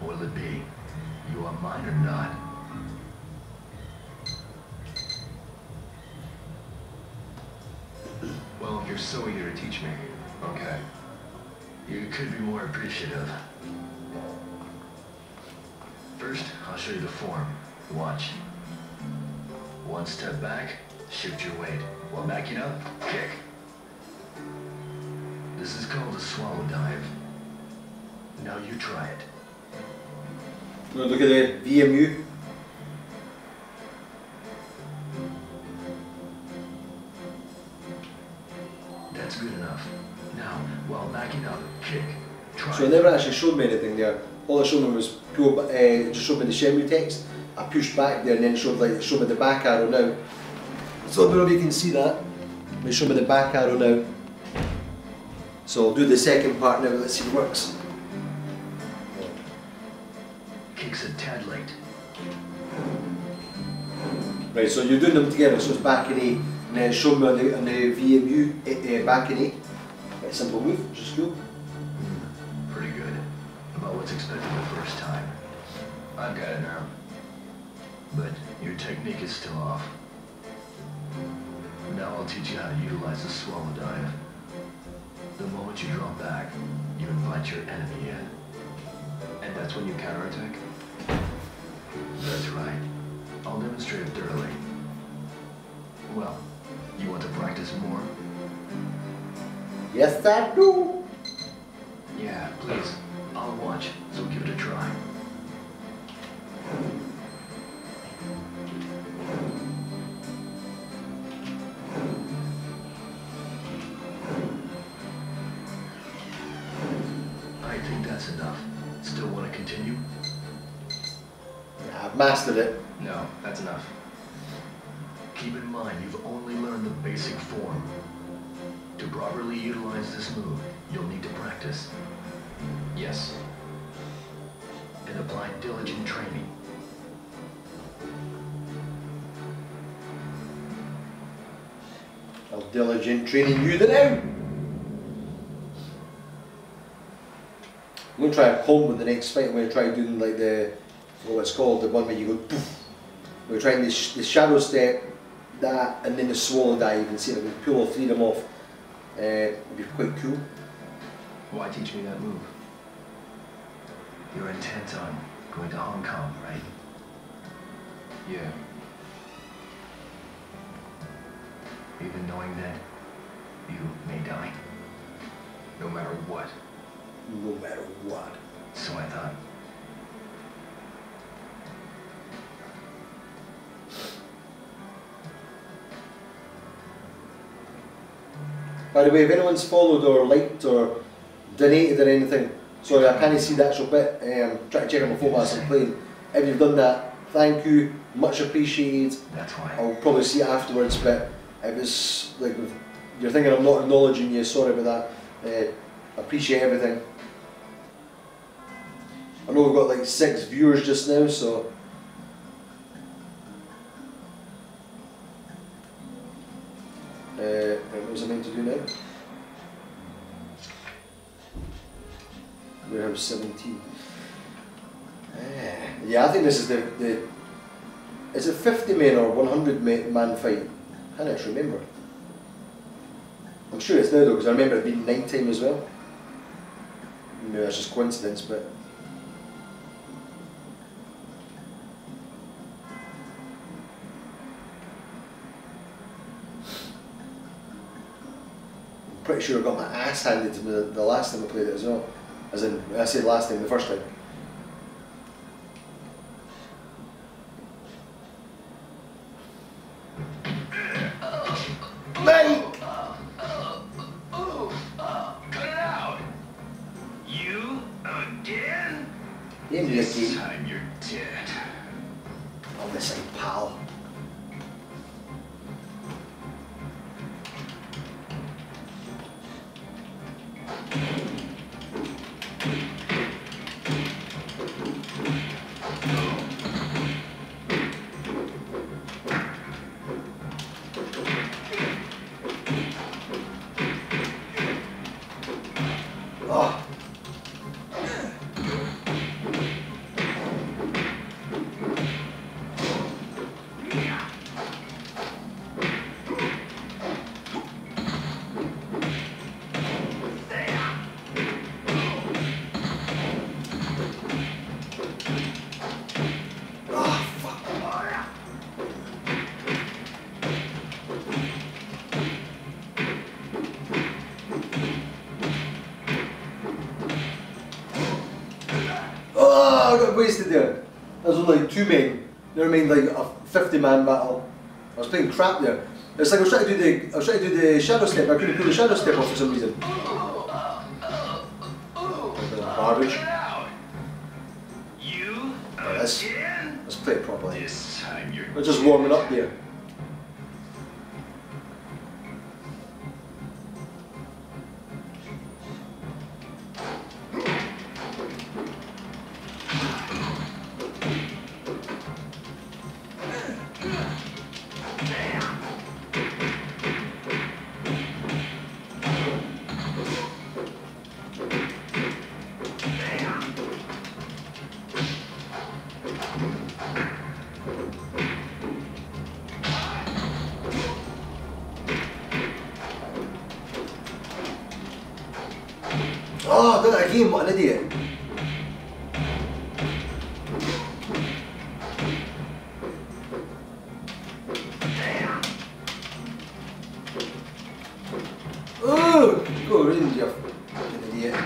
what'll it be? You want mine or not? Well, if you're so eager to teach me, okay. You could be more appreciative. First, I'll show you the form. Watch. One step back, shift your weight. While backing up, kick. This is called a swallow dive. Now you try it. Look at the VMU. That's good enough. Now, while backing up, kick. Try So it never actually showed me anything there. All it showed me was pull. It just showed me the Shenmue text. I pushed back there, and then it showed me the back arrow now. So I don't know if you can see that. It showed me the back arrow now. So I'll do the second part now. Let's see if it works. Kick's a tad late. Right, so you're doing them together. So it's back in A, and then it showed me on the VMU back in A. Right, simple move, which is cool. Pretty good. About what's expected the first time. I've got it now. But your technique is still off. Now I'll teach you how to utilize the swallow dive. The moment you draw back, you invite your enemy in. And that's when you counterattack? That's right. I'll demonstrate it thoroughly. Well, you want to practice more? Yes, I do. Yeah, please. I'll watch, so give it a try. I think enough. Still want to continue? Yeah, I've mastered it. No, that's enough. Keep in mind, you've only learned the basic form. To properly utilize this move, you'll need to practice. Yes. And apply diligent training. I'll diligent training you the now. I'm going to try a combo in the next fight. I'm going to try doing like the, what it's called, the one where you go poof. We're trying the shadow step, that, and then the swallow dive, and see if I can pull all three of them off. It'd be quite cool. Why teach me that move? You're intent on going to Hong Kong, right? Yeah. Even knowing that you may die? No matter what. No matter what. So I thought. By the way, if anyone's followed or liked or donated or anything, sorry I can't see the actual bit, trying to check on my phone whilst I'm playing. If you've done that, thank you, much appreciated. That's why. I'll probably see it afterwards, but if it's like, if you're thinking I'm not acknowledging you, sorry about that. I appreciate everything. I know we've got like 6 viewers just now, so what was I meant to do now? Warehouse 17. Yeah, I think this is the is it 50 man or 100 man fight? I can't actually remember. I'm sure it's now though, because I remember it being night time as well. Maybe that's just coincidence, but I'm pretty sure I got my ass handed to me the last time I played it as well. As in, I said last time, the first time. Mate! Cut it out! You again? Yeah, This time you're dead. On this side, pal. Oh. I got wasted there. There was only like 2 men. You know what I mean? Like a 50-man battle. I was playing crap there. It's like I was trying to do the shadow step. I couldn't pull the shadow step off for some reason. Garbage. You Let's play it properly. This time you're We're just warming up there. Oh, I did it again, what an idiot. Oh, go in, you fucking idiot.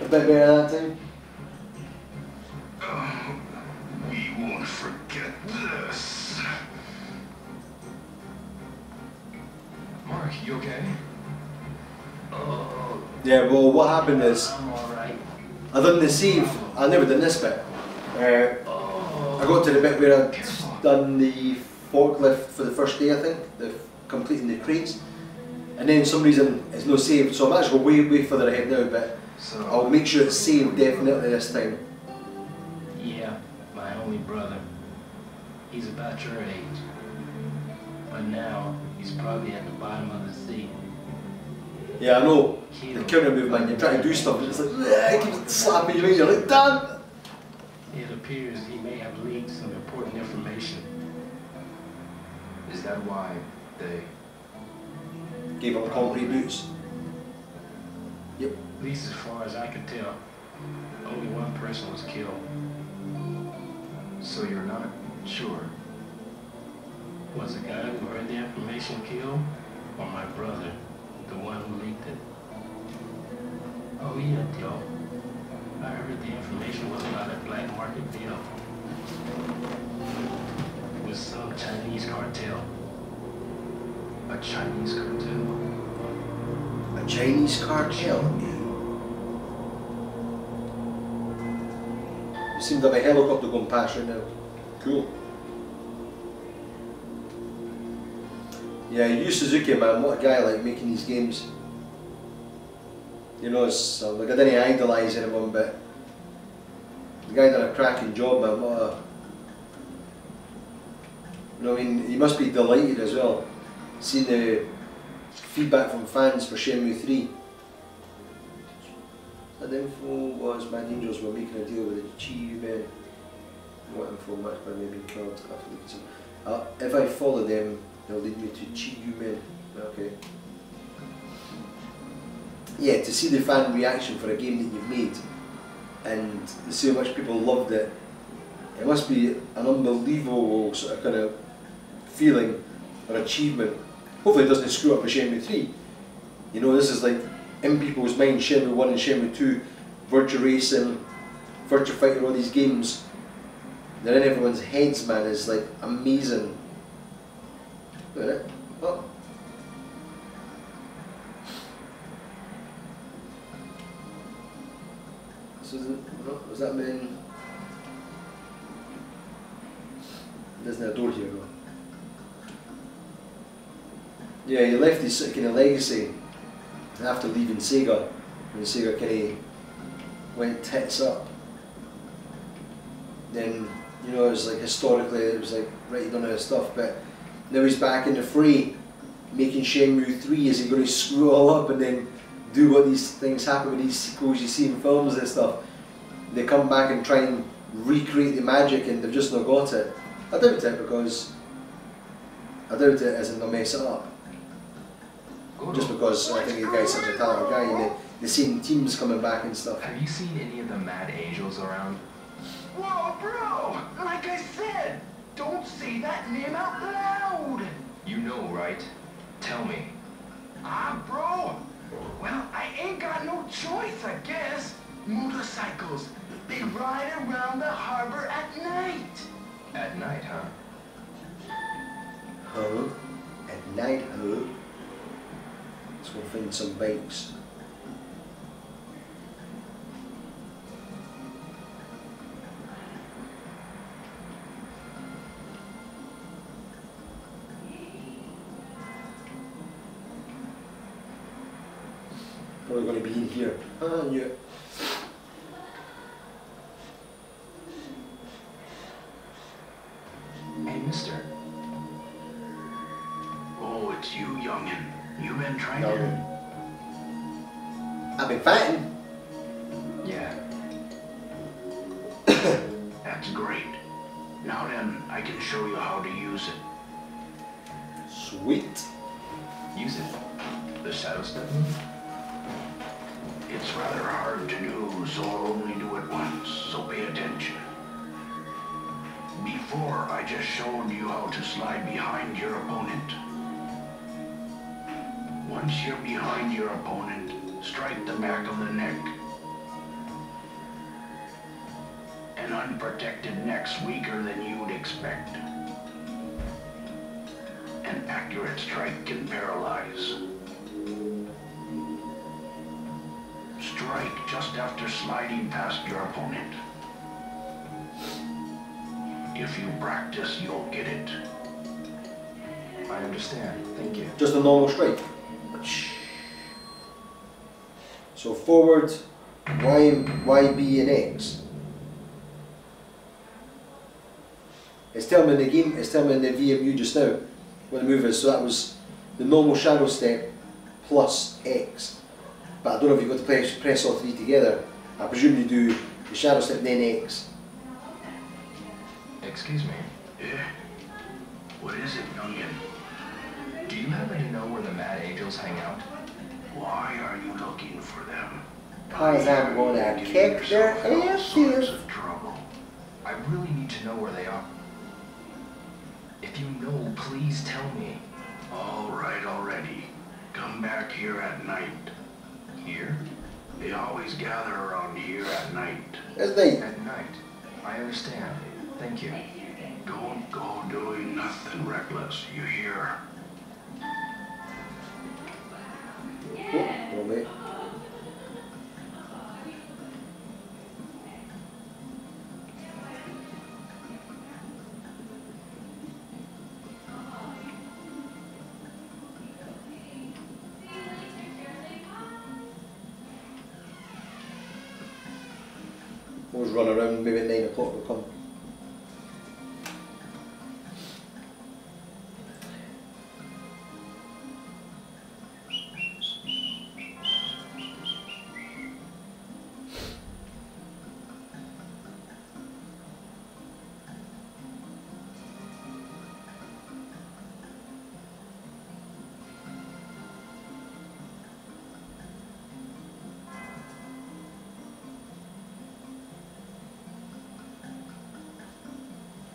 bit better that time. We won't forget this. Mark, you okay? Oh, Yeah, well, what happened is, I'm alright. I done the save, I never done this bit. I got to the bit where I'd done the forklift for the first day, I think, completing the crates. And then for some reason it's no saved, so I'm actually way further ahead now, but So, I'll make sure it's saved definitely this time. Yeah, my only brother. He's about your age. But now, he's probably at the bottom of the sea. Yeah, I know. The counter move, man, you're trying to do stuff and it's like, it keeps slapping you in, you're like, damn! It appears he may have leaked some important information. is that why they... Gave up concrete boots. Yep. At least as far as I could tell, only one person was killed. So you're not sure? Was the guy who heard the information killed, or my brother, the one who leaked it? Oh yeah, Joe. I heard the information was about a black market deal with some Chinese cartel. A Chinese cartel? A Chinese cartel. You seem to have a helicopter going past right now. Cool. Yeah, Yu Suzuki, man, what a guy, like, making these games. You know, it's, like, I didn't idolise anyone, but the guy done a cracking job, man. What a... You know what I mean? He must be delighted as well, seeing the feedback from fans for Shenmue 3. That info was Mad Angels were making a deal with the Chi men. What info match by me being killed after the if I follow them, they'll lead me to Chi men. Okay. Yeah, to see the fan reaction for a game that you've made and to see how much people loved it, it must be an unbelievable sort of kind of feeling or achievement. Hopefully it doesn't screw up a Shenmue 3. You know, this is like in people's mind, Shenmue 1 and Shenmue 2, Virtua Racing, Virtua Fighter, all these games, they're in everyone's heads, man, is like amazing. Look at it. Oh. So does that mean there's no door here, though? Yeah, he left his kind of legacy after leaving Sega, when Sega kind of went tits up. Then, you know, it was like historically, it was like right done out stuff, but now he's back in the fray, making Shenmue 3. Is he going to screw it all up and then do what these things happen with these sequels you see in films and stuff? They come back and try and recreate the magic and they've just not got it. I doubt it, because I doubt it as in they'll mess it up. Just because I think the guy's such a talented guy and the same teams coming back and stuff. Have you seen any of the Mad Angels around? Whoa, bro! Like I said, don't say that name out loud! You know, right? Tell me. Ah, bro! Well, I ain't got no choice, I guess. Motorcycles, they ride around the harbor at night. At night, huh? Huh? At night, huh? Let's go find some bikes. Probably going to be in here. Ah, I knew it. Hey, mister. Oh, it's you, youngin'. You been training? I've been fighting. Yeah. That's great. Now then, I can show you how to use it. Sweet. Use it. The shadow step? It's rather hard to do, so I'll only do it once, so pay attention. Before, I just showed you how to slide behind your opponent. Once you're behind your opponent, strike the back of the neck. and unprotected necks weaker than you'd expect. An accurate strike can paralyze. Strike just after sliding past your opponent. If you practice, you'll get it. I understand. Thank you. Just a normal strike. So forward, Y, B and X. It's telling me in the game, it's telling me in the VMU just now what the move is. So that was the normal shadow step plus X. But I don't know if you've got to press all three together. I presume you do the shadow step and then X. Excuse me. Yeah? What is it, youngin? Do you happen to know where the Mad Angels hang out? Why are you looking for them? 'Cause I'm gonna kick their ass Sorts of trouble. I really need to know where they are. If you know, please tell me. All right already. Come back here at night. Here? They always gather around here at night. It's night. At night. I understand. Thank you. Don't go doing nothing reckless, you hear? Oh, mate. Always run around, maybe 9 o'clock will come.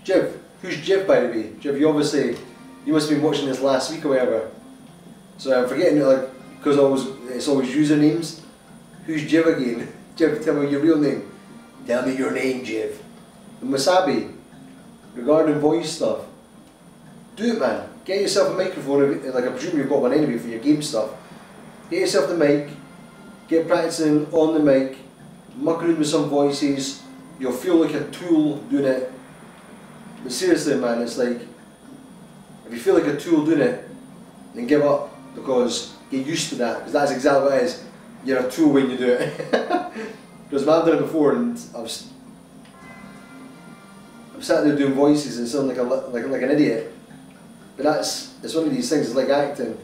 Jiv, who's Jiv by the way? Jiv, you must have been watching this last week or whatever. So I'm forgetting, like, because it's always usernames. Who's Jiv again? Jiv, tell me your real name. Tell me your name, Jiv. And Wasabi, regarding voice stuff, do it, man. Get yourself a microphone, like I presume you've got one anyway for your game stuff. Get yourself the mic, get practicing on the mic, muck around with some voices, you'll feel like a tool doing it. But seriously, man, it's like, if you feel like a tool doing it, then give up, because get used to that, because that's exactly what it is. You're a tool when you do it. Because I've done it before, and I've sat there doing voices and sound like an idiot. But it's one of these things, it's like acting.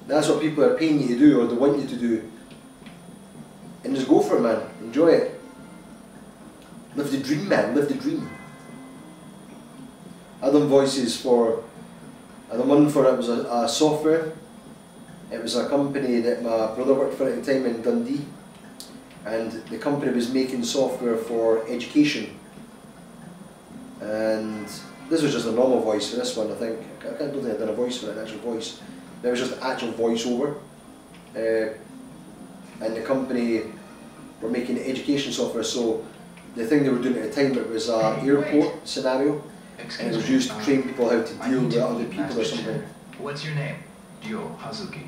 That's what people are paying you to do, or they want you to do. And just go for it, man. Enjoy it. Live the dream, man. Live the dream. I done voices for, I done one for, it was a software. It was a company that my brother worked for at the time in Dundee. And the company was making software for education. And this was just a normal voice for this one, I think. I don't think I'd done a voice for it, an actual voice. It was just an actual voiceover. And the company were making education software, so the thing they were doing at the time, it was an airport scenario. And it was used to train people how to deal with other people or something. What's your name? Dio Hazuki.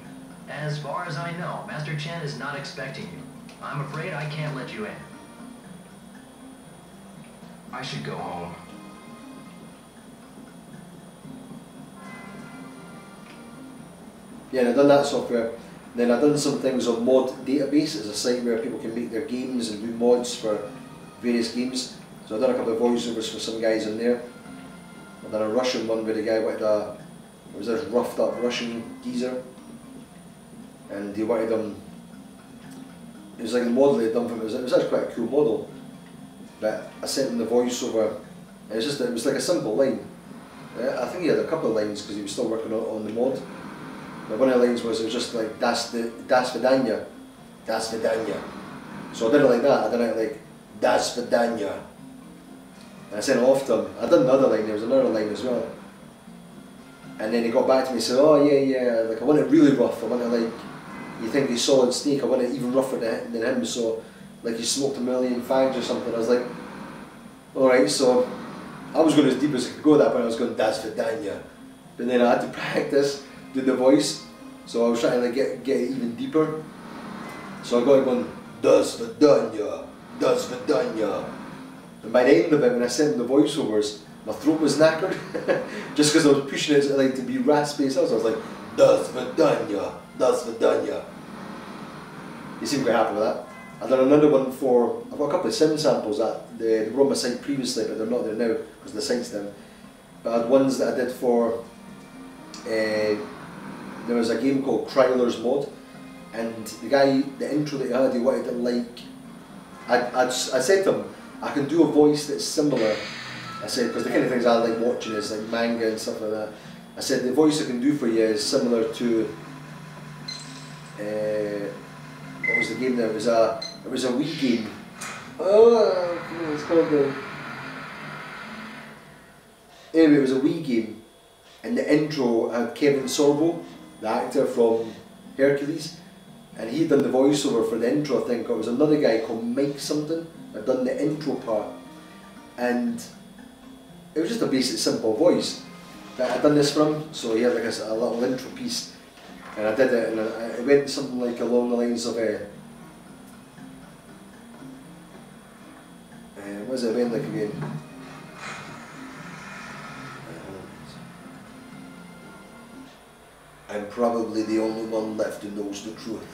As far as I know, Master Chen is not expecting you. I'm afraid I can't let you in. I should go home. Yeah, and I've done that software. Then I've done some things on Mod Database. It's a site where people can make their games and do mods for various games. So I've done a couple of voiceovers for some guys in there. I've done a Russian one where the guy wanted it was this roughed up Russian geezer. And he wanted it was like the model they'd done for him, it was actually quite a cool model. But I sent him the voiceover, and it was like a simple line. I think he had a couple of lines because he was still working on the mod. But one of the lines was, it was just like, das vidanya, das vidanya. So I did it like that, I did it like, das vidanya. And I sent it off to him. I did another line, there was another line as well. And then he got back to me and said, oh yeah, like I want it really rough, I want it like, you think he's solid snake, I want it even rougher than him, so like he smoked 1 million fags or something. I was like, Alright, so I was going as deep as I could go at that point. I was going, "Das Vidanya." But then I had to practice doing the voice. So I was trying to like, get it even deeper. So I got it going, "Das Vidanya, Das Vidanya." And by the end of it, when I sent the voiceovers, my throat was knackered. Just because I was pushing it like to be raspy. So I was like, "Das Vidanya, Das Vidanya." You seem quite happy with that. I've done another one for, I've got a couple of sim samples that they were on my site previously, but they're not there now because the site's down. But I had ones that I did for, there was a game called Kryler's Mod, and the guy, the intro that he had, he wanted it like, I said to him, I can do a voice that's similar. I said, because the kind of things I like watching is like manga and stuff like that. I said, the voice I can do for you is similar to, what was the game there? It was a Wii game. Oh, it's called the. Anyway, it was a Wii game, and the intro had Kevin Sorbo, the actor from Hercules, and he'd done the voiceover for the intro. I think it was another guy called Mike something had done the intro part, and it was just a basic, simple voice. But I'd done this for him, so he had like a little intro piece. And I did it, and it went something like along the lines of what was it went like again? I'm probably the only one left who knows the truth.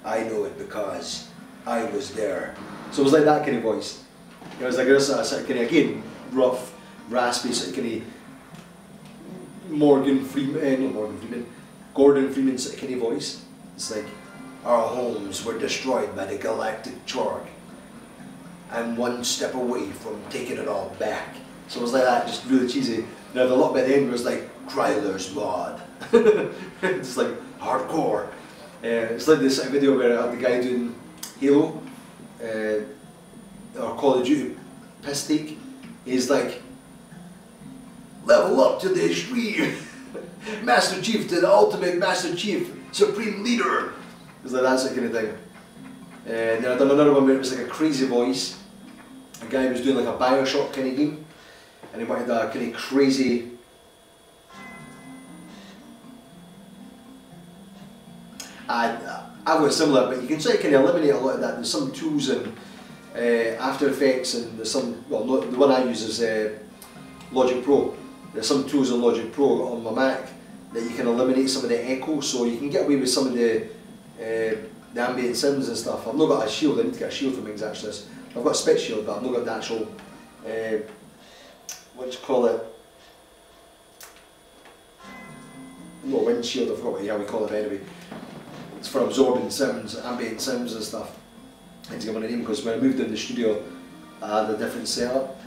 I know it because I was there. So it was like that kind of voice. It was like a sort of kind of, again, rough, raspy, sort of kind of Gordon Freeman sort of kind of voice. It's like, "Our homes were destroyed by the galactic Chorg. I'm one step away from taking it all back." So it was like that, just really cheesy. Now the lot by the end was like, "Kryler's Mod." It's like hardcore. It's like this video where I had the guy doing Halo, or Call of Duty piss take. He's like, "Level up to the extreme. Master Chief to the ultimate Master Chief, Supreme Leader." It's like that sort of kind of thing. And then I've done another one where it was like a crazy voice. A guy was doing like a Bioshock kind of game, and he wanted a kind of crazy. I've got similar, but you can try to kind of eliminate a lot of that. There's some tools in After Effects, and there's some, well, the one I use is Logic Pro. There's some tools in Logic Pro on my Mac that you can eliminate some of the echo, so you can get away with some of the ambient sounds and stuff. I've not got a shield. I need to get a shield from actually. I've got a spit shield, but I've not got the actual, what do you call it? No, windshield, I forgot how we call it anyway. It's for absorbing sounds, ambient sounds and stuff. I had to get one of them because when I moved in the studio, I had a different setup.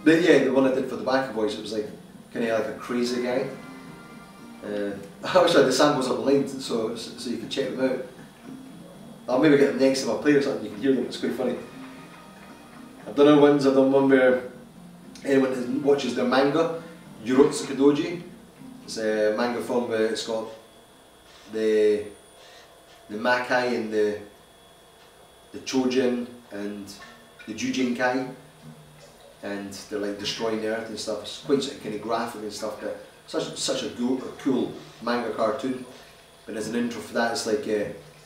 But yeah, the one I did for the back voice, it was like kind of like a crazy guy. I wish I had the samples up online so you could check them out. I'll maybe get them next time I play or something, you can hear them, it's quite funny. I've done other ones, I've done one where anyone who watches their manga, Yurotsukadoji. It's a manga film where it's got the Makai and the Chojin and the Jujinkai, and they're like destroying the earth and stuff. It's quite sort of kind of graphic and stuff, but such a cool manga cartoon. But as an intro for that, it's like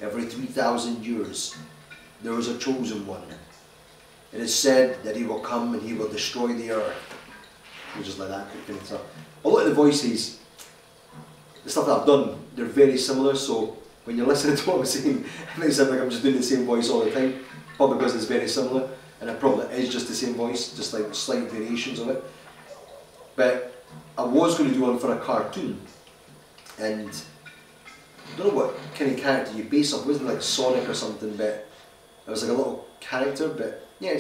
every 3,000 years there was a chosen one. It is said that he will come and he will destroy the earth. And just like that kind of stuff. A lot of the voices, the stuff that I've done, they're very similar, so when you're listening to what I'm saying, it makes it sound like I'm just doing the same voice all the time, probably because it's very similar, and it probably is just the same voice, just like slight variations of it. But I was going to do one for a cartoon, and I don't know what kind of character you base off. It wasn't like Sonic or something, but it was like a little character, but yeah,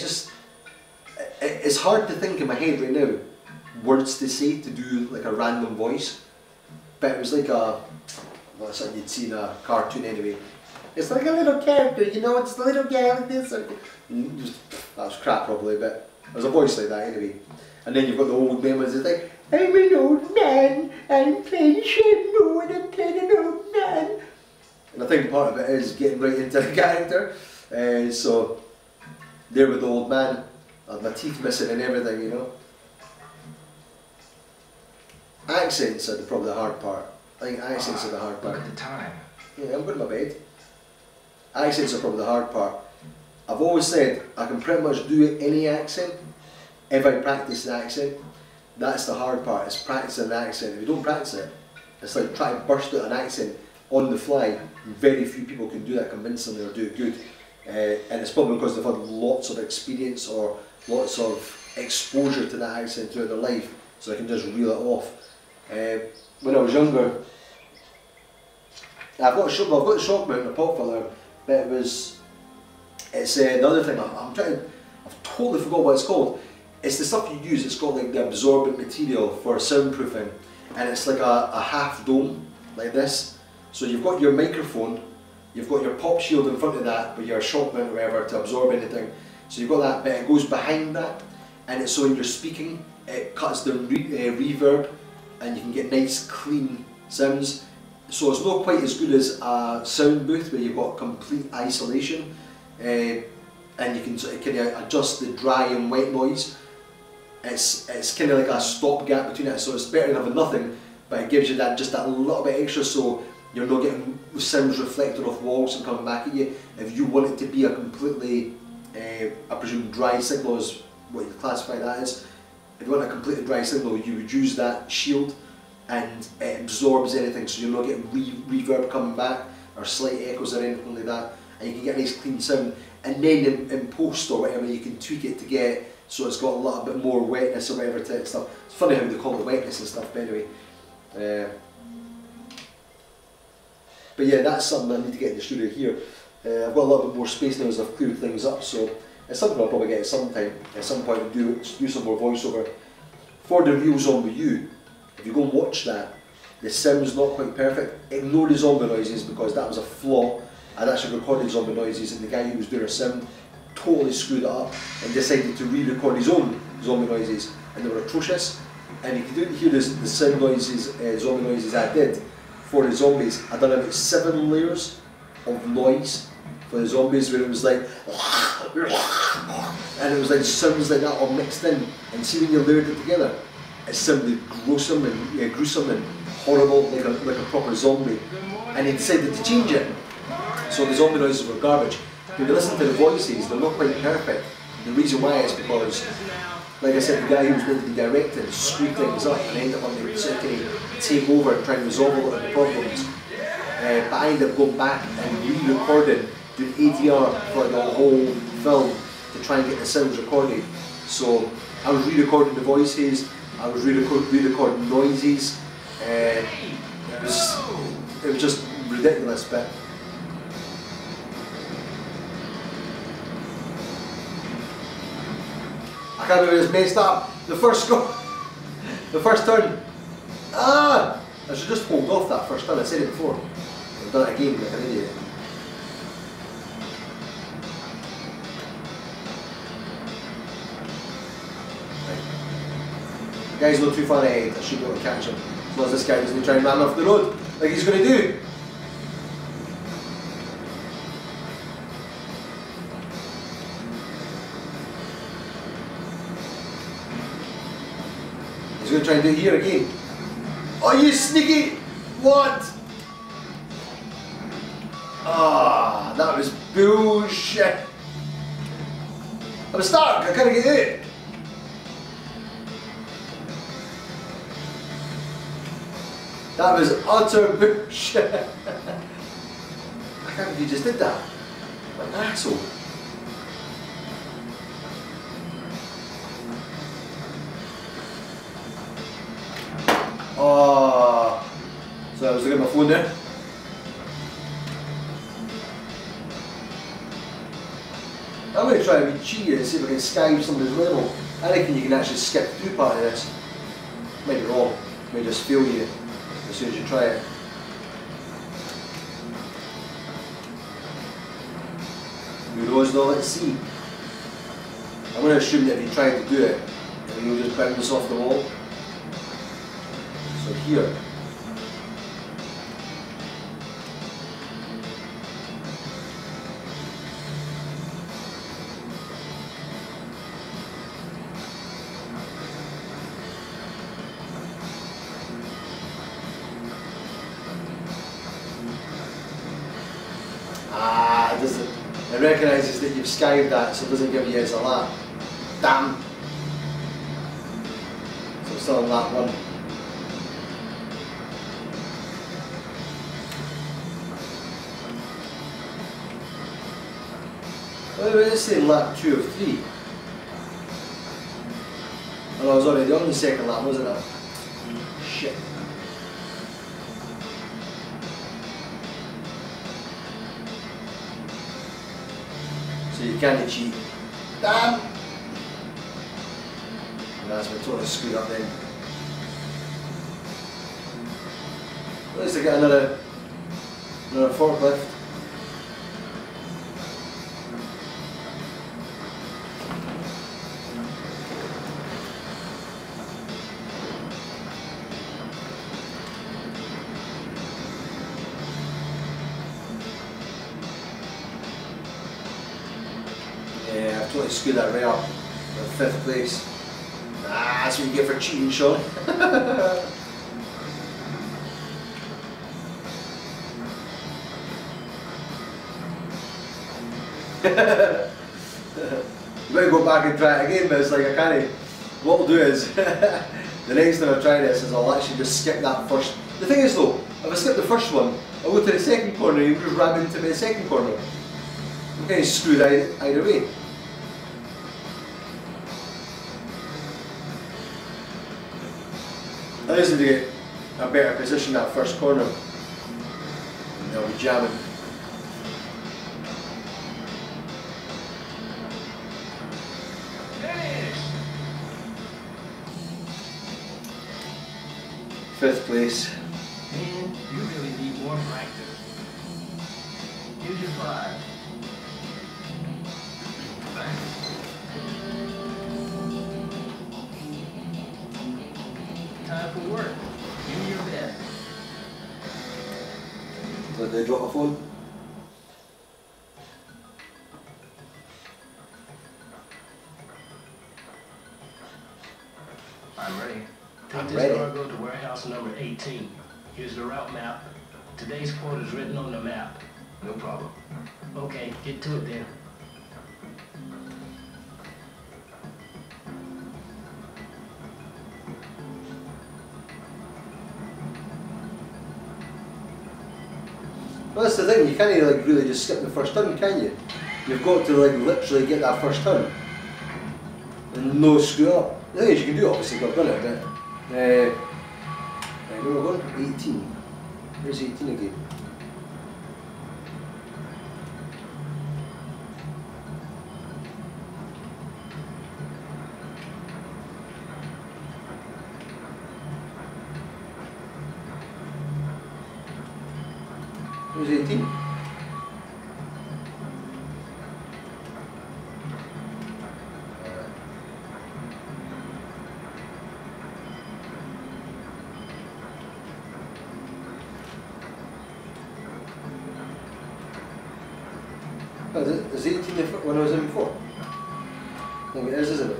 it's hard to think in my head right now words to say to do like a random voice, but it was like well, something you'd see in a cartoon anyway. It's like a little character, you know, it's the little guy like this. That was crap probably, but there's a voice like that anyway. And then you've got the old man who's like, "I'm an old man, I'm playing Shenmue and I'm playing an old man." And I think part of it is getting right into the character. So there with the old man, and my teeth missing and everything, you know. Accents are probably the hard part. I think accents are the hard part. Look at the time. Yeah, I'm going to my bed. Accents are probably the hard part. I've always said I can pretty much do any accent if I practice the accent. That's the hard part, is practicing the accent. If you don't practice it, it's like trying to burst out an accent on the fly. Very few people can do that convincingly or do it good. And it's probably because they've had lots of experience or lots of exposure to that accent throughout their life, so they can just reel it off. When I was younger, I've got the shock mount and a pop filter, but it's the other thing, I've totally forgot what it's called. It's the stuff you use, it's called like the absorbent material for soundproofing, and it's like a half dome, like this. So you've got your microphone, you've got your pop shield in front of that with your shock mount or whatever to absorb anything. So you've got that, but it goes behind that, and it's so when you're speaking, it cuts the reverb, and you can get nice clean sounds. So it's not quite as good as a sound booth where you've got complete isolation, and you can kind of adjust the dry and wet noise. It's kind of like a stopgap between it, so it's better than having nothing, but it gives you that just that little bit extra, so you're not getting sounds reflected off walls and coming back at you. If you want it to be a completely, I presume dry signal is what you classify that as. If you want a completely dry signal, you would use that shield, and it absorbs anything, so you're not getting reverb coming back or slight echoes or anything like that, and you can get a nice clean sound. And then in post or whatever, you can tweak it to get so it's got a little bit more wetness or whatever to it and stuff. It's funny how they call it wetness and stuff, but anyway. But yeah, that's something I need to get in the studio here. I've got a little bit more space now as I've cleared things up, so it's something I'll probably get at some point to do some more voiceover. For the real Zombie U, if you go and watch that, the sound's not quite perfect. Ignore the zombie noises because that was a flaw. I'd actually recorded zombie noises, and the guy who was doing our sound totally screwed it up and decided to re-record his own zombie noises, and they were atrocious. And if you didn't hear the sound noises, zombie noises I did for the zombies, I'd done about 7 layers of noise for the zombies, where it was like, and it was like sounds like that all mixed in. And see, when you layered it together, it sounded gruesome and horrible, like a proper zombie. And he decided to change it, so the zombie noises were garbage. If you listen to the voices, they're not quite perfect. The reason why is because, like I said, the guy who was meant to be directing screwed things up and ended up having to sort of take over and try and resolve a lot of the problems. But I ended up going back and re-recording, doing ADR for the whole film to try and get the sounds recorded. So I was re-recording the voices, I was re-recording noises, and it was just ridiculous. But I can't believe it's messed up. The first turn. I should just hold off that first turn. I said it before. I've done it again like an idiot. Right. The guy's not too far ahead. I should be able to catch him. As long as this guy doesn't try and ram off the road like he's going to do. He's going to try and do it here again. Oh, you sneaky! What? Ah, that was bullshit. I'm stuck. I can't get it. That was utter bullshit. I can't believe you just did that. What an asshole. Oh, so I was looking at my phone there. I'm going to try and be cheeky and see if I can Skype somebody's level. I reckon you can actually skip through part of this. Might be wrong, may just fail you as soon as you try it. Who knows though, let's see. I'm going to assume that if you try to do it, then you'll just bounce off the wall. So here. recognises that you've skived that, so it doesn't give you as a lap. Damn! So I'm still on lap 1. Well, let's say lap 2 of 3. And I was already on the second lap, wasn't I? Shit. So you can't cheat. Damn! And that's my totally screwed up then. At least I get another forklift. Yeah, I've totally screwed that right up. The 5th place. Ah, that's what you get for cheating, Sean. You might go back and try it again, but it's like I can't. What we'll do is, the next time I try this is I'll actually just skip that first. The thing is though, if I skip the first one, I'll go to the second corner, you just ram into the second corner. I'm kind of screwed either way. I just need to get a better position that first corner. And I'll be jamming. Finish! 5th place. Man, you really need more practice. Here's your 5. Time for work. Give me your best. Did they drop my phone? I'm ready. Take I'm this ready. cargo to warehouse number 18. Here's the route map. Today's quote is written on the map. No problem. Okay, get to it then. Well, that's the thing, you can't like really just skip the first turn, can you? You've got to like literally get that first turn and no screw up. The thing is, you can do it, obviously, I've done it, but right, where we're going? 18. Where's 18 again? Where's 18? Oh, is 18 the one I was in before? I think it is, isn't it?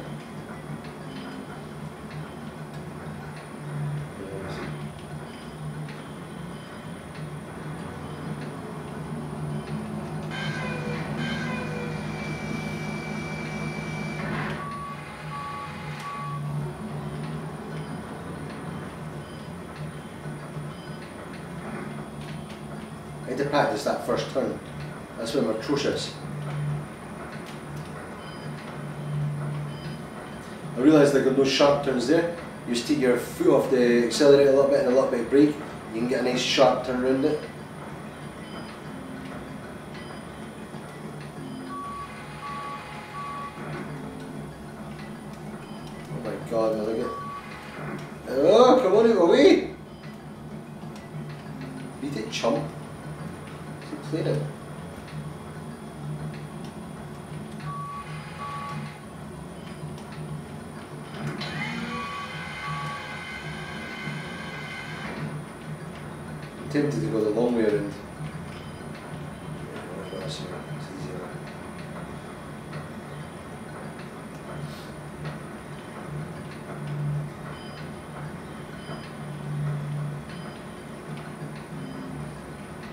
I had to practice that first turn. That's when I'm atrocious. I realised like on those sharp turns there, you just take your foot off the accelerator a little bit and a little bit of brake, you can get a nice sharp turn around it. Oh my god, now look at. Oh, come on, away! Beat it, chump. Keep playing it. Tempted to go the long way around. Yeah, it's easier.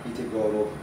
Need to go.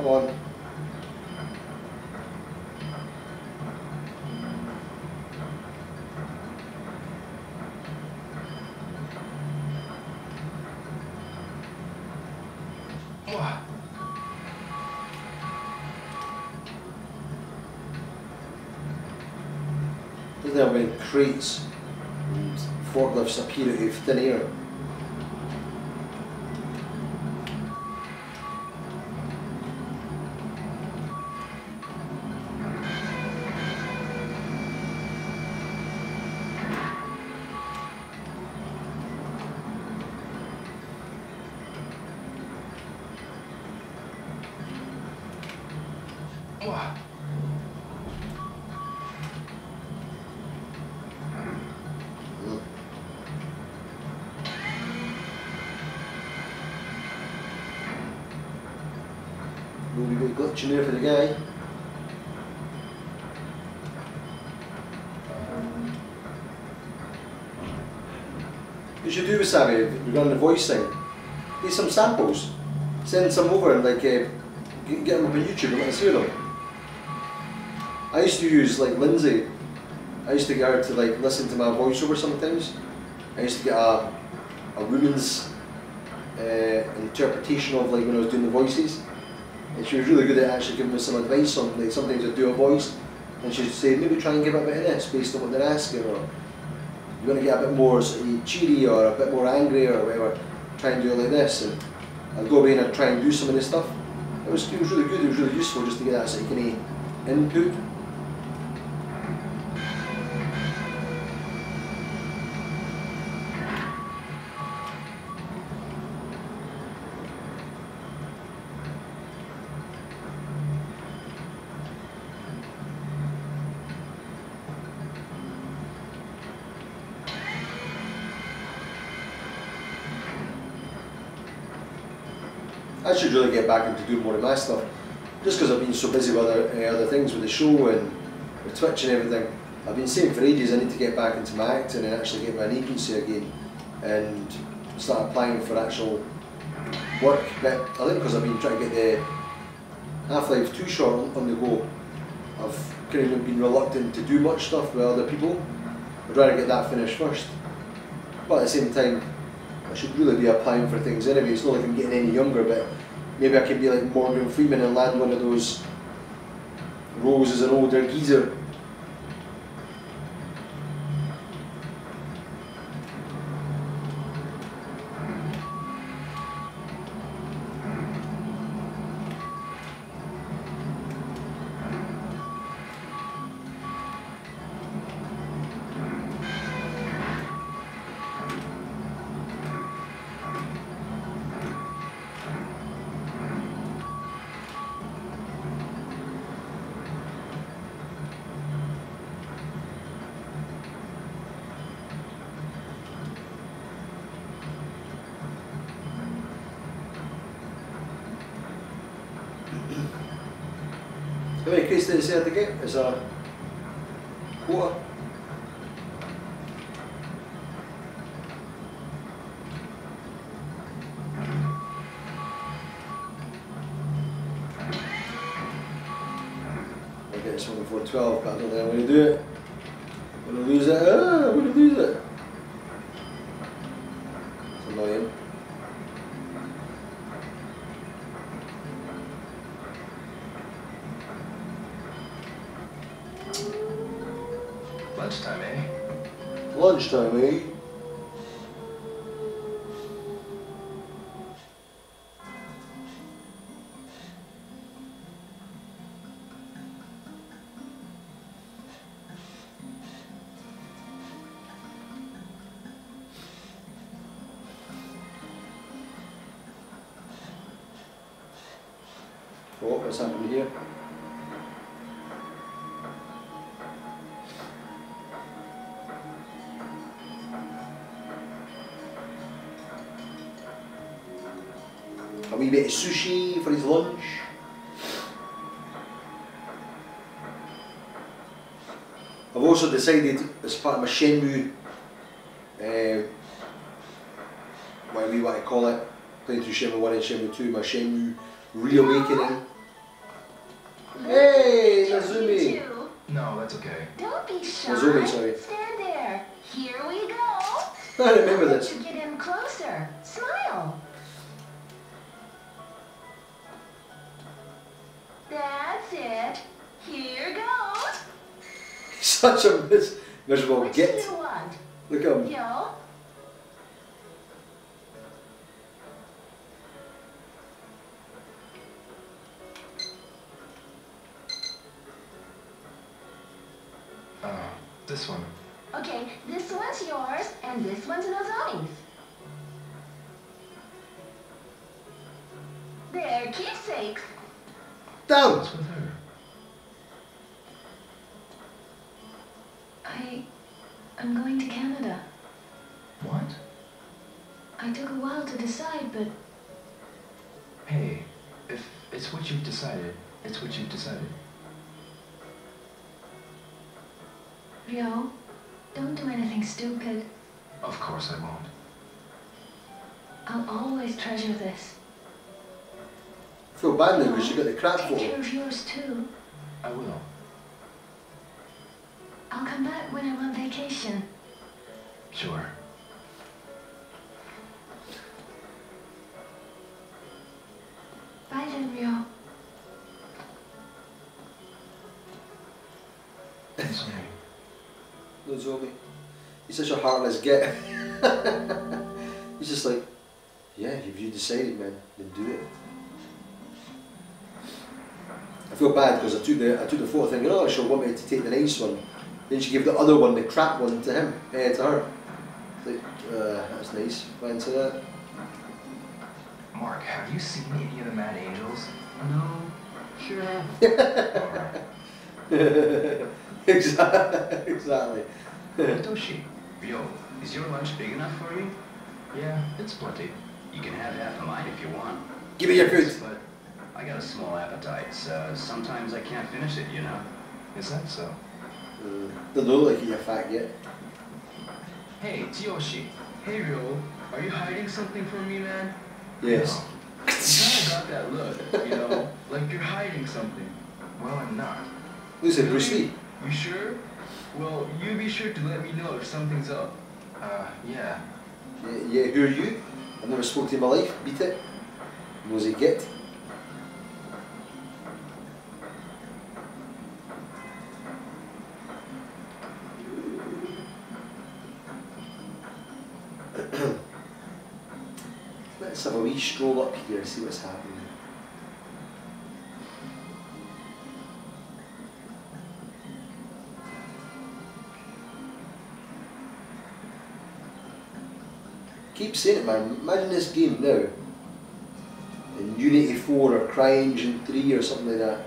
Come on. Doesn't there when crates and forklifts appear out of thin air? We've got a glitch in there for the guy. You should do with Sammy regarding the voice thing. Get some samples, send some over and like get them up on YouTube and let us hear them. I used to use like Lindsay. I used to get her to like listen to my voiceover sometimes. I used to get a woman's interpretation of like when I was doing the voices. And she was really good at actually giving me some advice on like sometimes I'd do a voice and she'd say maybe try and give a bit of this based on what they're asking, or you want to get a bit more sort of cheery or a bit more angry or whatever, try and do it like this, and I'd go away and I'd try and do some of this stuff. It was really good, it was really useful just to get that sort of kind of input. I should really get back into doing more of my stuff, just because I've been so busy with other things with the show and with Twitch and everything. I've been saying for ages I need to get back into my acting and actually get my agency again and start applying for actual work. But I think because I've been trying to get the Half-Life 2 short on the go, I've kind of been reluctant to do much stuff with other people. I'd rather get that finished first. But at the same time, I should really be applying for things anyway. It's not like I'm getting any younger, but maybe I can be like Morgan Freeman and land one of those roles as an older geezer. How many crates did it say I had to get? It's a quarter. I'll get this one before 12, but I don't think I'm going to do it. I'm going to lose it. I'm going to lose it. It's annoying. Lunchtime, eh? Lunchtime, eh? Oh, what's happening here? A wee bit of sushi for his lunch. I've also decided, as part of my Shenmue, whatever you want to call it, playing through Shenmue 1 and Shenmue 2, my Shenmue reawakening, Hey, Just you Nazumi. two. No, that's okay. Don't be shy. Nazumi, sorry. Stand there. Here we go. I remember I'll this. let you get in closer. Smile. That's it. Here goes. Such a miserable Which git. do you want? Look at him. Yo. This one. Okay, this one's yours, and this one's Nozomi's. They're keepsakes. Damn! What's with her? I'm going to Canada. What? I took a while to decide, but Hey, if it's what you've decided, it's what you've decided. Rio, don't do anything stupid. Of course I won't. I'll always treasure this. I feel bad now because you got the crap Take photo. care of yours too. I will. I'll come back when I'm on vacation. Sure. Bye then, Rio. Sorry. Nozomi. He's such a heartless git. He's just like, yeah, if you decided, man, then do it. I feel bad because I took the photo thinking, oh, she'll want me to take the nice one. Then she gave the other one, the crap one, to him, to her. Like, that's nice. Fancy that. Mark, have you seen any of the Mad Angels? No, sure have. Exactly. Hitoshi, Ryo, is your lunch big enough for you? Yeah, it's plenty. You can have half of mine if you want. Give me your food. But I got a small appetite, so sometimes I can't finish it, you know? Is that so? Don't look like you're fat yet. Hey, Tsuyoshi. Hey, Ryo. Are you hiding something from me, man? Yes. You kinda got that look, you know? Like you're hiding something. Well, I'm not. Looks like Bruce Lee. You sure? Well, you be sure to let me know if something's up. Yeah. Yeah, who are you? I've never spoken to you in my life. Beat it. Nosy git. Let's have a wee stroll up here and see what's happening. Keep saying it, man. Imagine this game now in Unity 4 or CryEngine 3 or something like that.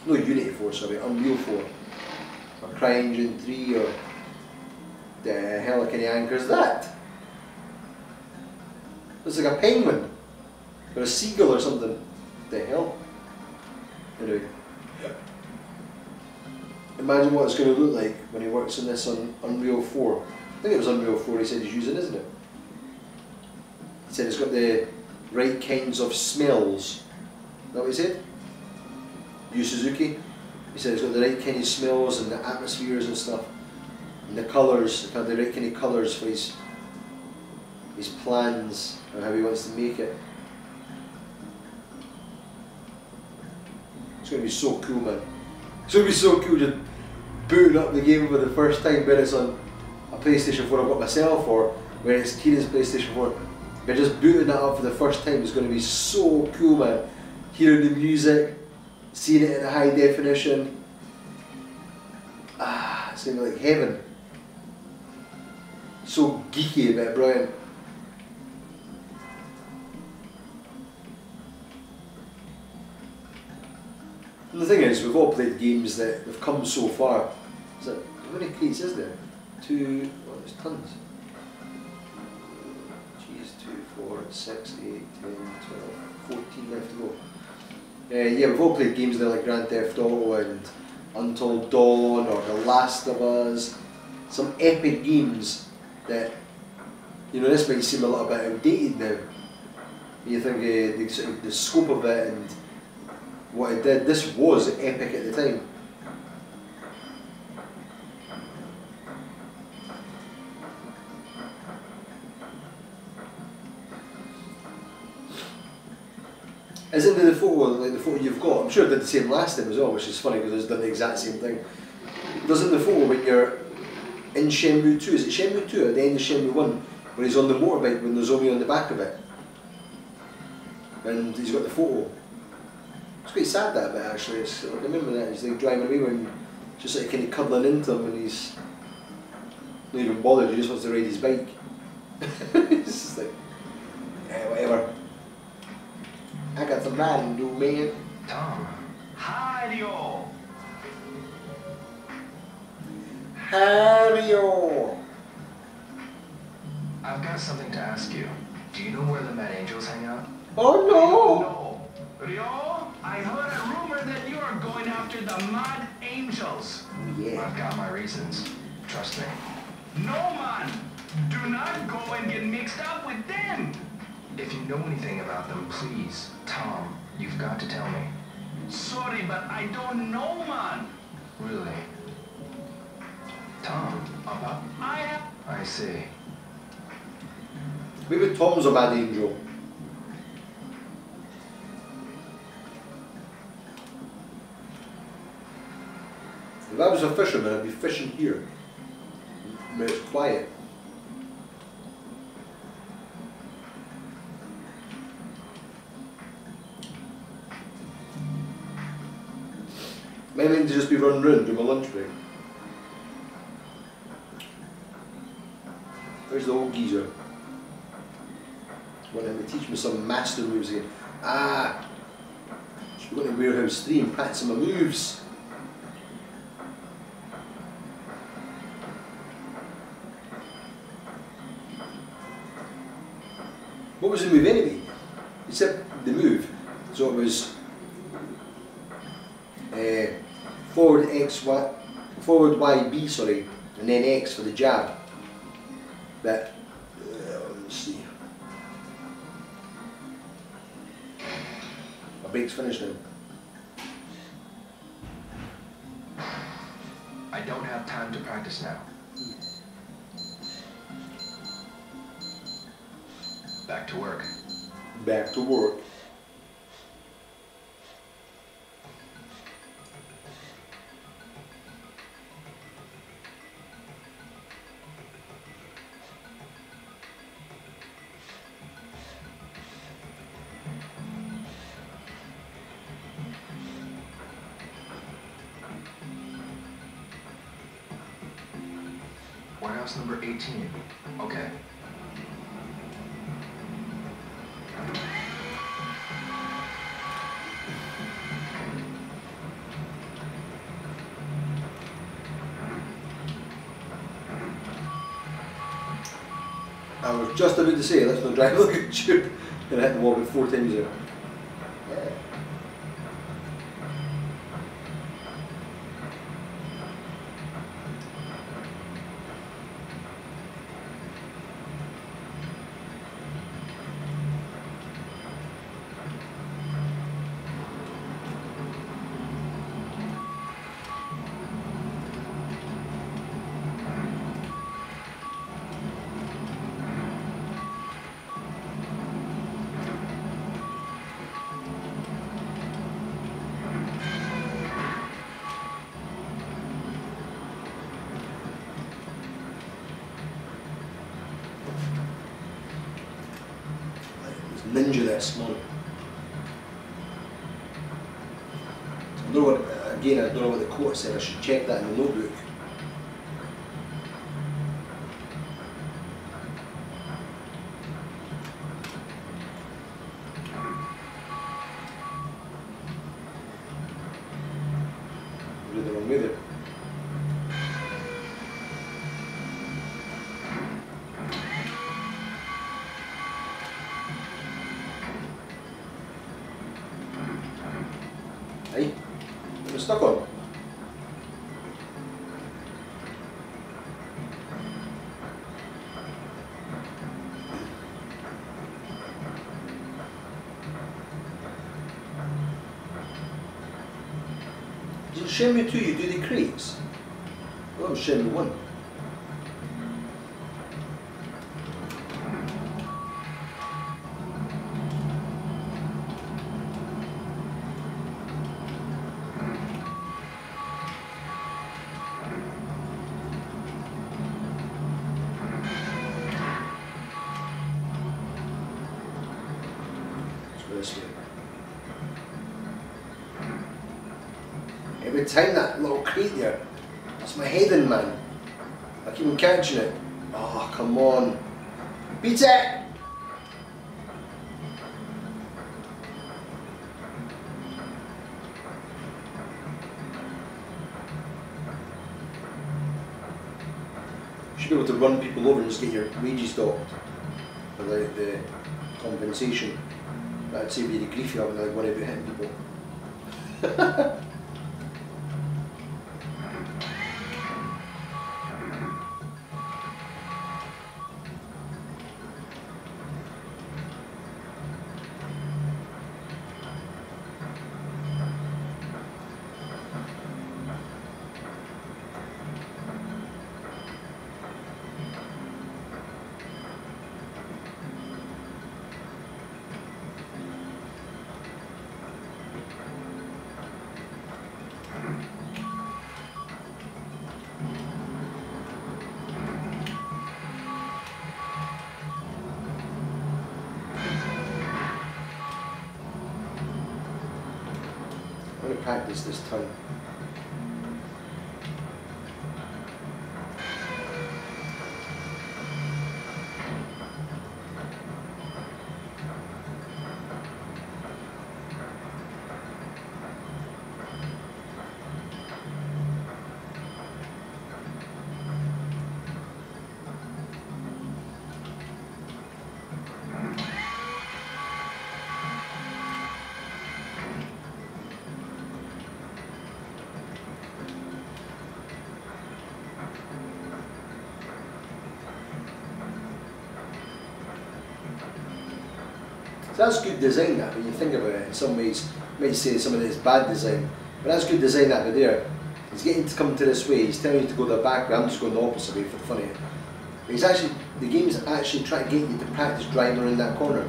No, Unity 4, sorry, Unreal 4 or CryEngine 3 or the hell kind of anchors that? It's like a penguin or a seagull or something. What the hell? Anyway. Imagine what it's going to look like when he works on this on Unreal 4. I think it was Unreal 4 he said he's using, isn't it? He said it's got the right kinds of smells. Is that what he said? Yu Suzuki? He said it's got the right kind of smells and the atmospheres and stuff. And the colours, the right kind of colours for his plans and how he wants to make it. It's going to be so cool, man. It's going to be so cool just booting up the game for the first time when it's on a PlayStation 4 I've got myself, or when it's Keenan's PlayStation 4. But just booting that up for the first time is going to be so cool, man. Hearing the music, seeing it in a high definition. It's going to be like heaven. So geeky, but brilliant. And the thing is, we've all played games that have come so far. How many crates is there? There's tons. 4, 6, 8, 10, 12, 14 left to go. Yeah, we've all played games there like Grand Theft Auto and Untold Dawn or The Last of Us. Some epic games that, you know, this might seem a little bit outdated now. You think the scope of it and what it did. This was epic at the time. Isn't it the photo, like the photo you've got? I'm sure it did the same last time as well, which is funny because it's done the exact same thing. Doesn't the photo when you're in Shenmue 2, is it Shenmue 2 at the end of Shenmue 1, where he's on the motorbike with Nozomi on the back of it? And he's got the photo. It's quite sad that bit actually. It's, I remember that, he's like driving away when just like kind of cuddling into him and he's not even bothered, he just wants to ride his bike. It's just like, yeah, whatever. I got some riding to do, man. Tom. Hi-yo. Hario. I've got something to ask you. Do you know where the Mad Angels hang out? Oh No. Rio, I heard a rumor that you are going after the Mad Angels. no! Yeah. I've got my reasons. Trust me. No, man. Do not go and get mixed up with them. If you know anything about them, please, Tom, you've got to tell me. Sorry, but I don't know, man. Really? Tom, about... I see. Maybe Tom's a bad angel. If I was a fisherman, I'd be fishing here, where it's quiet. Maybe to just be running around during my lunch break. There's the old geezer. Wanting to teach me some master moves again. Ah! Should be going to Warehouse 3 and practice my moves. What was the move anyway? Except the move. So it was forward X, Y, forward YB, sorry, and then X for the jab. But let's see. My break's finished now. I don't have time to practice now. Back to work. Back to work. Warehouse number 18. Okay. I was just about to say, let's not drive like a tube, and I hit the wall about 4 times there. Ninja this, man. I don't know what, again, I don't know what the quote said, I should check that in the notebook. I read the wrong way there. Hey, I'm stuck on. Shenmue 2 you do the crates? Oh, that was Shenmue 1. This way. Every time that little crate there, that's my head in, man. I keep on catching it. Oh, come on. Beat it! You should be able to run people over and just get your wages docked without the compensation. That'd save you the grief you have and worry about hitting people. I'm going to practice this tongue. So that's good design, that, when you think about it. In some ways, you might say some of it is bad design, but that's good design, that bit there. He's getting to come to this way, he's telling you to go the back way, I'm just going the opposite way for the fun of it. But he's actually, the game's actually trying to get you to practice driving around that corner.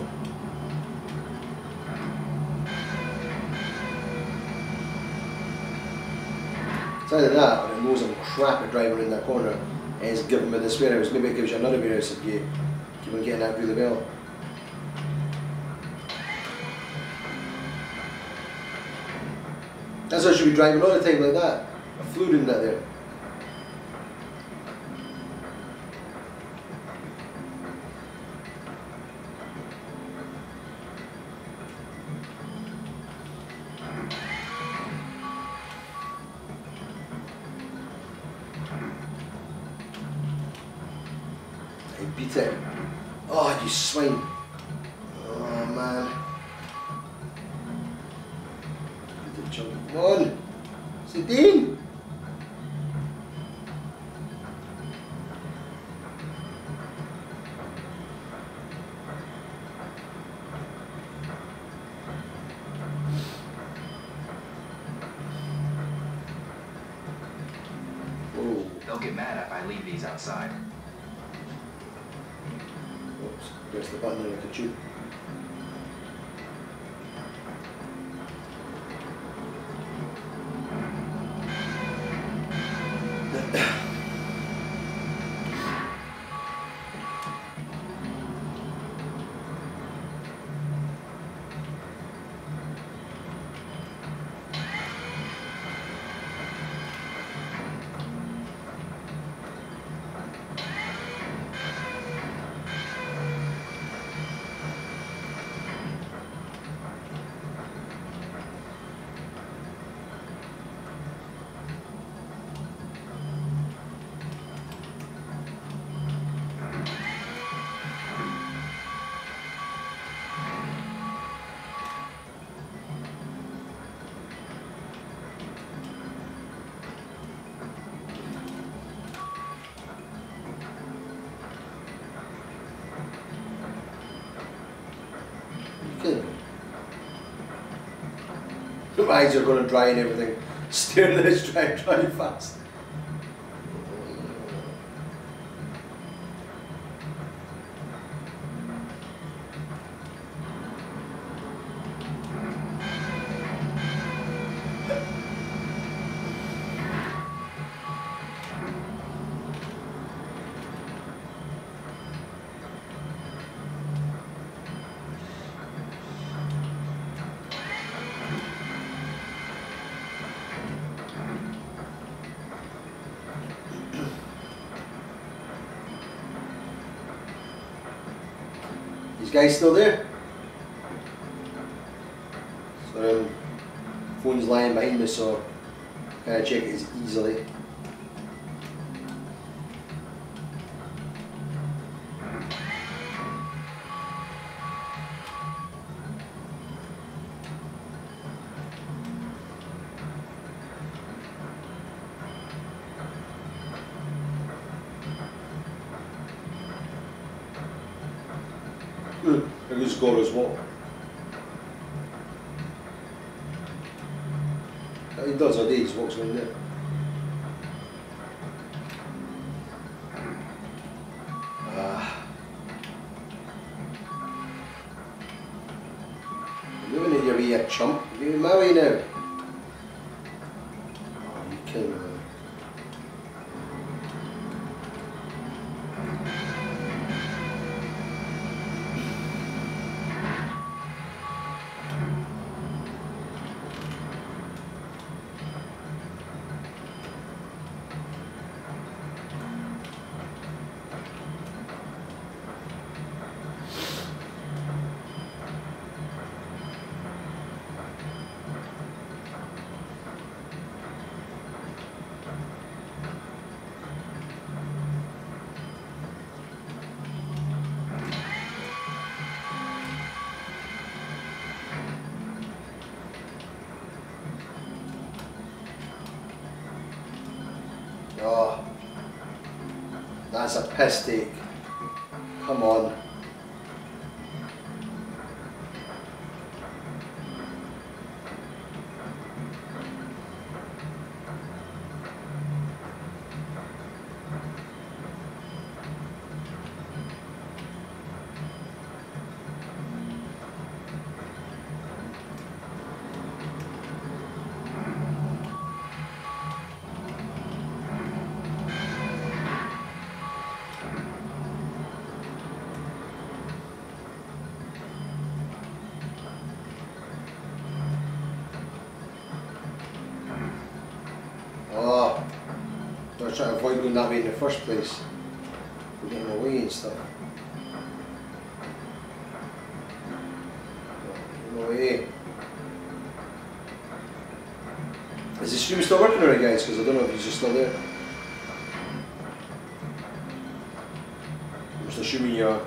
It's either that, or it knows I'm crap at driving around that corner, and it's giving me this warehouse. Maybe it gives you another warehouse if you keep on getting that really well. That's why I should be driving all the time like that. I flew in that there. I beat it. Oh, you swine. Oh man. Come on, sit in. Oh. They'll get mad if I leave these outside. Oops, press the button and I can shoot. My eyes are going to dry and everything. staring at this drive fast. These guys still there? So phone's lying behind me, so I can't check it as easily. It was good as well. He does all these, walks in there. You're moving in your wee chump. You're in my way now. Oh, you kill me. Oh, that's a piss take. Come on. Oh, I was trying to avoid going that way in the first place. We're getting away and stuff. Getting away. Is the stream still working alright, guys? Because I don't know if he's just still there. I'm just assuming you are.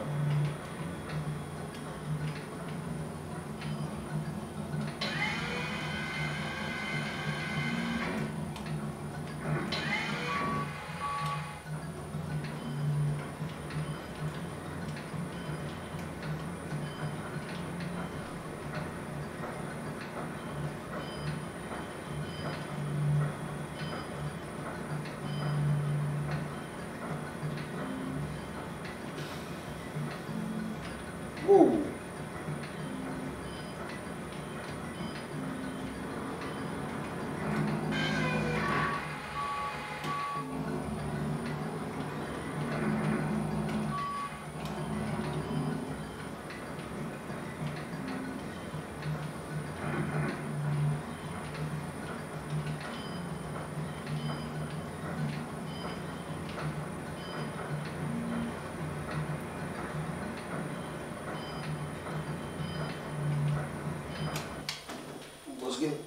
Whoa.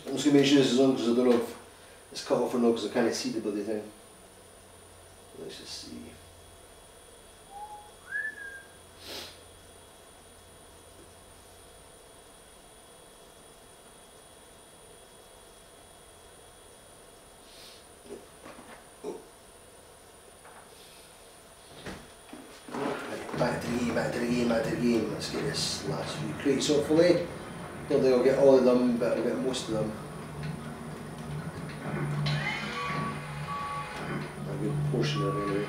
I'm just going to make sure this is on because I don't know if it's cut off or not because I can't see the bloody thing. Let's just see. Back to the game, back to the game, back to the game. Let's get this last few crates hopefully. Don't think I'll get all of them, but I'll get most of them. portion of it anyway.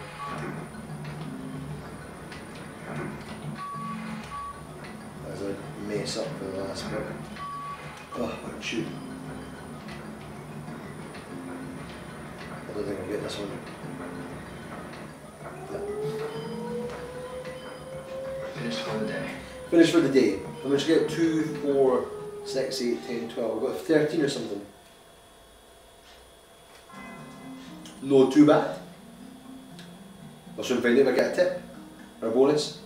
As I mess up for the last bit. Oh, what a shoot. I don't think I'll get this one. Finished for the day. Finished for the day. How much you get? 2, 4, 6, 8, 10, 12. We've got 13 or something. Not too bad. I'll soon find out if I get a tip or a bonus.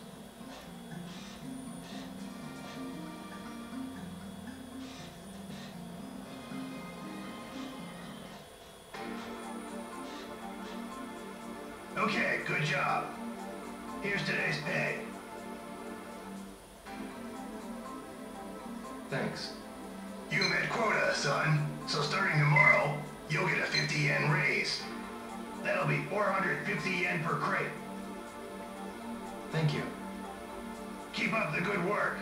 Okay, good job. Here's today's pay. Thanks. You met quota, son. So starting tomorrow, you'll get a 50 yen raise. That'll be 450 yen per crate. Thank you. Keep up the good work.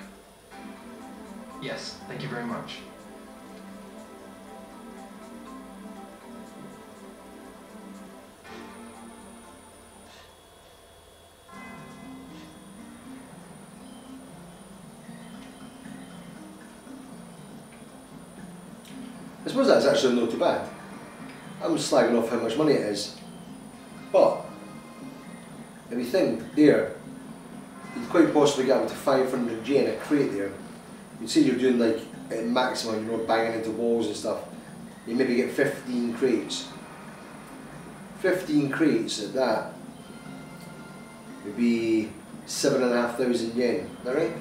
Yes, thank you very much. I suppose that's actually not too bad. I'm slagging off how much money it is. But, if you think there, you'd quite possibly get up to 500 yen a crate there. You'd say you're doing like at maximum, you know, banging into walls and stuff. You maybe get 15 crates. 15 crates at that would be 7,500 yen. Is that right?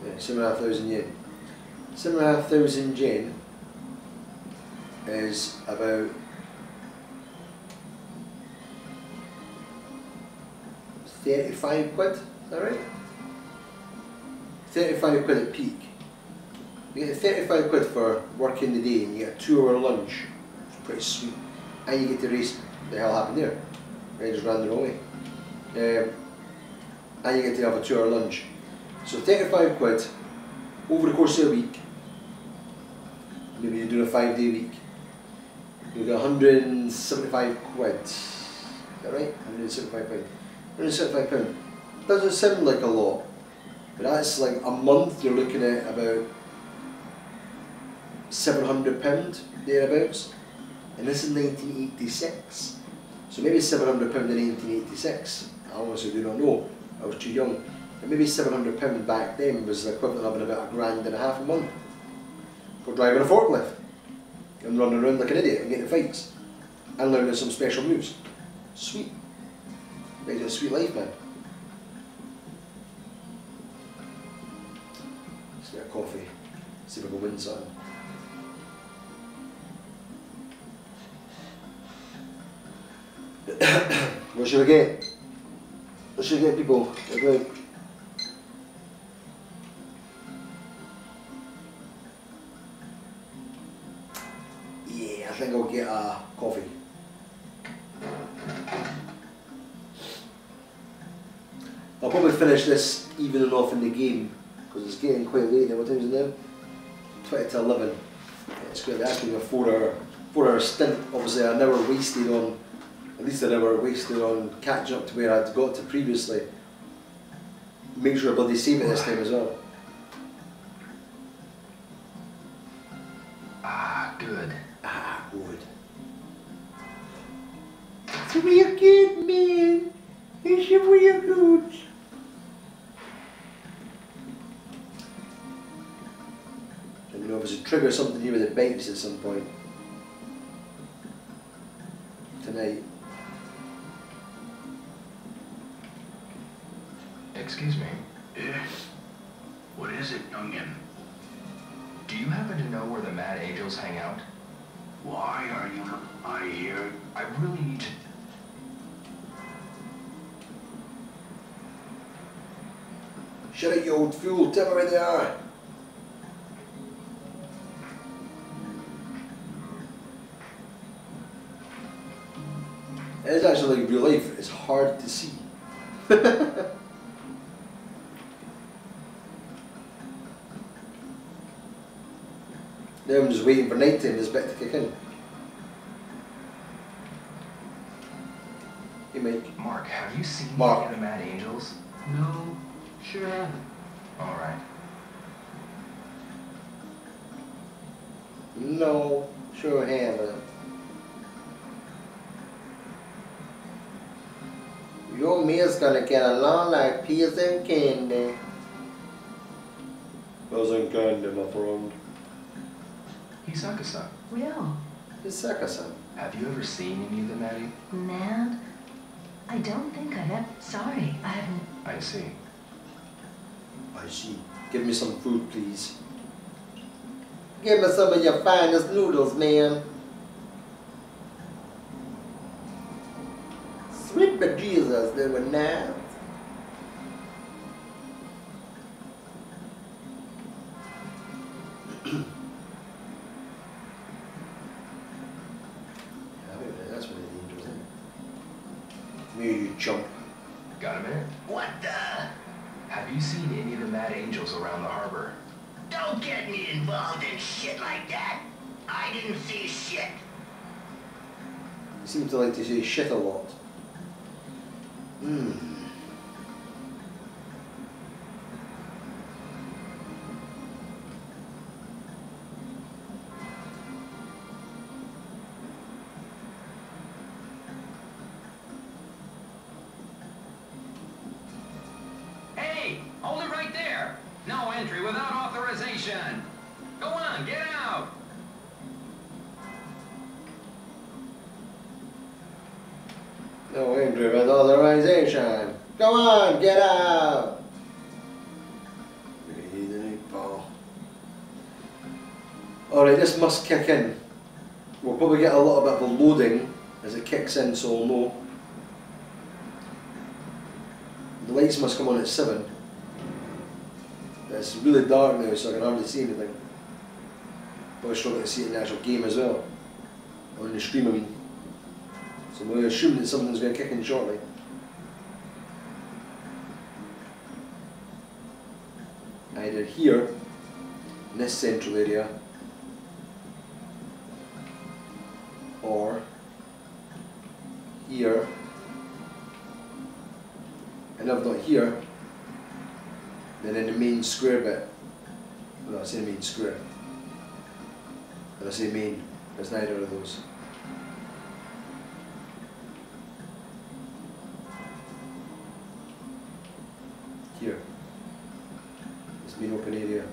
Yeah, 7,500 yen. 7,500 yen is about 35 quid, is that right? 35 quid at peak. You get 35 quid for working the day and you get a 2-hour lunch. It's pretty sweet. And you get to race. What the hell happened there? I just ran the wrong way. And you get to have a 2-hour lunch. So 35 quid over the course of a week. Maybe you're doing a 5-day week. You get 175 quid. Is that right? 175 quid. 175 pound. Doesn't sound like a lot, but that's like a month. You're looking at about £700 thereabouts, and this is 1986. So maybe £700 in 1986. I honestly do not know. I was too young. But maybe £700 back then was the equivalent of about £1.5 a month for driving a forklift and running around like an idiot and getting fights and learning some special moves. Sweet. Makes it a sweet life, man. Let's get a coffee. See if I can win something. What should I get? What should I get, people? Yeah, I think I'll get a coffee. I'll probably finish this evening off in the game because it's getting quite late now. What time is it now? 20 to 11. Yeah, it's good. That's been a 4-hour stint. Obviously, an hour wasted on, at least an hour wasted on catching up to where I'd got to previously. Make sure I bloody save it this time as well. Ah, good. Ah, good. It's real good, man. It's real good. And you know, obviously trigger something here with the bikes at some point. Tonight. Excuse me. Yeah? What is it, youngin? Do you happen to know where the Mad Angels hang out? Why are you out of here? I really need to... Shut it, you old fool. Tell me where they are. It is actually like real life. It's hard to see. Now I'm just waiting for night time, this bit to kick in. you, Mike. Mark, have you seen Mark. any of the Mad Angels? No, sure haven't. All right. No, sure haven't. Your meal's gonna get along like peas and candy. Peas and candy, my friend. Hisaka-san, Will, Hisaka-san. have you ever seen any of the Maddie? Mad? I don't think I have. Sorry, I haven't. I see. I see. Give me some food, please. Give me some of your finest noodles, man. Sweet bejesus, they were nice. That's what the angels in. Me, you chump. Got a minute? What the? Have you seen any of the Mad Angels around the harbor? Don't get me involved in shit like that. I didn't see shit. You seem to like to say shit a lot. Hey, hold it right there. No entry without authorization. Go on, get out. No entry with authorization. Go on, get out. Alright, this must kick in. We'll probably get a little bit of a loading as it kicks in, so we'll know. The lights must come on at 7. It's really dark now, so I can hardly see anything. But I struggle to see it in the actual game as well. Or in the stream, I mean. So we're assuming that something's going to kick in shortly. Either here, in this central area, or here, and if not here, then in the main square bit. Well, I say main square. When I say main, there's neither of those. Here, this main open area.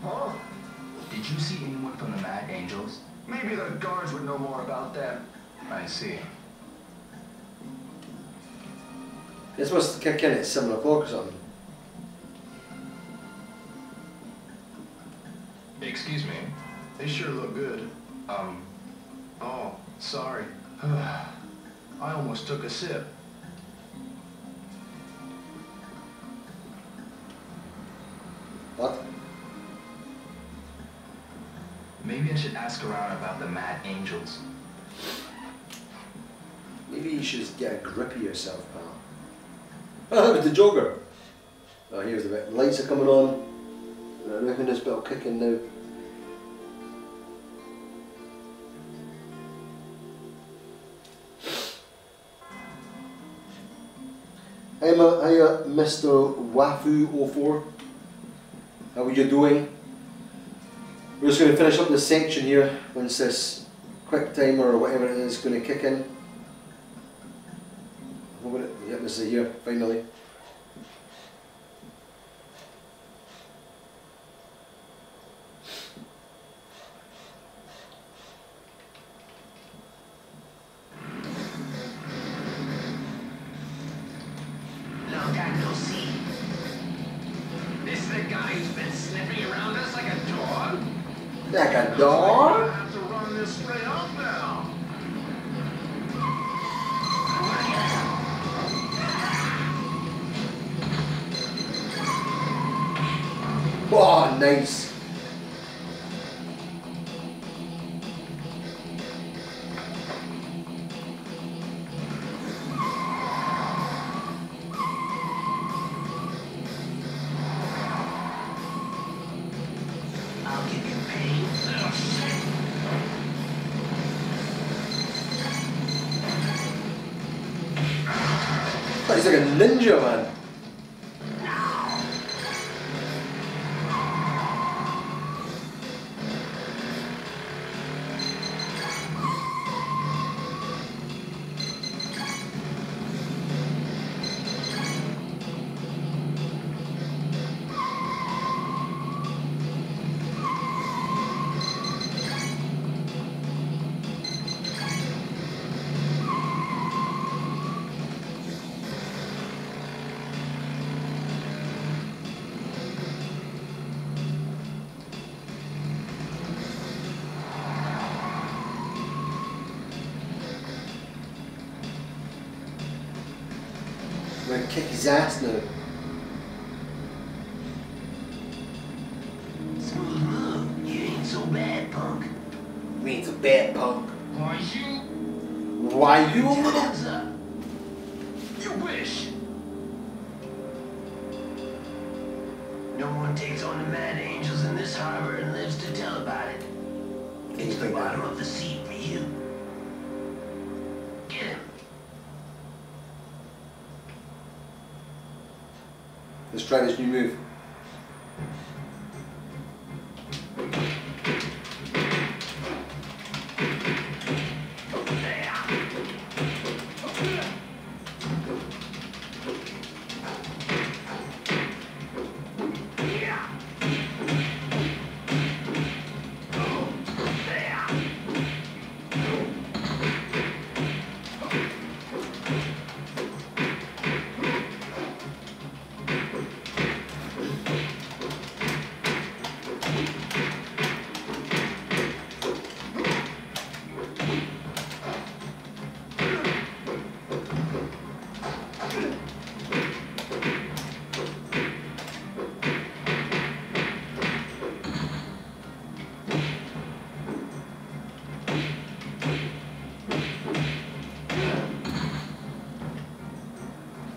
Huh? Did you see anyone from the Mad Angels? Maybe the guards would know more about that. I see. This must kick in at 7 o'clock or something. Excuse me. They sure look good. Oh, sorry. I almost took a sip. What? Maybe I should ask around about the Mad Angels. Maybe you should just get a grip of yourself, pal. Oh, with the jogger. Oh, here's the bit. Lights are coming on. I reckon this bit will kick in now. Hiya, Mr. Wafu04. How are you doing? We're just going to finish up this section here once this quick timer or whatever it is going to kick in. Yep, this is here, finally. Long time no see. This the guy who's been sniffing around us like a dog? Like a dog? I have to run this straight up now. Oh, nice. He's like a ninja, man. I'm gonna kick his ass now. Smooth move. You ain't so bad, punk. You ain't so bad, punk. Why you? Why you little? Hands up. You wish. No one takes on the mad angels in this harbor and lives to tell about it. It's the bottom of the sea for you. Get him. Let's try this new move.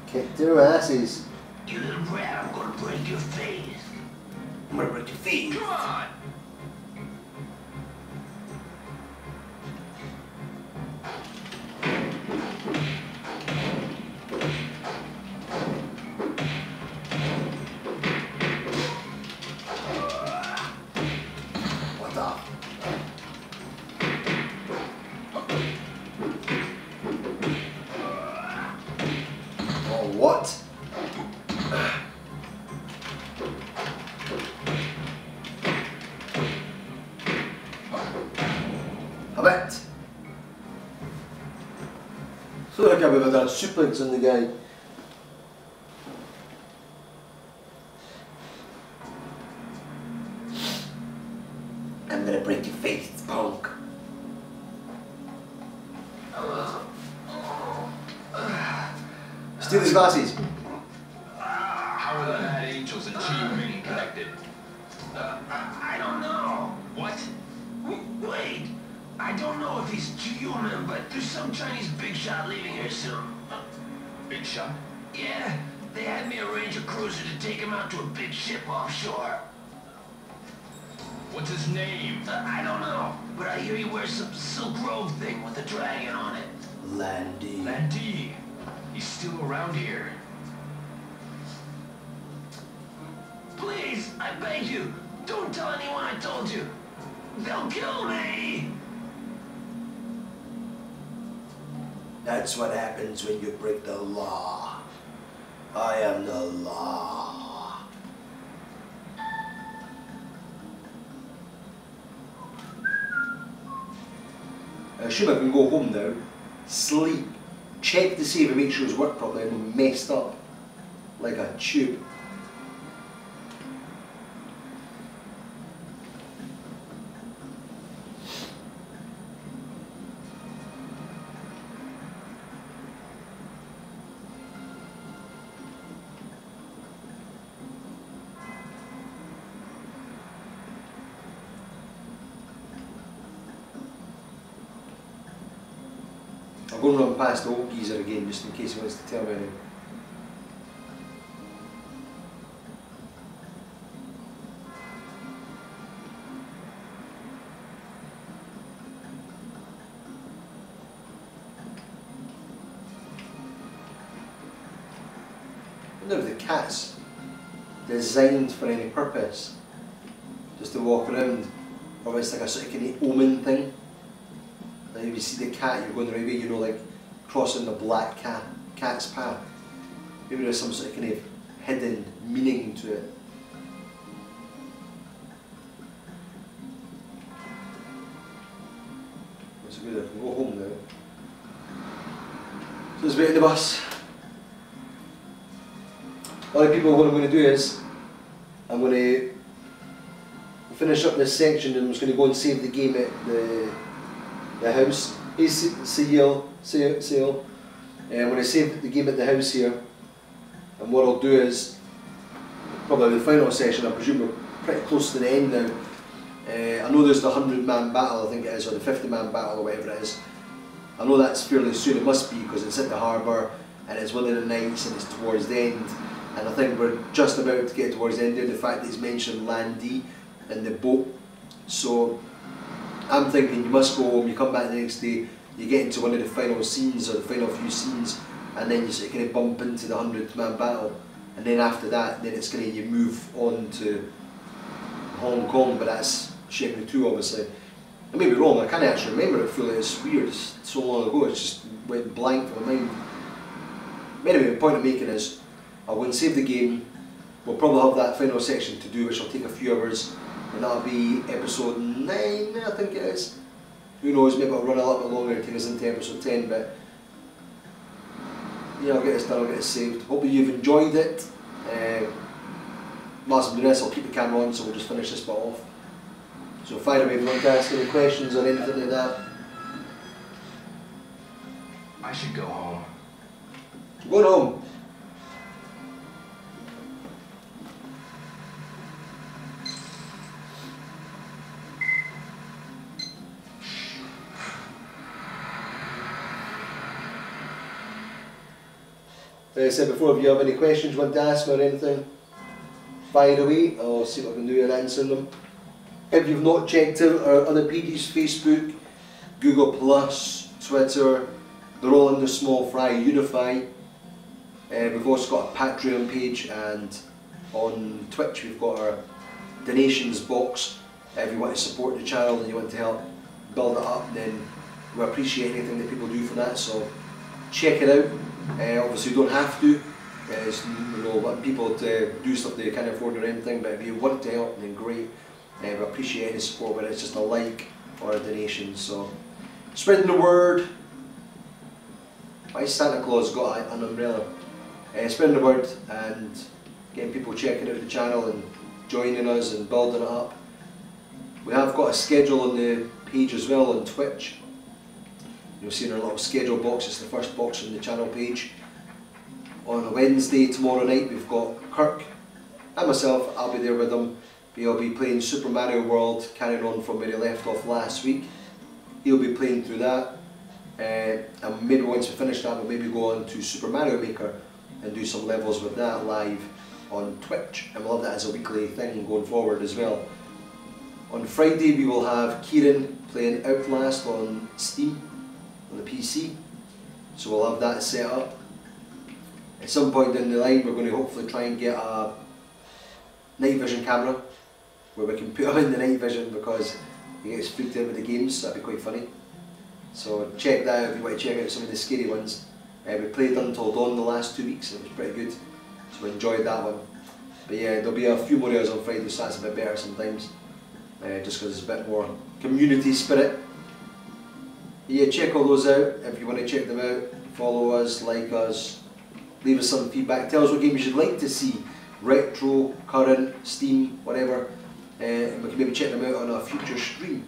Kick their asses. You little brat, I'm gonna break your face. I'm gonna break your face. Come on. What the? Oh, what? I bet. So like I've ever done suplex on the guy. I'm gonna break your face, punk. Steal his glasses. How are the mad angels and Chi remaining connected? I don't know. What? Wait. I don't know if he's human, but there's some Chinese big shot leaving here soon. Big shot? Yeah, they had me arrange a cruiser to take him out to a big ship offshore. What's his name? I don't know, but I hear he wears some Silk Robe thing with a dragon on it. Landy. Landy. He's still around here. Please, I beg you, don't tell anyone I told you. They'll kill me. That's what happens when you break the law. I am the law. I assume I can go home now, sleep, check the save and make sure it's worked properly and not messed up like a tube. I'll go and run past the old geezer again just in case he wants to tell me anything. wonder if the cat's designed for any purpose, just to walk around, or it's like a sort of kind of omen thing. Like if you see the cat, you're going the right way, you know, like crossing the black cat's path. Maybe there's some sort of kind of hidden meaning to it. That's good, I can go home now. So let's wait on the bus. A lot of people, what I'm going to do is, I'm going to finish up this section and I'm just going to go and save the game at the house. Hey Seal. I'm going to save the game at the house here, and what I'll do is, probably the final session, I presume we're pretty close to the end now. I know there's the 100-man battle, I think it is, or the 50-man battle or whatever it is. I know that's fairly soon, it must be, because it's at the harbour and it's one of the nights and it's towards the end. And I think we're just about to get towards the end there, the fact that he's mentioned Landy and the boat. So I'm thinking you must go home, you come back the next day, you get into one of the final scenes or the final few scenes, and then you sort of kind of bump into the 100-man battle. And then after that, then it's kind of, you move on to Hong Kong, but that's Shenmue 2 obviously. I may be wrong, I can't actually remember it fully, it's weird, it's so long ago, it just went blank from my mind. But anyway, the point I'm making is, I'll go and save the game, we'll probably have that final section to do, which will take a few hours, and that'll be episode 9, I think it is. Who knows, maybe I'll run a little bit longer and take us into episode 10, but yeah, I'll get this done, I'll get it saved. Hopefully you've enjoyed it. Whilst I'm doing this, I'll keep the camera on, so we'll just finish this bit off. So fire away if you want to ask any questions or anything like that. I should go home. Go home. Like I said before, if you have any questions you want to ask me or anything, fire away, I'll see what I can do in answering them. If you've not checked out our other pages, Facebook, Google+, Twitter, they're all under SmallFryUnify. We've also got a Patreon page, and on Twitch we've got our donations box. If you want to support the channel and you want to help build it up, then we appreciate anything that people do for that, so check it out. Obviously you don't have to, you know, want people to do stuff they can't afford or anything, but if you want to help, then great. We appreciate any support, whether it's just a like or a donation. So spreading the word. Why Santa Claus got an umbrella? Spreading the word and getting people checking out the channel and joining us and building it up. We have got a schedule on the page as well on Twitch. You'll see in our little schedule box, it's the first box on the channel page. On a Wednesday, tomorrow night, we've got Kirk and myself. I'll be there with him. He'll be playing Super Mario World, carrying on from where he left off last week. He'll be playing through that, and maybe once we finish that, we'll maybe go on to Super Mario Maker and do some levels with that live on Twitch, and we'll have that as a weekly thing going forward as well. On Friday we will have Kieran playing Outlast on Steam, on the PC, so we'll have that set up. At some point down the line we're going to hopefully try and get a night vision camera where we can put him in the night vision, because he gets freaked out with the games, so that'd be quite funny. So check that out if you want to check out some of the scary ones. We played Until Dawn the last 2 weeks and it was pretty good, so we enjoyed that one. But yeah, there'll be a few more hours on Friday, so that's a bit better sometimes, just because there's a bit more community spirit. Yeah, check all those out if you want to check them out. Follow us, like us, leave us some feedback, tell us what games you'd like to see, retro, current, Steam, whatever, and we can maybe check them out on a future stream.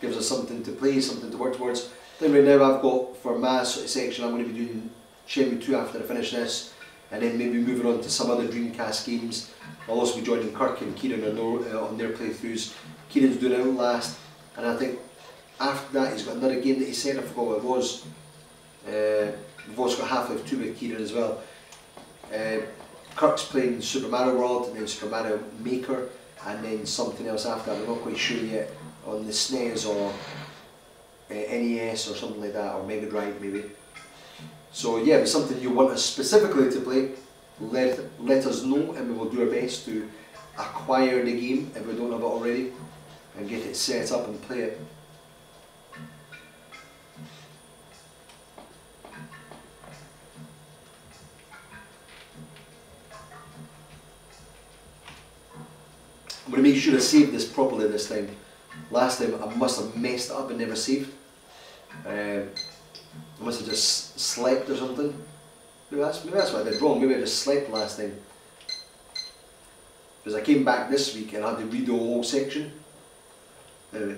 Gives us something to play, something to work towards. Then right now I've got, for my section, I'm going to be doing Shenmue 2 after I finish this, and then maybe moving on to some other Dreamcast games. I'll also be joining Kirk and Kieran on their playthroughs. Kieran's doing Outlast, and I think after that he's got another game that he said, I forgot what it was. We've also got Half-Life 2 with Kieran as well. Kirk's playing Super Mario World, and then Super Mario Maker, and then something else after that, we're not quite sure yet, on the SNES or NES or something like that, or Mega Drive maybe. So yeah, if it's something you want us specifically to play, let us know, and we will do our best to acquire the game if we don't have it already and get it set up and play it. I'm going to make sure I save this properly this time. Last time I must have messed it up and never saved. I must have just slept or something. Maybe that's what I did wrong. Maybe I just slept last time. Because I came back this week and I had to read the whole section. Anyway.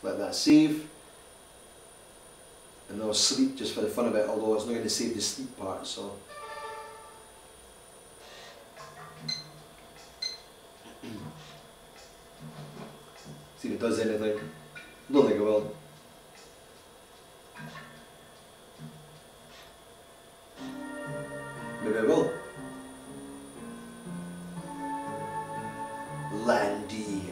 Let that save. And I'll sleep just for the fun of it, although it's not going to save the sleep part, so. See if it does anything. I don't think it will. Maybe it will. Landy.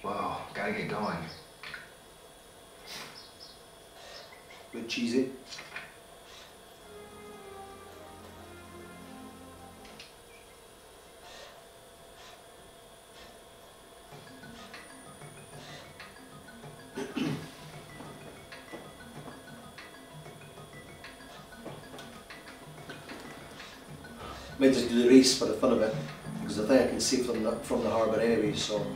Wow, gotta get going. Bit cheesy. Might just do the race for the fun of it, because I think I can save from the harbour anyway, so.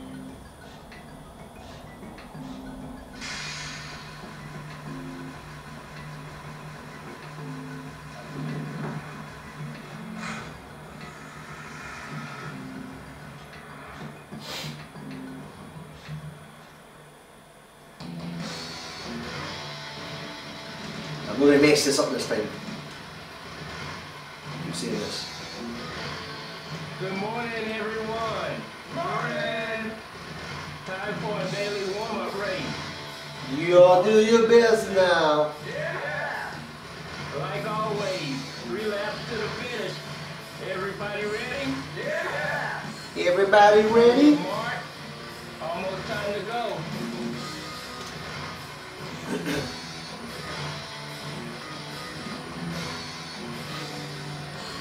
I'm going to mess this up this time. Keep saying this. Good morning, everyone. Morning. Time for a daily warm-up race. You all do your best now. Yeah. Like always, 3 laps to the finish. Everybody ready? Yeah. Everybody ready? Mark, almost time to go.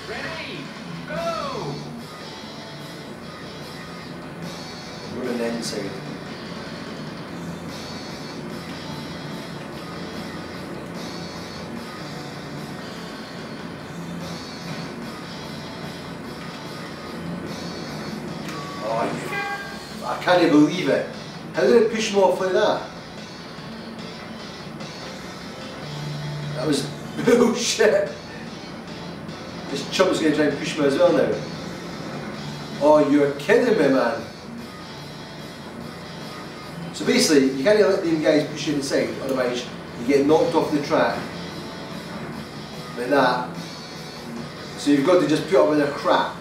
Ready? Go! We're on the inside. Oh, I can't believe it. How did it push him off like that? That was bullshit. This chump's going to try and push me as well now. Oh, you're kidding me, man. So basically, you can't let them guys push you inside, otherwise you get knocked off the track. Like that. So you've got to just put up with their crap.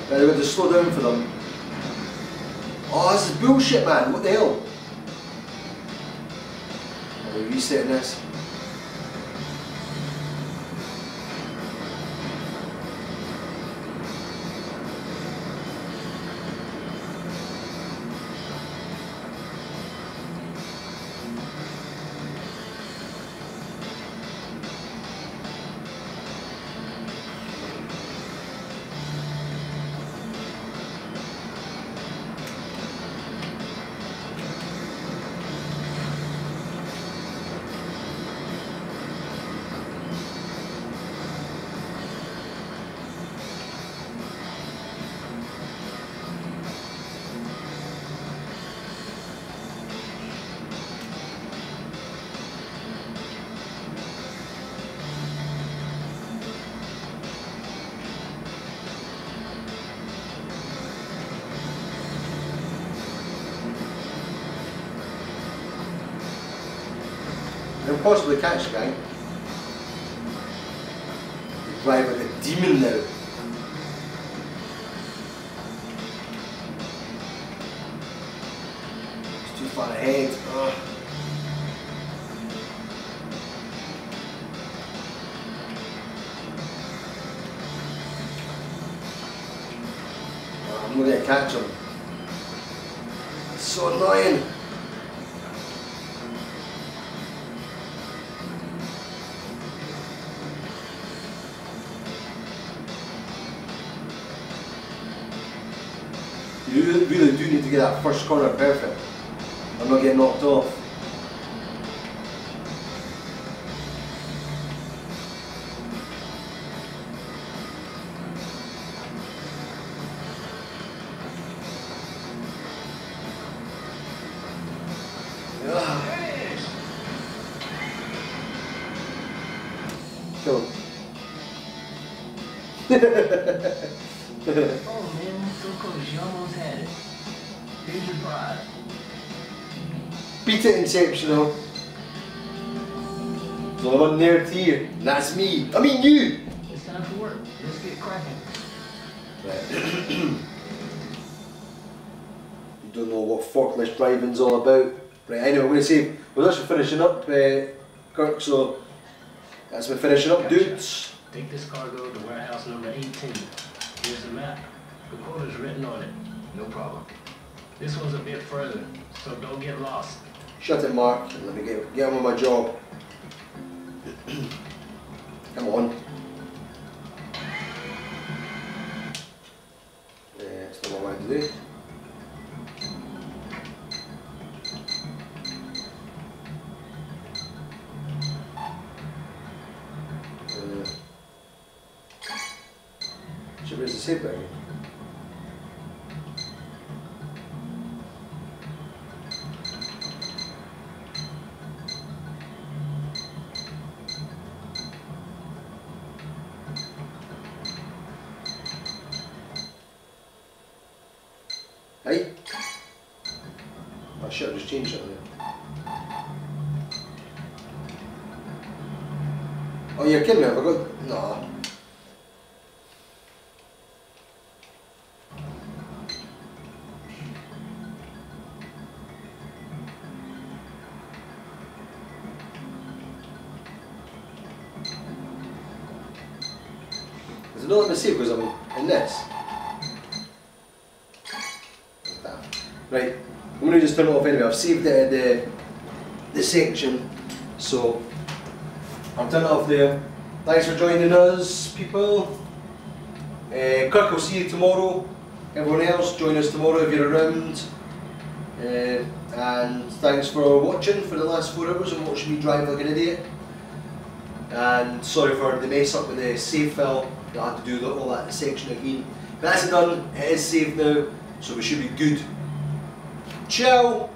Now you've got to slow down for them. Oh, this is bullshit, man. What the hell? Are we resetting this? They'll possibly catch the guy. drive like a demon now. It's too far ahead. Ugh. I'm not going to catch him. It's so annoying. You really do need to get that first corner perfect. I'm not getting knocked off. Kill him. Oh man, so close, you almost had it. Here's your prize. Beat it, Inceptional. There's only one near to you, and that's me. I mean you! It's time for work. Let's get cracking. Right. You don't know what forklift driving's all about. Right, anyway, I'm going to say, we're actually finishing up, Kirk, so that's me finishing up, Gotcha. dudes. Take this cargo to warehouse number 18. Here's the map. The quota's written on it. No problem. This one's a bit further, so don't get lost. Shut it, Mark, and let me get on with my job. Come on. That's not what I want to do. Where's the save button? Hey? Oh shit, I just changed it on there. Oh, you're kidding me, have I got... No. Does it not let me save because I'm in this? Right, I'm going to just turn it off anyway. I've saved it at the section, so I'll turn it off there. Thanks for joining us, people. Kirk will see you tomorrow. Everyone else, join us tomorrow if you're around. And thanks for watching for the last 4 hours and watching me drive like an idiot. And sorry for the mess up with the save file. I had to do all that section again. But that's done, it is saved now, so we should be good. Ciao!